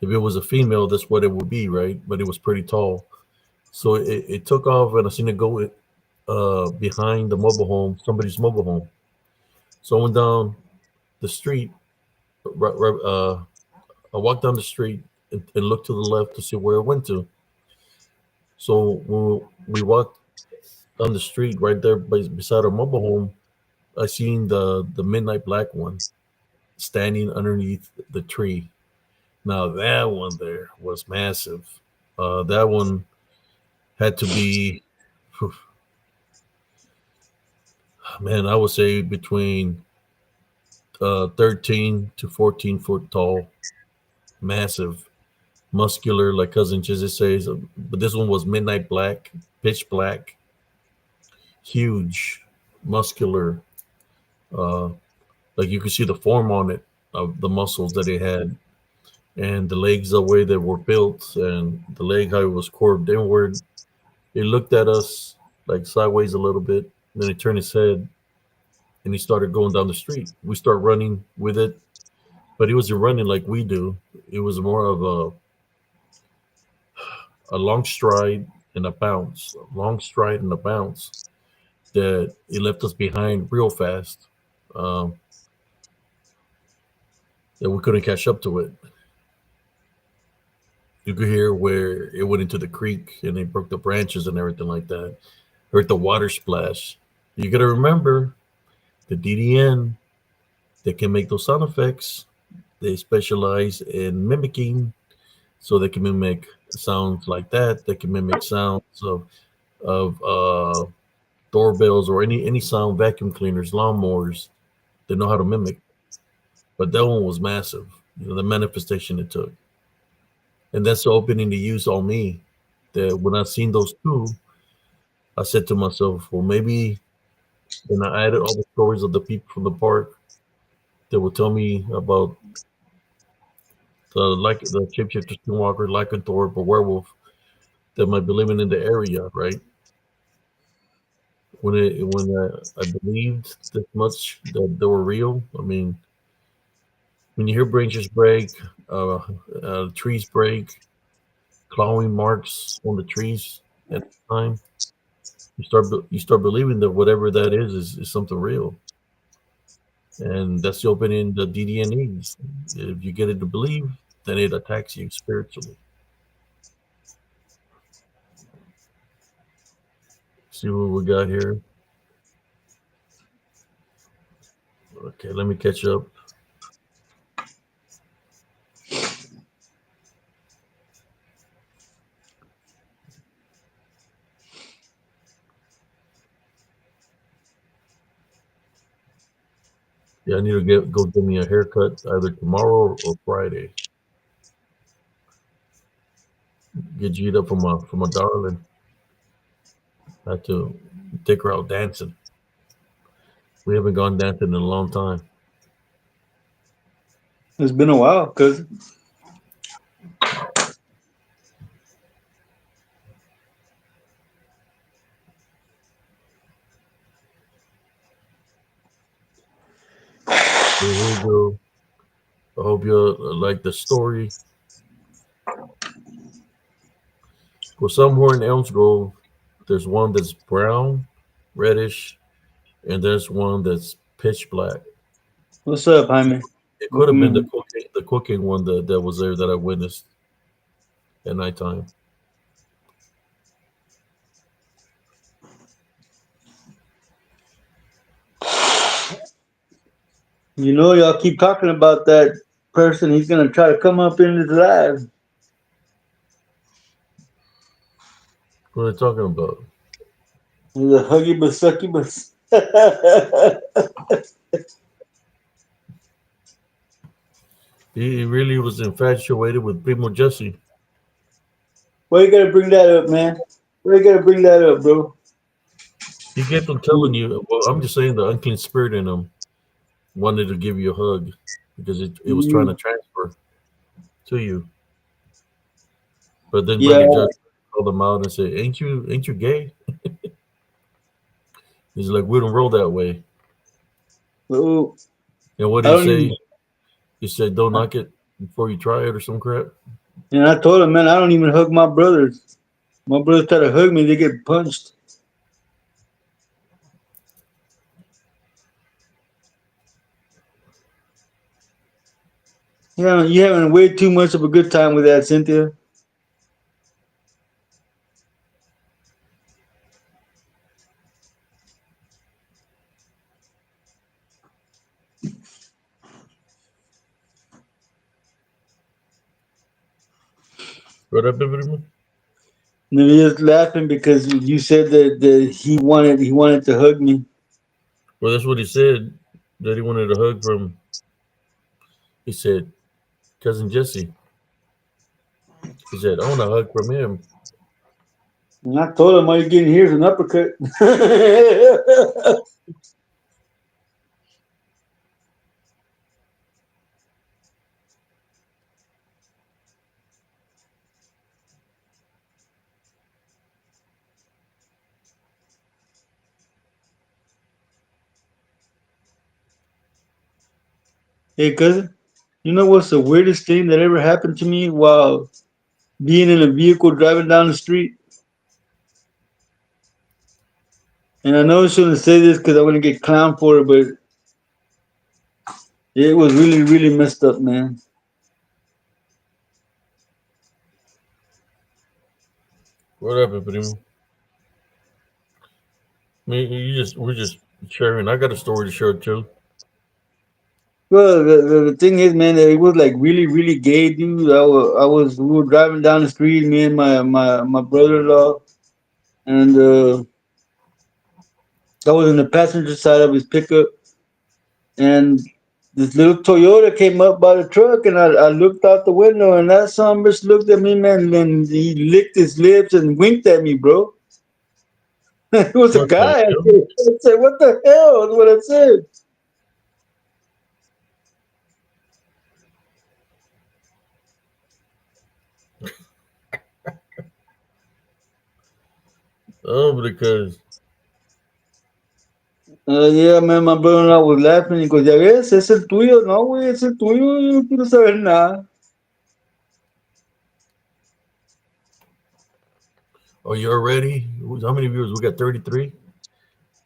if it was a female, that's what it would be, right? But it was pretty tall. So it took off, and I seen it go behind the mobile home, somebody's mobile home. So I went down the street. I walked down the street and looked to the left to see where it went to. So when we walked down the street right there beside our mobile home, I seen the midnight black one standing underneath the tree. Now that one there was massive. That one had to be, man, I would say between 13 to 14 foot tall, massive, muscular, like cousin Chizzy says. But this one was midnight black, pitch black, huge, muscular. Uh, like you could see the form on it of the muscles that it had, and the legs the way they were built, and the leg how it was curved inward. It looked at us like sideways a little bit. Then he turned his head and he started going down the street. We start running with it, but he wasn't running like we do. It was more of a long stride and a bounce, a long stride and a bounce that it left us behind real fast. Um, that we couldn't catch up to it. You could hear where it went into the creek and it broke the branches and everything like that. Heard the water splash. You got to remember the DDN, they can make those sound effects. They specialize in mimicking, so they can mimic sounds like that. They can mimic sounds of doorbells or any sound, vacuum cleaners, lawnmowers. They know how to mimic. But that one was massive. The manifestation it took, and that's the opening to use on me. That when I seen those two, I said to myself, well, maybe. And I added all the stories of the people from the park that would tell me about like the shapeshifter, skinwalker, lycanthrope, or werewolf that might be living in the area, right? When I believed this much that they were real. I mean, when you hear branches break, trees break, clawing marks on the trees at the time, you start believing that whatever that is something real, and that's the opening the DDN needs. If you get it to believe, then it attacks you spiritually. See what we got here. Okay, let me catch up. Yeah, I need to go get me a haircut either tomorrow or Friday. Get G'd up for my darling. I have to take her out dancing. We haven't gone dancing in a long time. It's been a while, cause So here we go. I hope you like the story. Well, somewhere in Elms Grove, there's one that's brown, reddish, and there's one that's pitch black. what's up, Jaime? It could have Welcome been in. the cooking one that was there that I witnessed at nighttime. You know, y'all keep talking about that person. He's gonna try to come up in his live. What are they talking about? He's a huggy but sucky but. He really was infatuated with Primo Jesse. Why you gotta bring that up, man? Why you gotta bring that up, bro? He kept on telling you. Well, I'm just saying the unclean spirit in him wanted to give you a hug because it was trying to Mm, transfer to you. But then yeah. Brother Jesse called him out and said, ain't you gay?" He's like, "We don't roll that way." Oh, And what I did he don't say? even. He said, "Don't knock it before you try it," or some crap. And I told him, man, I don't even hug my brothers. My brothers try to hug me, they get punched. Yeah, you having way too much of a good time with that, Cynthia. What up, everyone? And then you're just laughing because you said that he wanted to hug me. Well, that's what he said. That he wanted a hug from. He said, "Cousin Jesse." He said, "I want a hug from him." And I told him all you're getting here is an uppercut. Hey, cousin, you know what's the weirdest thing that ever happened to me while being in a vehicle driving down the street? And I know I shouldn't say this because I'm gonna get clowned for it, but it was really, really messed up, man. What up, primo? Me, we're just sharing. I got a story to share too. Well, the thing is, man, that it was like really, really gay, dude. We were driving down the street, me and my brother-in-law, and I was in the passenger side of his pickup, and this little Toyota came up by the truck, and I looked out the window, and that son of a bitch looked at me, man, and he licked his lips and winked at me, bro. It was a What the guy. I hell? said, "What the hell?" Is what I said. Oh, because Yeah, man, my brother-in-law was laughing. He goes, ya ves, es el tuyo. No, güey, es el tuyo. Yo no quiero saber nada. are you ready? How many viewers? We got 33.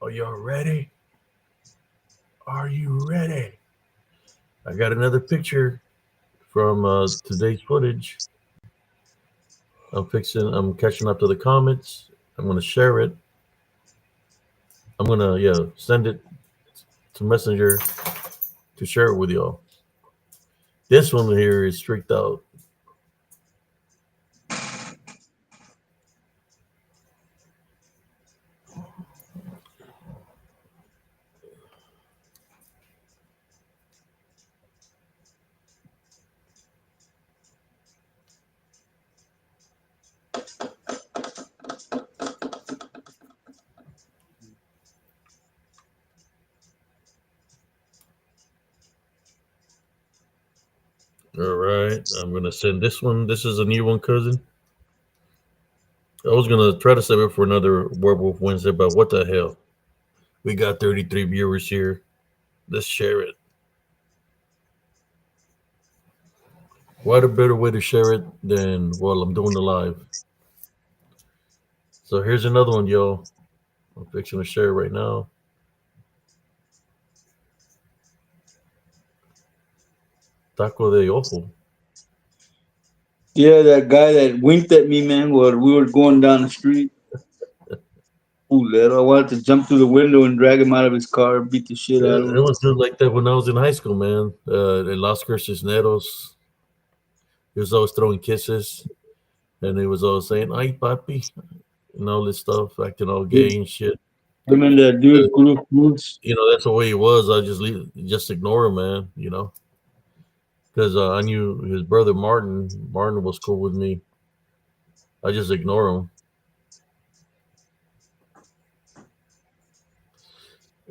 Are you ready? Are you ready? I got another picture from today's footage. I'm catching up to the comments. I'm gonna share it. I'm gonna send it to Messenger to share it with y'all. This one here is streaked out. All right, I'm gonna send this one. This is a new one, cousin. I was gonna try to save it for another Werewolf Wednesday, but what the hell? We got 33 viewers here. Let's share it. What a better way to share it than while I'm doing the live. So here's another one, y'all. I'm fixing to share it right now. Taco de ojo. Yeah, that guy that winked at me, man, while we were going down the street. Little. I wanted to jump through the window and drag him out of his car, beat the shit out of It him. was just like that when I was in high school, man. In Las Cisneros, he was always throwing kisses, and he was always saying "ay papi" and all this stuff, acting all gay and shit. Him and that Uh, dude, Cruz. that's the way he was. I just ignore him, man. Because I knew his brother Martin. Martin was cool with me. I just ignore him.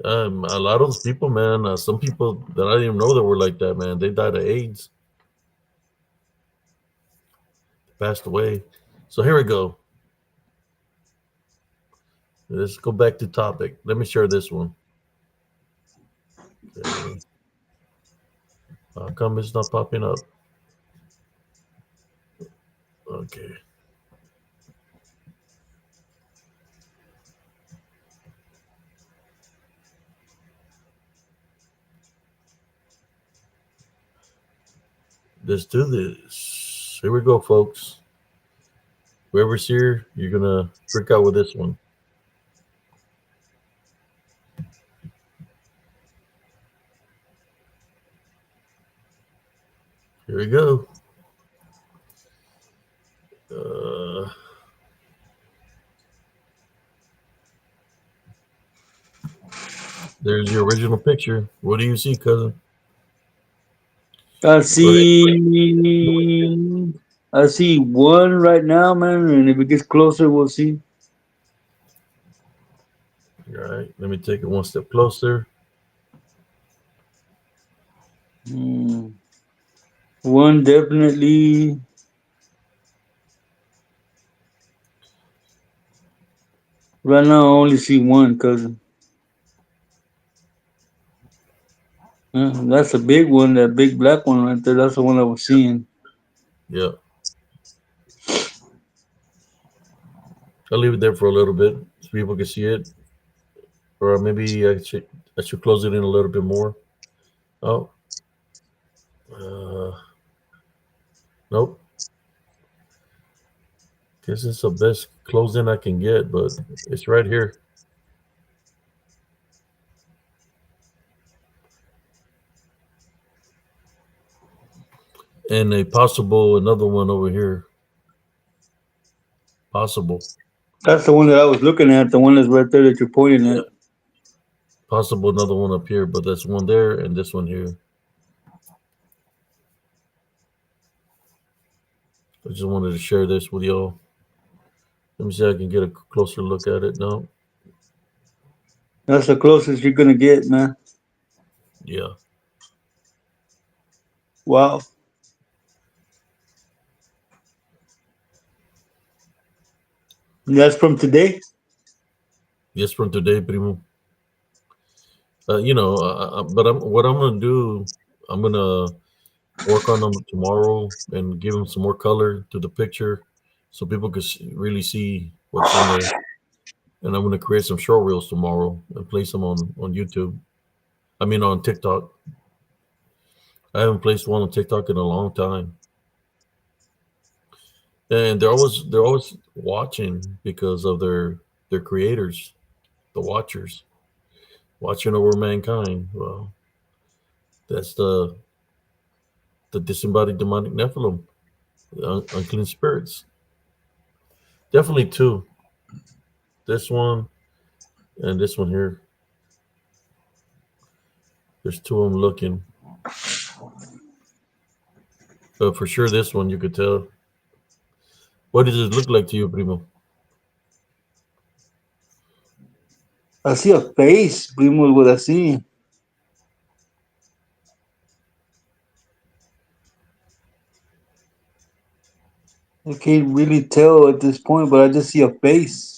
A lot of those people, man. Some people that I didn't even know that were like that, man. They died of AIDS, passed away. So here we go. Let's go back to topic. Let me share this one. Okay. How come it's not popping up? Okay. Let's do this. Here we go, folks. Whoever's here, you're gonna freak out with this one. Here we go. Uh, there's the original picture. What do you see, cousin? I Or see. I see one right now, man, and if it gets closer, we'll see. all right, let me take it one step closer. Hmm. One definitely. Right now, I only see one, cousin. That's a big one, that big black one right there. That's the one I was seeing. Yeah, I'll leave it there for a little bit so people can see it, or maybe I should close it in a little bit more. Oh, uh, nope. Guess it's the best closing I can get, but it's right here. And a possible another one over here. Possible. That's the one that I was looking at, the one that's right there that you're pointing Yeah. at. Possible another one up here, but that's one there and this one here. I just wanted to share this with y'all. Let me see if I can get a closer look at it now. That's the closest you're gonna get, man. Yeah. Wow. That's from today? Yes, from today, primo. But what I'm gonna do. I'm gonna work on them tomorrow and give them some more color to the picture, so people can really see what's in there. And I'm gonna create some short reels tomorrow and place them on YouTube. I mean, on TikTok. I haven't placed one on TikTok in a long time, and they're always watching because of their creators, the watchers, watching over mankind. Well, that's the disembodied demonic Nephilim, unclean spirits. Definitely two. This one and this one here. There's two of them looking. But for sure, this one you could tell. What does it look like to you, primo? I see a face, primo, what I see. I can't really tell at this point, but I just see a face.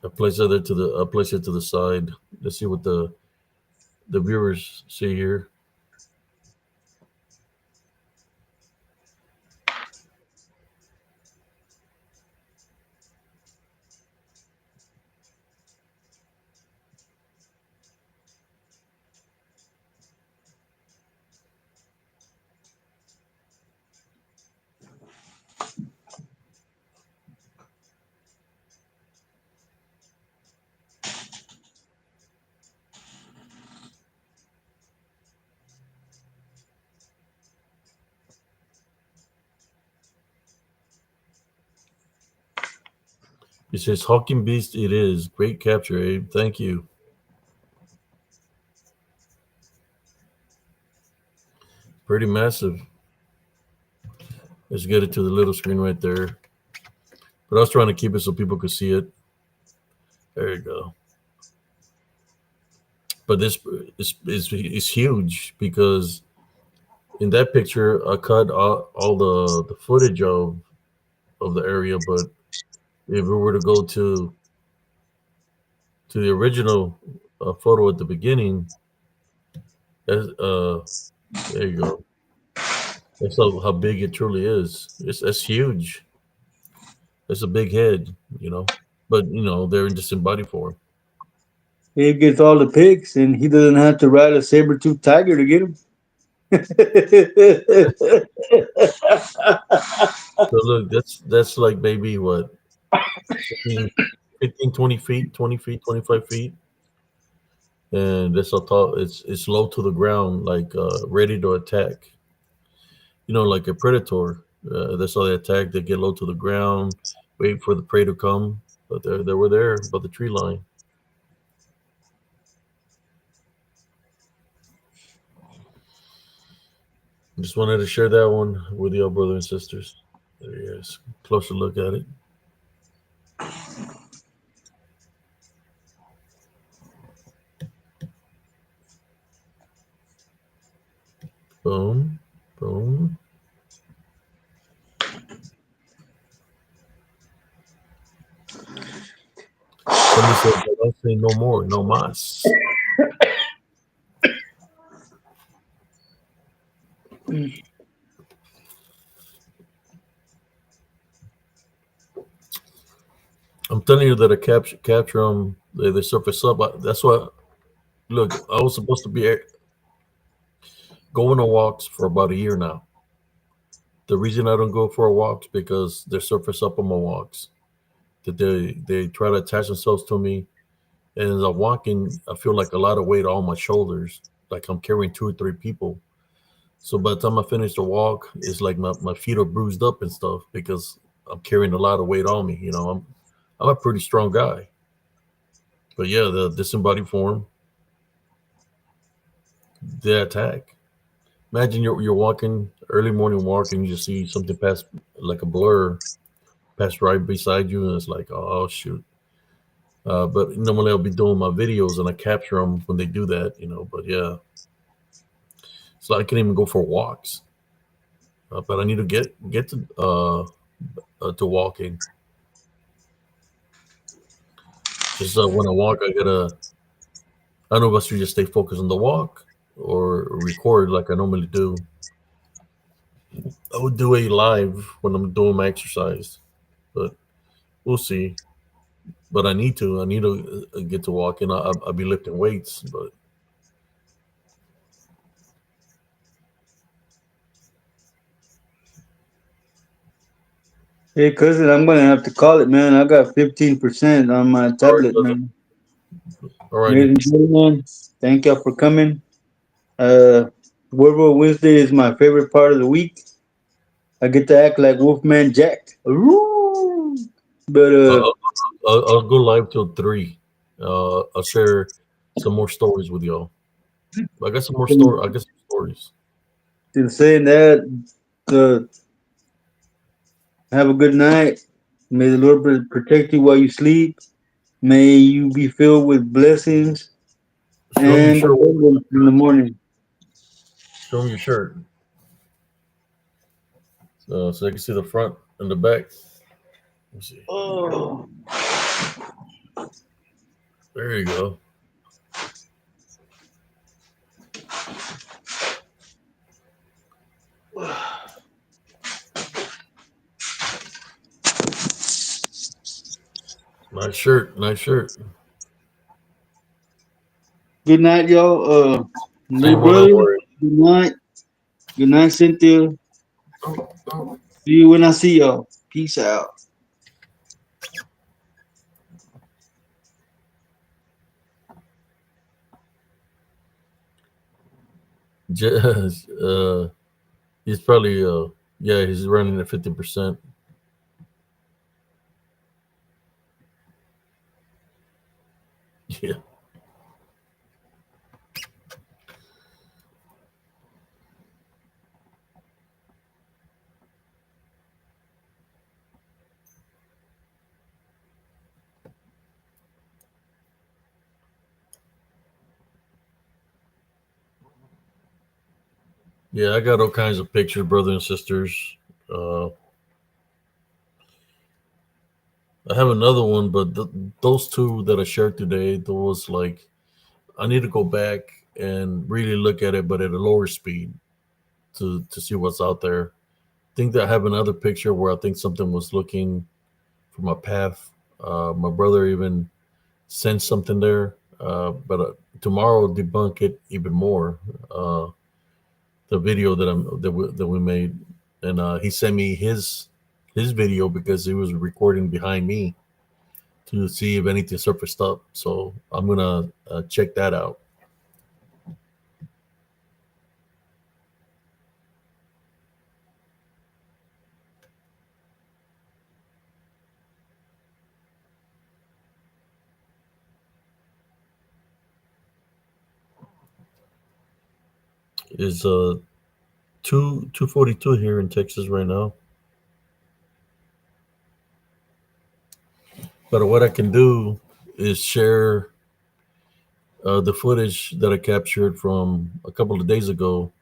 I place it to the side. Let's see what the viewers see here. It says Hawking Beast. It is great capture, Abe. Thank you. Pretty massive. Let's get it to the little screen right there. But I was trying to keep it so people could see it. There you go. But this is huge because in that picture I cut all the footage of the area. But if we were to go to the original photo at the beginning, there you go. That's how big it truly is. That's huge. It's a big head, But they're in disembodied form. He gets all the pics, and he doesn't have to ride a saber-toothed tiger to get him. So look, that's like maybe what 15, 15 20 feet, 20 feet, 25 feet, and that's how tall. It's low to the ground, like ready to attack. Like a predator. That's how they attack. They get low to the ground, wait for the prey to come. But they were there by the tree line. Just wanted to share that one with y'all, brothers and sisters. There he is. Closer look at it. Boom, boom. Somebody said, "Don't say no more, no mas." I'm telling you that I capture them. They surface up. That's why. Look, I was supposed to be going on walks for about a year now. The reason I don't go for walks because they surface up on my walks. That they try to attach themselves to me, and as I'm walking, I feel like a lot of weight on my shoulders, like I'm carrying two or three people. So by the time I finish the walk, it's like my feet are bruised up and stuff because I'm carrying a lot of weight on me. I'm a pretty strong guy. But yeah, the disembodied form, they attack. Imagine you're walking early morning walk and you just see something pass like a blur pass right beside you, and it's like, oh shoot. But normally I'll be doing my videos and I capture them when they do that, But yeah, so I can't even go for walks. But I need to get to walking. Just when I walk, I don't know if I should just stay focused on the walk or record like I normally do. I would do a live when I'm doing my exercise, but we'll see. But I need to. I need to get to walking. I'll be lifting weights, but Hey, cousin, I'm gonna have to call it, man. I got 15% on my all right, tablet, cousin. man. All righty. Ladies and gentlemen, thank y'all for coming. Werewolf Wednesday is my favorite part of the week. I get to act like Wolfman Jack. Ooh. But I'll go live till 3. I'll share some more stories with y'all. I got some more story. I got some stories. in saying that, uh, have a good night. May the Lord protect you while you sleep. May you be filled with blessings Show me your and shirt. abundance in the morning. Show me your shirt, so I can see the front and the back. Let's see. Oh, There you go. Nice shirt. Nice shirt. good night, y'all. Little Same one I'm brother, wearing. good night. Good night, Cynthia. Oh, oh. See you when I see y'all. Peace out. He's probably yeah, he's running at 50%. Yeah. Yeah, I got all kinds of pictures, brothers and sisters. Uh, I have another one, but those two that I shared today, those like I need to go back and really look at it, but at a lower speed to see what's out there. I think that I have another picture where I think something was looking for my path. My brother even sent something there, but tomorrow I'll debunk it even more. The video that we made, and he sent me his video because he was recording behind me to see if anything surfaced up. So I'm gonna check that out. Is 2:42 here in Texas right now. But what I can do is share the footage that I captured from a couple of days ago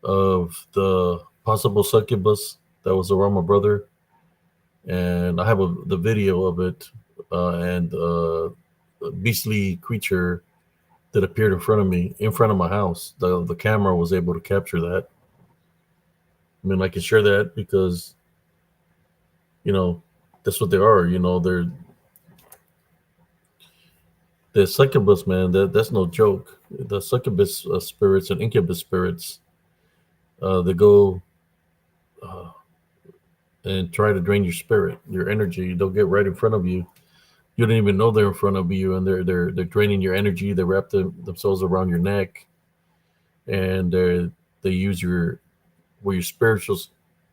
of the possible succubus that was around my brother, and I have the video of it, and a beastly creature that appeared in front of my house. The camera was able to capture that. I mean, I can share that because you know that's what they are. The succubus, man. That's no joke. The succubus spirits and incubus spirits, they go uh, and try to drain your spirit, your energy. They'll get right in front of you. You don't even know they're in front of you, and they're draining your energy. They wrap themselves around your neck, and they use where your spirituals,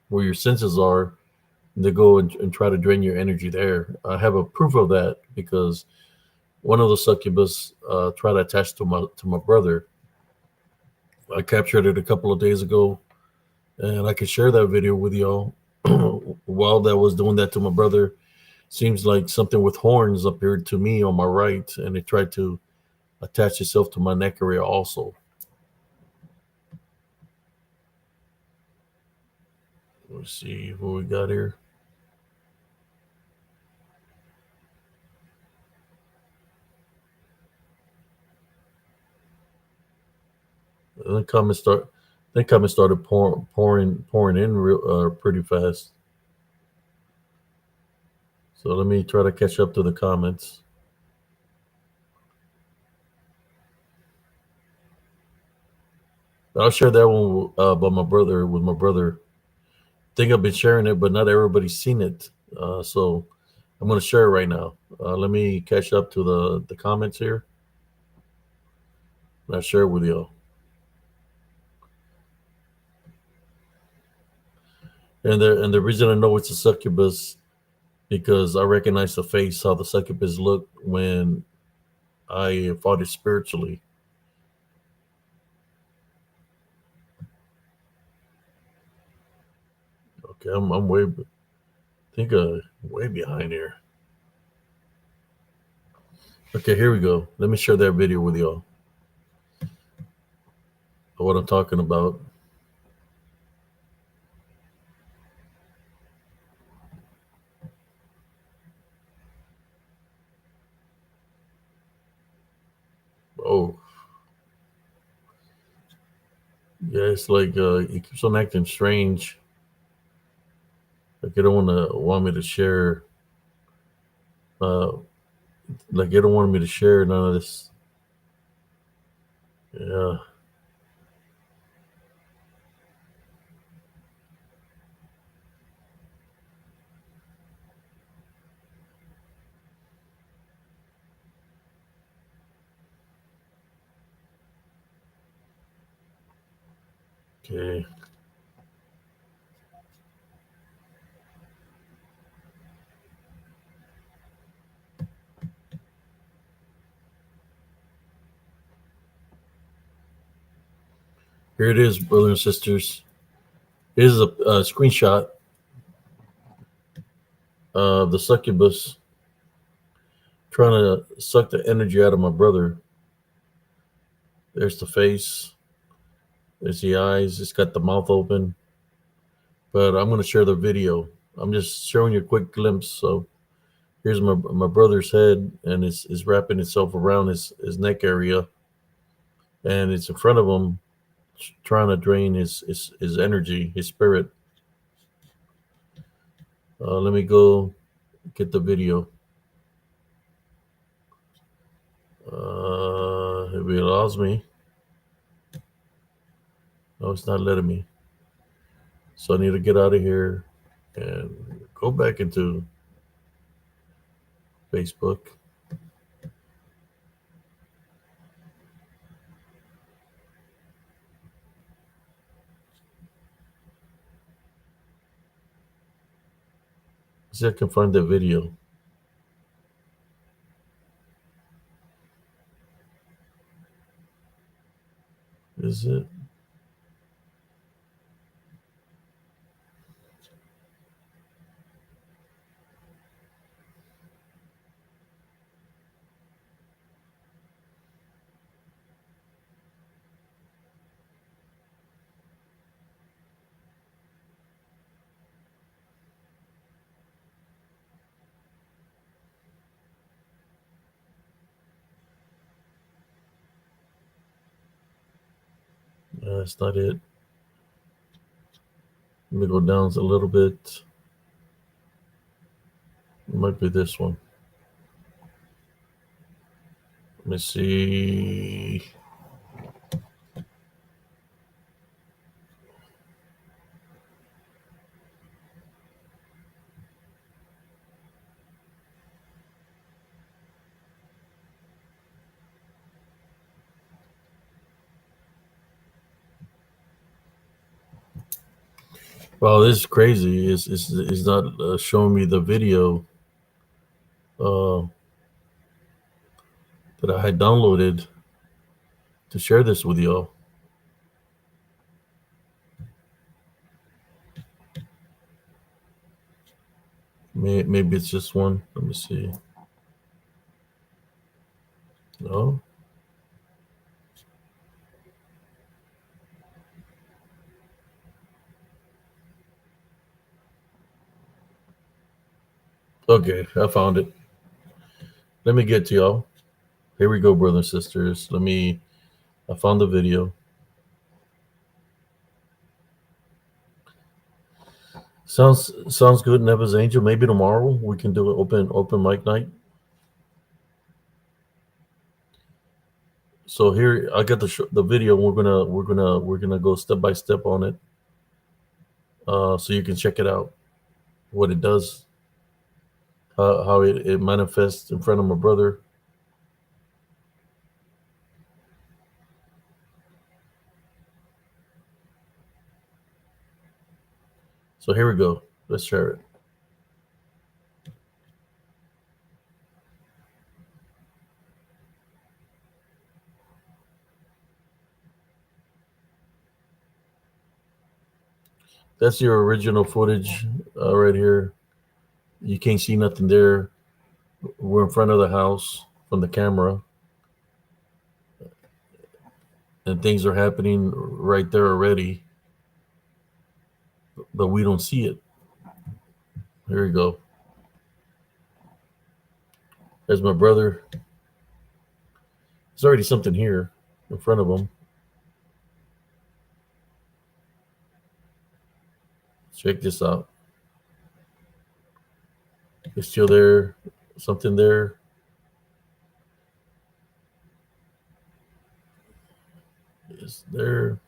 where your senses are. They go and try to drain your energy there. I have a proof of that because one of the succubus tried to attach to my brother. I captured it a couple of days ago, and I can share that video with y'all. While that was doing that to my brother, Seems like something with horns appeared to me on my right, and it tried to attach itself to my neck area also. Let's see what we got here. And then comments started pouring in pretty fast. So let me try to catch up to the comments. I'll share that one by my brother with my brother. I think I've been sharing it, but not everybody's seen it. So I'm going to share it right now. Let me catch up to the comments here. And I'll share it with y'all. And the reason I know it's a succubus because I recognize the face, how the succubus looked when I fought it spiritually. Okay, I'm way, I think way behind here. Okay, here we go. Let me share that video with y'all. Of what I'm talking about. Oh, yeah, it's like it keeps on acting strange. Like it don't want me to share. Like it don't want me to share none of this. Yeah. Okay. Here it is, brothers and sisters. Here's a screenshot of the succubus trying to suck the energy out of my brother. There's the face. There's the eyes. It's got the mouth open. But I'm going to share the video. I'm just showing you a quick glimpse. So here's my brother's head, and it's wrapping itself around his neck area. And it's in front of him, trying to drain his energy, his spirit. Let me go get the video. If it allows me. No, it's not letting me. So I need to get out of here and go back into Facebook. See if I can find that video. Is it? That's not it. Let me go down a little bit. It might be this one. Let me see. Wow, this is crazy. It's not showing me the video uh, that I had downloaded to share this with y'all. Let Maybe it's just one. Let me see. No. Okay, I found it. Let me get to y'all. Here we go, brothers and sisters. I found the video. Sounds good, Neva's Angel. Maybe tomorrow we can do an open mic night. So here I got the video. We're gonna go step by step on it, so you can check it out. What it does, how it manifests in front of my brother. So here we go. Let's share it. That's your original footage right here. You can't see nothing there. We're in front of the house from the camera, and things are happening right there already, but we don't see it. Here we go. There's my brother. There's already something here in front of him. Check this out. It's still there. Something there. It's there.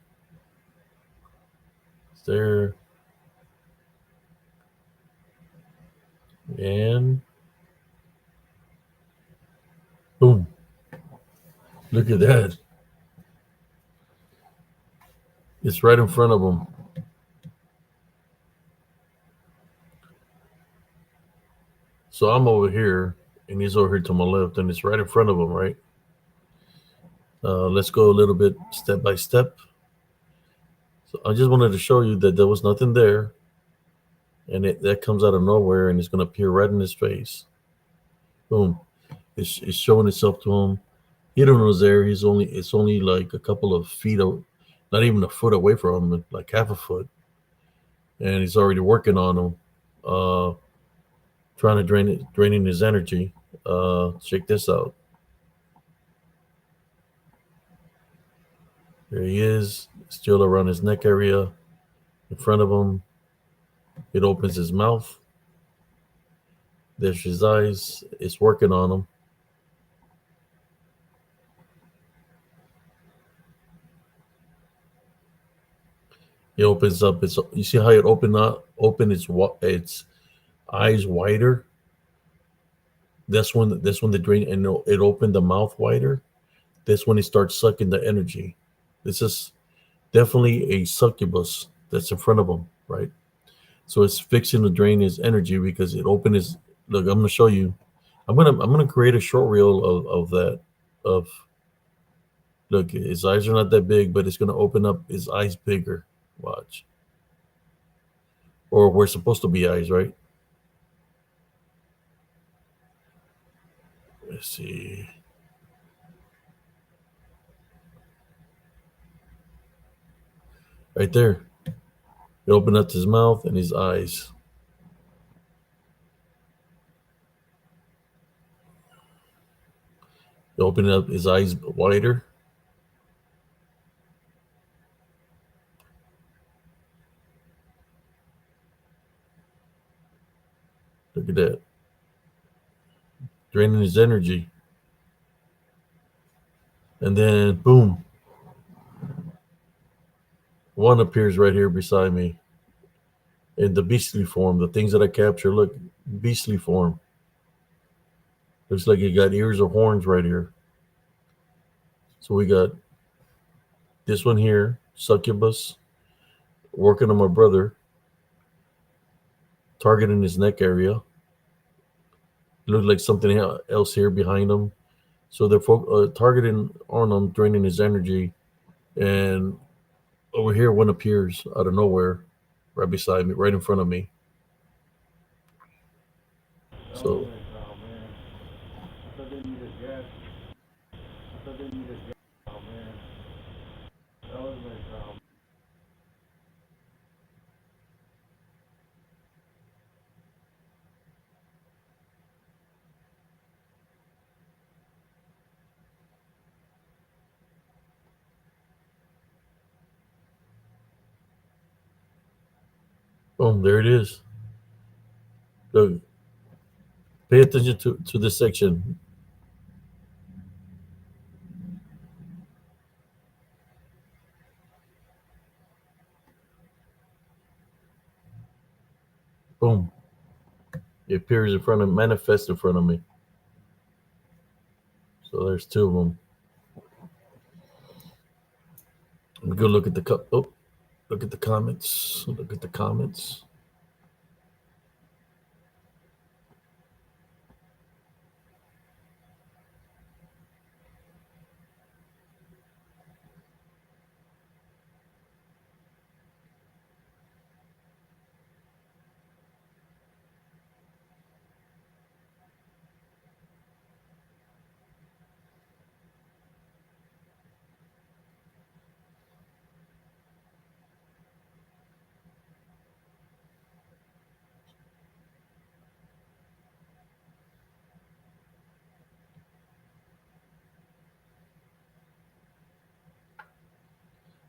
It's there. And boom. Look at that. It's right in front of him. So I'm over here, and he's over here to my left, and it's right in front of him, right? Let's go a little bit step by step. So I just wanted to show you that there was nothing there, and that comes out of nowhere, and it's going to appear right in his face. Boom. It's showing itself to him. He don't know it's there. It's only like a couple of feet, not even a foot away from him, like half a foot. And he's already working on him, trying to draining his energy. Check this out. There he is, still around his neck area, in front of him. It opens his mouth. There's his eyes. It's working on him. It opens up. You see how it opened its eyes wider. That's when the drain, and it opened the mouth wider. That's when it starts sucking the energy. This is definitely a succubus that's in front of him, right? So it's fixing to drain his energy because it opened his. Look, I'm gonna show you. I'm gonna create a short reel of that. Look, his eyes are not that big, but it's gonna open up his eyes bigger. Watch. Or we're supposed to be eyes, right? Let's see. Right there. It opened up his mouth and his eyes. It opened up his eyes wider. Look at that. Draining his energy. And then, boom. One appears right here beside me. In the beastly form. The things that I capture, look, beastly form. Looks like he got ears or horns right here. So we got this one here, succubus, working on my brother, targeting his neck area. It looked like something else here behind him. So they're targeting on him, draining his energy. And over here, one appears out of nowhere, right beside me, right in front of me. So boom, there it is. Look, pay attention to this section. Boom. It appears in front of manifest in front of me. So there's two of them. Let me go look at the look at the comments. Look at the comments.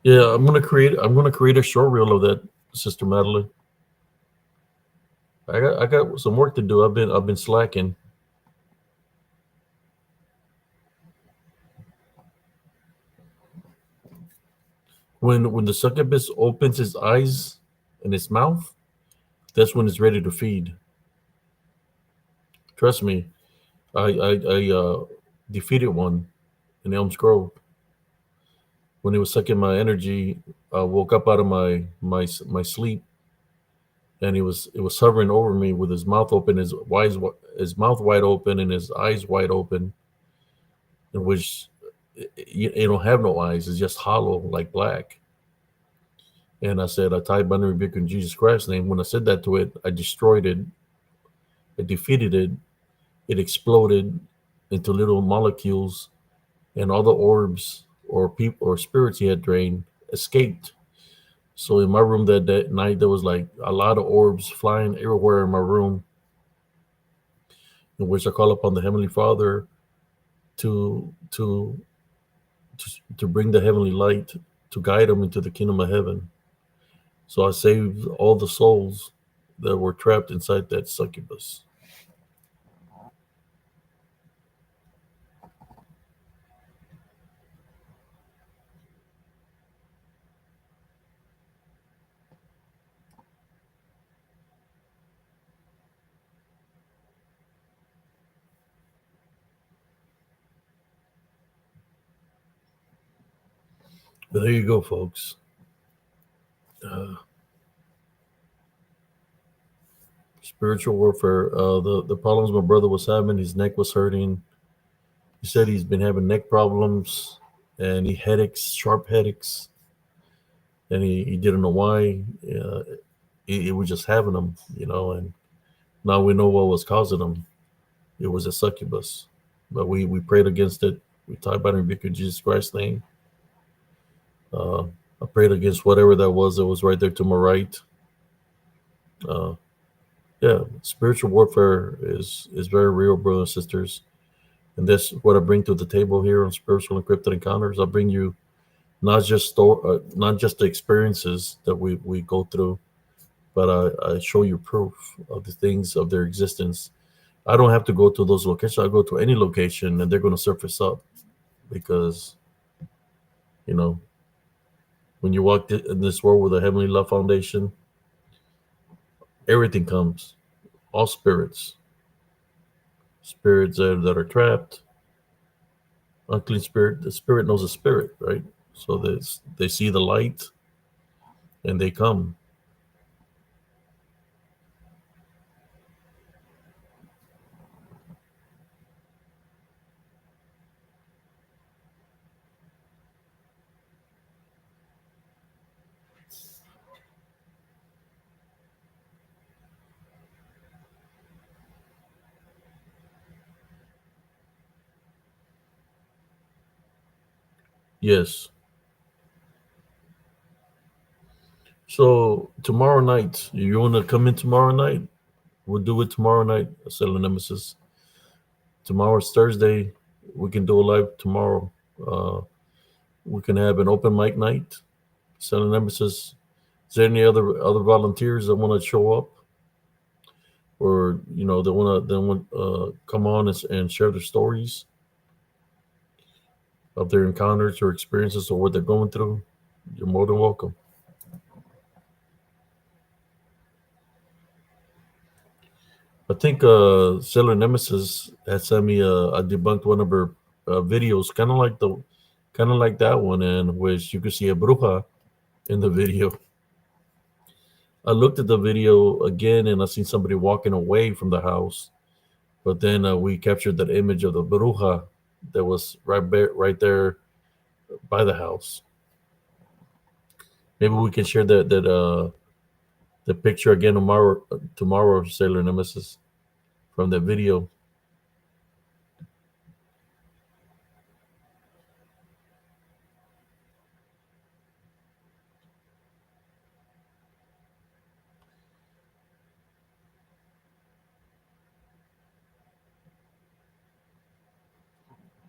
Yeah, I'm gonna create a short reel of that, Sister Madeline. I got some work to do. I've been slacking. When the succubus opens his eyes and his mouth, that's when it's ready to feed. Trust me, I defeated one in Elm's Grove. When he was sucking my energy, I woke up out of my sleep, and it was hovering over me with his mouth open, his mouth wide open, and his eyes wide open, in which you don't have no eyes; it's just hollow like black. And I said, I tied Bunny rebuke in Jesus Christ's name. When I said that to it, I destroyed it. I defeated it. It exploded into little molecules, and all the orbs or people or spirits he had drained escaped. So in my room that night, there was like a lot of orbs flying everywhere in my room, in which I call upon the Heavenly Father to to to bring the heavenly light to guide them into the kingdom of heaven. So I saved all the souls that were trapped inside that succubus. But there you go, folks. Uh, Spiritual warfare. The problems my brother was having, his neck was hurting. He said he's been having neck problems and he headaches, sharp headaches, and he didn't know why. He was just having them, and now we know what was causing them. It was a succubus, but we prayed against it. We tied by the rebuke in Jesus Christ's name. Uh, I prayed against whatever that was right there to my right. Uh, yeah, spiritual warfare is very real, brothers and sisters, and that's what I bring to the table here on Spiritual Encrypted Encounters. I bring you not just the experiences that we go through, but I show you proof of the things of their existence. I don't have to go to those locations. I go to any location, and they're going to surface up because you know when you walk in this world with a Heavenly Love Foundation, everything comes. All spirits that are trapped, unclean spirit. The spirit knows a spirit, right? So they see the light and they come. Yes. So tomorrow night, you want to come in tomorrow night? We'll do it tomorrow night, Selling Nemesis. Tomorrow's Thursday. We can do a live tomorrow. Uh, we can have an open mic night. Selling Nemesis. Is there any other volunteers that want to show up, or they want come on and share their stories of their encounters or experiences or what they're going through? You're more than welcome. I think Sailor Nemesis had sent me I debunked one of her videos, kind of like that one, in which you could see a bruja in the video. I looked at the video again and I seen somebody walking away from the house, but then we captured that image of the bruja that was right there by the house. Maybe we can share that the picture again tomorrow of Sailor Nemesis from that video.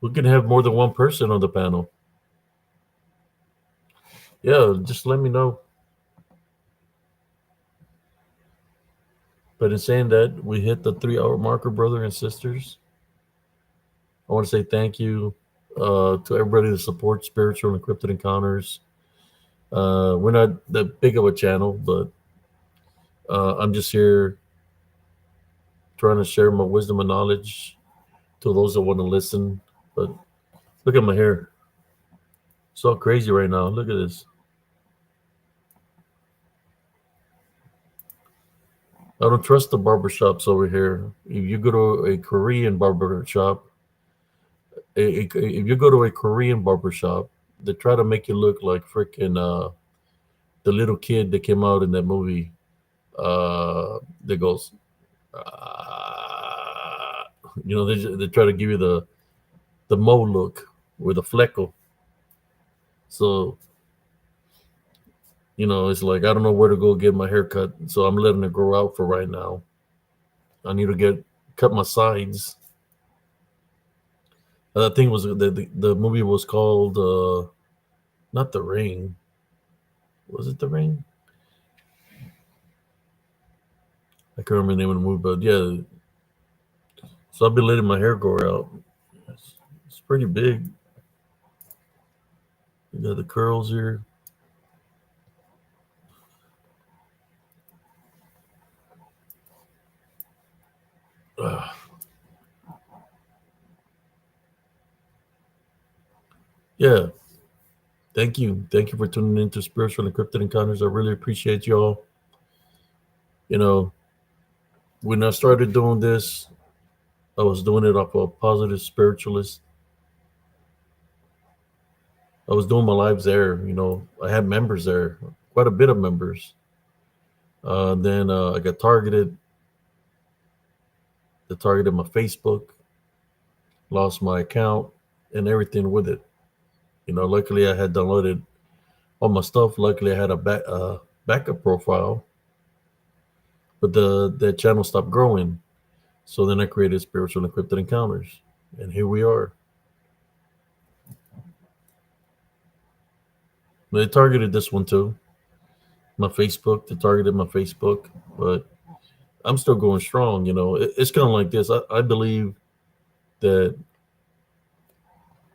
We can have more than one person on the panel. Yeah, just let me know. But in saying that, we hit the 3 hour marker, brother and sisters. I want to say thank you to everybody that supports Spiritual and Cryptid Encounters. We're not that big of a channel, but I'm just here trying to share my wisdom and knowledge to those that want to listen. But look at my hair. It's all crazy right now. Look at this. I don't trust the barbershops over here. If you go to a Korean barbershop, if you go to a Korean barbershop, they try to make you look like freaking the little kid that came out in that movie that goes, they try to give you the Mo look with a fleckle. So, it's like I don't know where to go get my hair cut, so I'm letting it grow out for right now. I need to cut my sides. I think it was the movie was called not The Ring. Was it The Ring? I can't remember the name of the movie, but yeah. So I've been letting my hair grow out. It's pretty big. You got the curls here. Yeah. Thank you. Thank you for tuning into Spiritual and Cryptid Encounters. I really appreciate y'all. When I started doing this, I was doing it off a positive spiritualist. I was doing my lives there. I had members there, quite a bit of members. Then I got targeted. They targeted my Facebook, lost my account, and everything with it. Luckily I had downloaded all my stuff. Luckily I had a backup profile, but that channel stopped growing. So then I created Spiritual and Cryptid Encounters, and here we are. They targeted this one too. My Facebook, they targeted my Facebook, but I'm still going strong. It's kind of like this. I believe that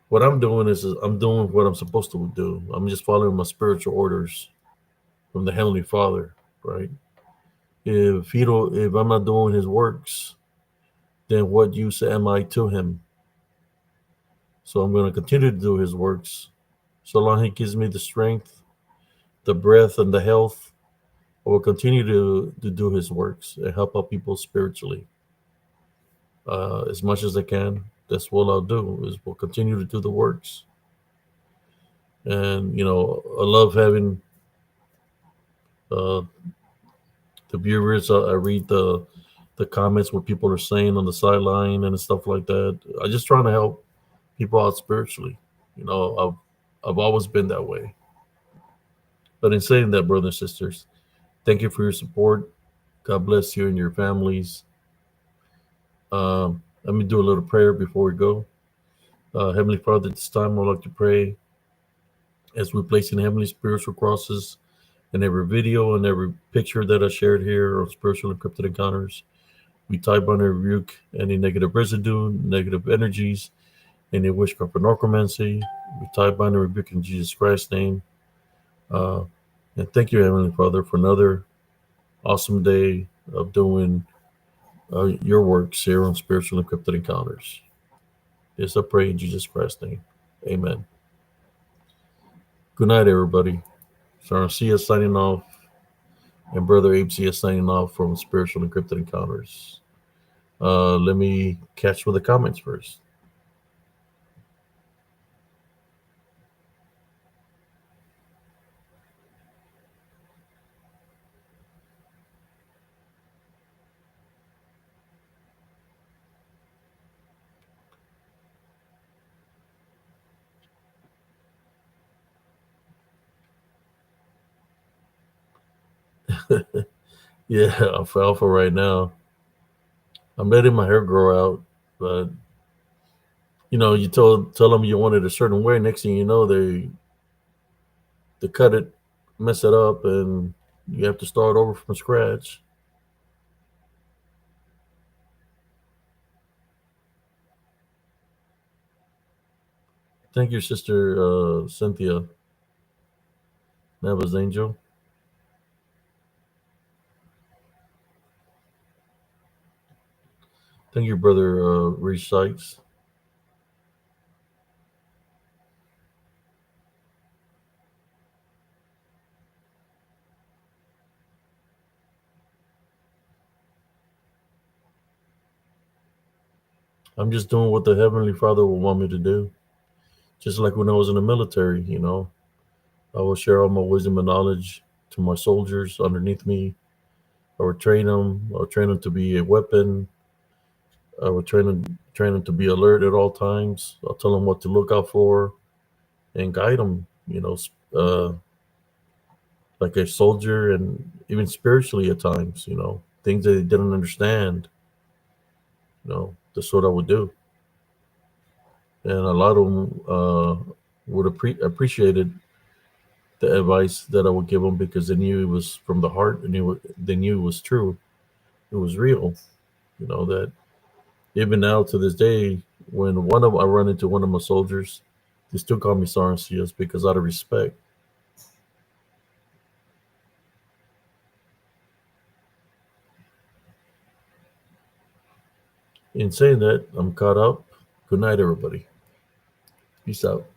what I'm doing is I'm doing what I'm supposed to do. I'm just following my spiritual orders from the Heavenly Father, right? If I'm not doing His works, then what use am I to Him? So I'm going to continue to do His works, so long He gives me the strength, the breath, and the health. I will continue to do His works and help out people spiritually as much as I can. That's what I'll do. Is we'll continue to do the works. And I love having the viewers. I read the comments, what people are saying on the sideline and stuff like that. I just trying to help people out spiritually. I've always been that way. But in saying that, brothers and sisters, thank you for your support. God bless you and your families. Let me do a little prayer before we go. Heavenly Father, at this time, I'd like to pray as we place in heavenly spiritual crosses in every video and every picture that I shared here on spiritual encrypted encounters. We type on and rebuke any negative residue, negative energies, any witchcraft or necromancy. We type on and rebuke in Jesus Christ's name. Uh, and thank you, Heavenly Father, for another awesome day of doing your works here on Spiritual Encrypted Encounters. Yes, I pray in Jesus Christ's name. Amen. Good night, everybody. Sarah Cia signing off, and Brother Abe Cia signing off from Spiritual Encrypted Encounters. Let me catch with the comments first. Yeah, alfalfa right now. I'm letting my hair grow out, but you tell them you want it a certain way. Next thing you know, they cut it, mess it up, and you have to start over from scratch. Thank you, Sister Cynthia Neva's Angel. Thank you, Brother Reese Sykes. I'm just doing what the Heavenly Father will want me to do. Just like when I was in the military, I will share all my wisdom and knowledge to my soldiers underneath me. I would train them. I would train them to be a weapon. I would train them to be alert at all times. I'll tell them what to look out for and guide them. Like a soldier, and even spiritually at times. Things that they didn't understand. That's what I would do, and a lot of them would appreciated the advice that I would give them because they knew it was from the heart, and they knew it was true. It was real. That even now to this day, when I run into one of my soldiers, they still call me Sarncias because out of respect. In saying that, I'm caught up. Good night, everybody. Peace out.